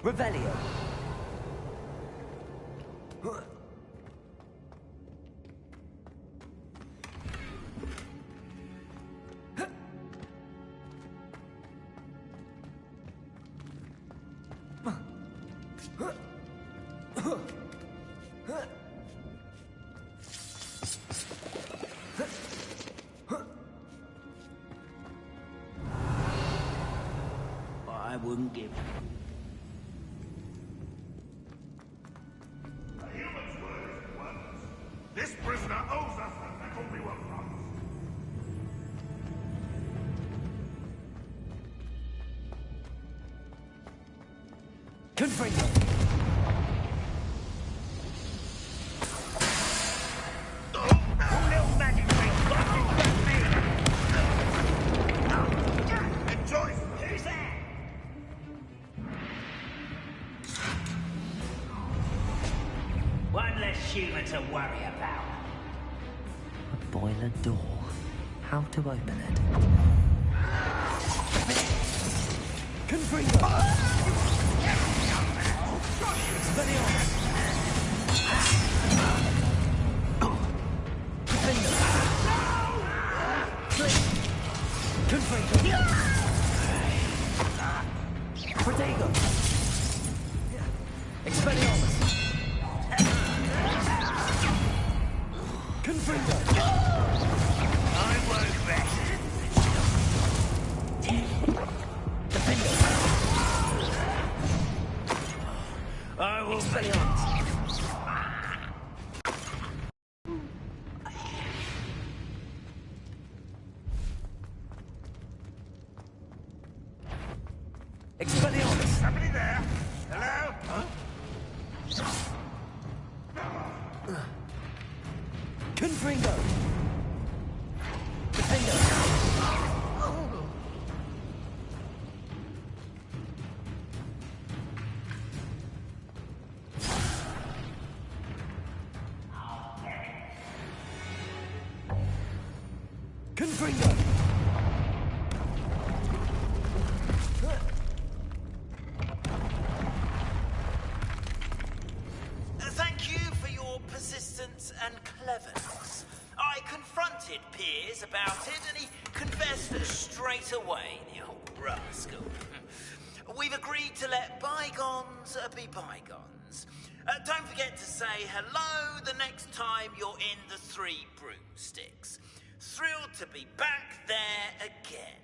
Revelio. I wouldn't give. This prisoner owes us the metal we were promised. Confringo. Little magic trick, Enjoy! Who's that? One less human to worry about. A boiler door. How to open it? Confringo. Expelliarmus. Defender. Click. Confringo. Protego. Expelliarmus! Somebody there? Hello? Confringo! Defender! Confringo! Thank you for your persistence and cleverness. I confronted Piers about it, and he confessed straight away, the old rascal. We've agreed to let bygones be bygones. Don't forget to say hello the next time you're in the Three Broomsticks. Thrilled to be back there again.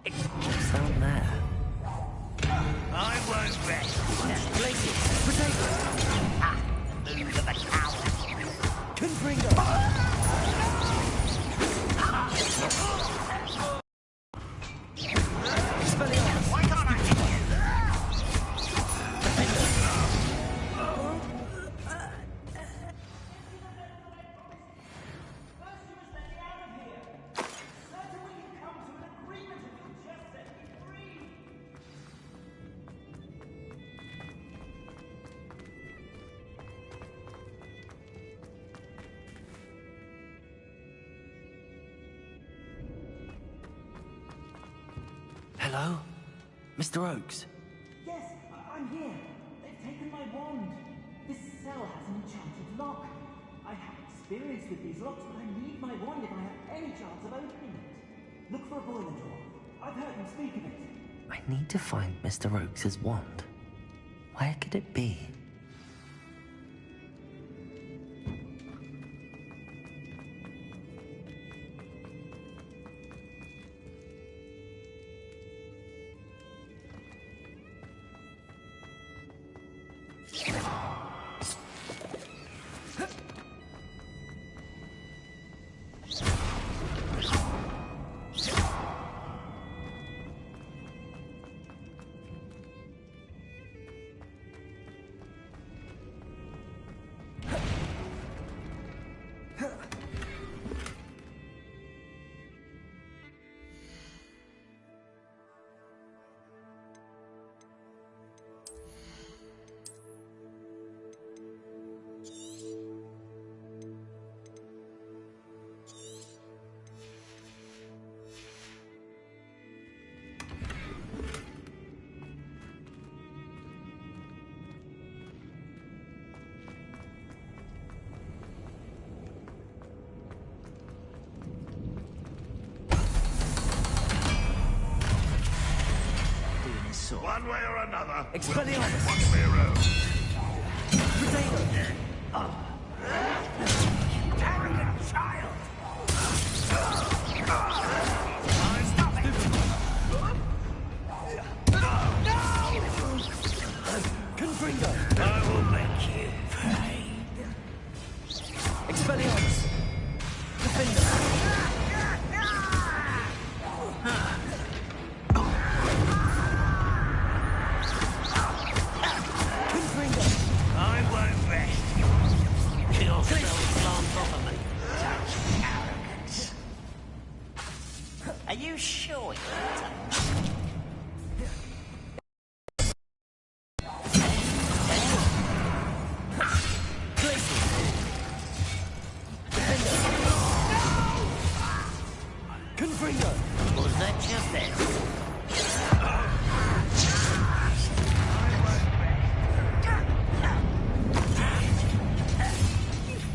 What's down there? I won't rest. Glacius! Potato! Ah, the mood of a coward. Confringo! Expelliarmus! Why can't I hit you? Hello? Mr. Oakes? Yes, I'm here. They've taken my wand. This cell has an enchanted lock. I have experience with these locks, but I need my wand if I have any chance of opening it. Look for a boiler door. I've heard them speak of it. I need to find Mr. Oakes' wand. Where could it be? One way or another. Expelliarmus. One way road. Potato. Arrogant child! Stop it! Confringo. I will make you pay. Expelliarmus. Defender. I won't rest. Kill spells plant off of me. Touch arrogance. Are you sure you're Confringo. Was that just it?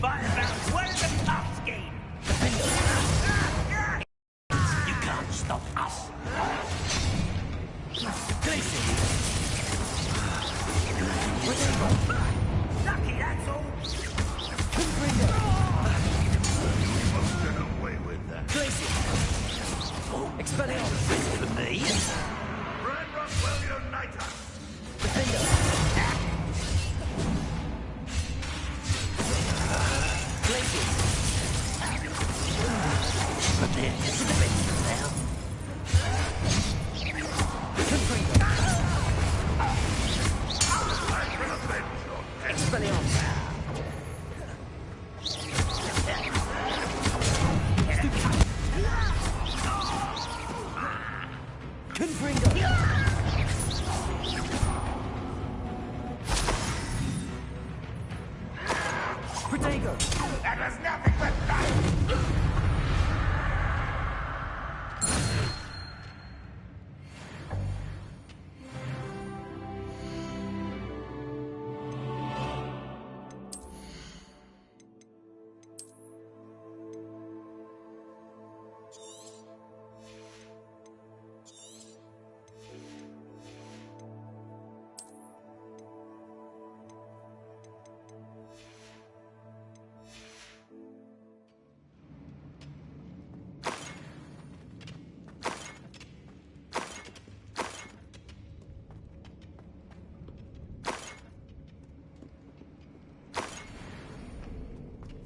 Fight about where's the top scheme? You can't stop us. Lucky, that's all. Must get away with that. Expelliarmus. For me? Ranrock will unite us. But they're just defensive now. Expelliarmus. Confringo. Protego. That was nothing but fun.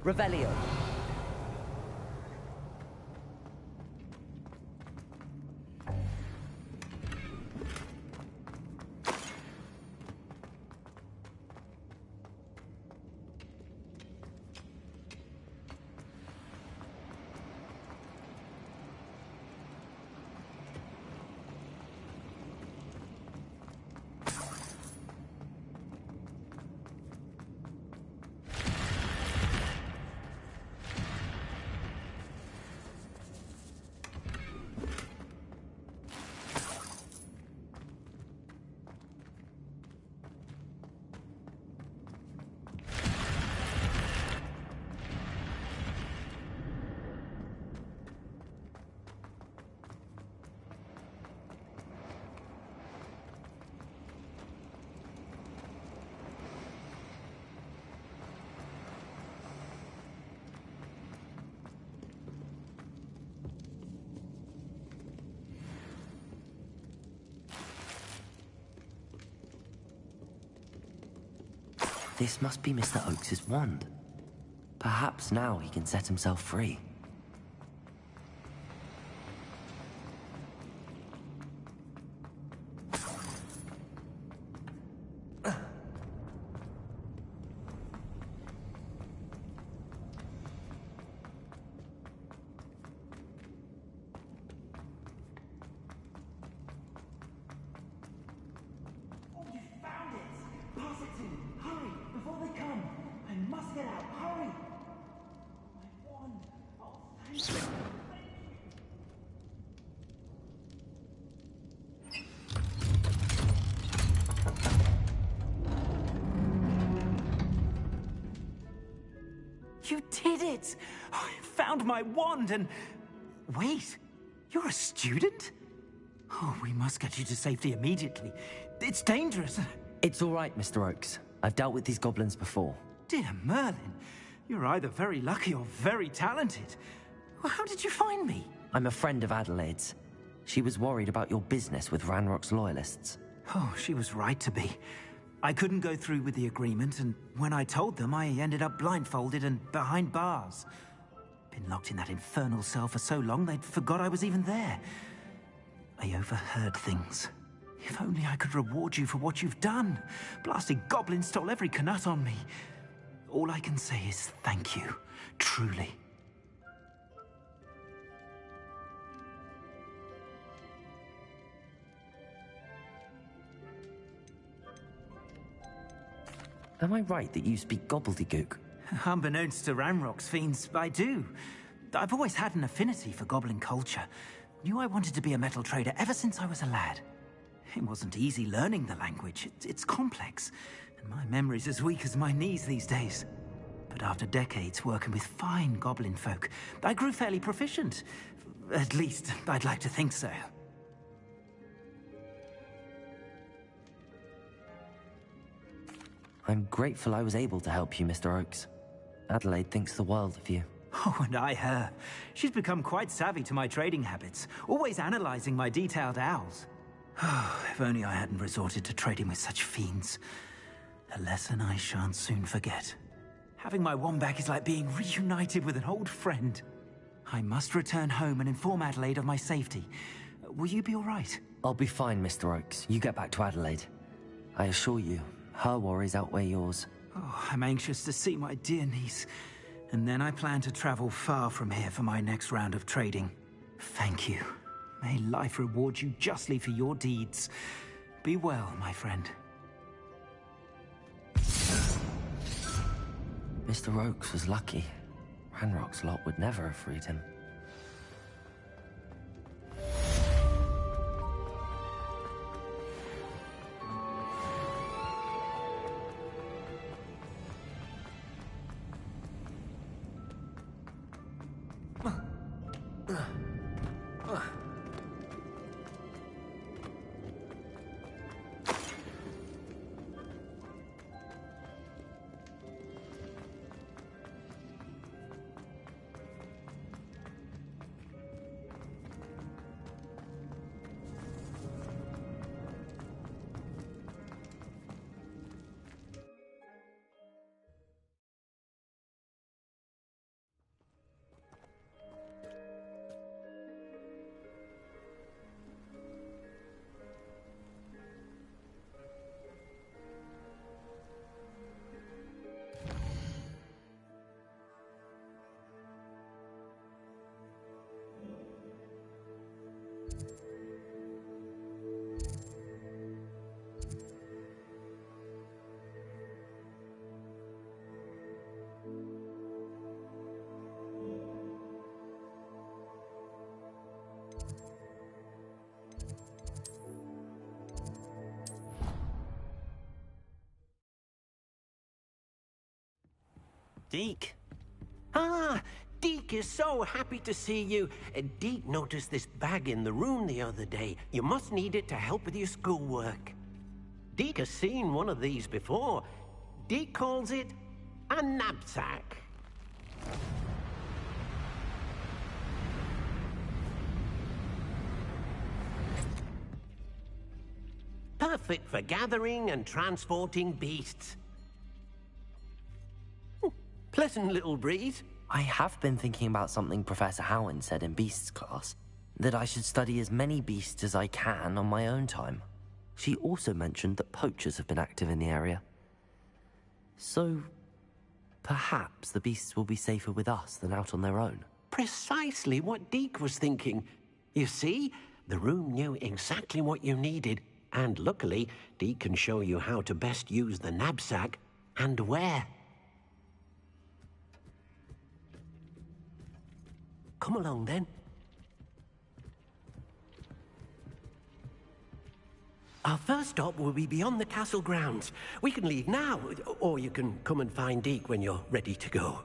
Revelio. This must be Mr. Oakes's wand. Perhaps now he can set himself free. You did it! I found my wand and... Wait, you're a student? Oh, we must get you to safety immediately. It's dangerous. It's all right, Mr. Oakes. I've dealt with these goblins before. Dear Merlin, you're either very lucky or very talented. Well, how did you find me? I'm a friend of Adelaide's. She was worried about your business with Ranrock's loyalists. Oh, she was right to be. I couldn't go through with the agreement, and when I told them, I ended up blindfolded and behind bars. Been locked in that infernal cell for so long, they'd forgot I was even there. I overheard things. If only I could reward you for what you've done. Blasted goblins stole every Knut on me. All I can say is thank you, truly. Am I right that you speak gobbledygook? Unbeknownst to Ranrock's fiends, I do. I've always had an affinity for goblin culture. Knew I wanted to be a metal trader ever since I was a lad. It wasn't easy learning the language. It's complex, and my memory's as weak as my knees these days. But after decades working with fine goblin folk, I grew fairly proficient. At least, I'd like to think so. I'm grateful I was able to help you, Mr. Oakes. Adelaide thinks the world of you. Oh, and I her. She's become quite savvy to my trading habits, always analyzing my detailed owls. If only I hadn't resorted to trading with such fiends. A lesson I shan't soon forget. Having my wand back is like being reunited with an old friend. I must return home and inform Adelaide of my safety. Will you be all right? I'll be fine, Mr. Oakes. You get back to Adelaide. I assure you, her worries outweigh yours. Oh, I'm anxious to see my dear niece. And then I plan to travel far from here for my next round of trading. Thank you. May life reward you justly for your deeds. Be well, my friend. Mr. Oakes was lucky. Ranrock's lot would never have freed him. Deke. Ah, Deke is so happy to see you. Deke noticed this bag in the room the other day. You must need it to help with your schoolwork. Deke has seen one of these before. Deke calls it a knapsack. Perfect for gathering and transporting beasts. pleasant little breeze. I have been thinking about something Professor Howin said in Beasts class, that I should study as many beasts as I can on my own time. She also mentioned that poachers have been active in the area. So, perhaps the beasts will be safer with us than out on their own. Precisely what Deke was thinking. You see, the room knew exactly what you needed, and luckily, Deke can show you how to best use the knapsack and where. Come along, then. Our first stop will be beyond the castle grounds. We can leave now, or you can come and find Deke when you're ready to go.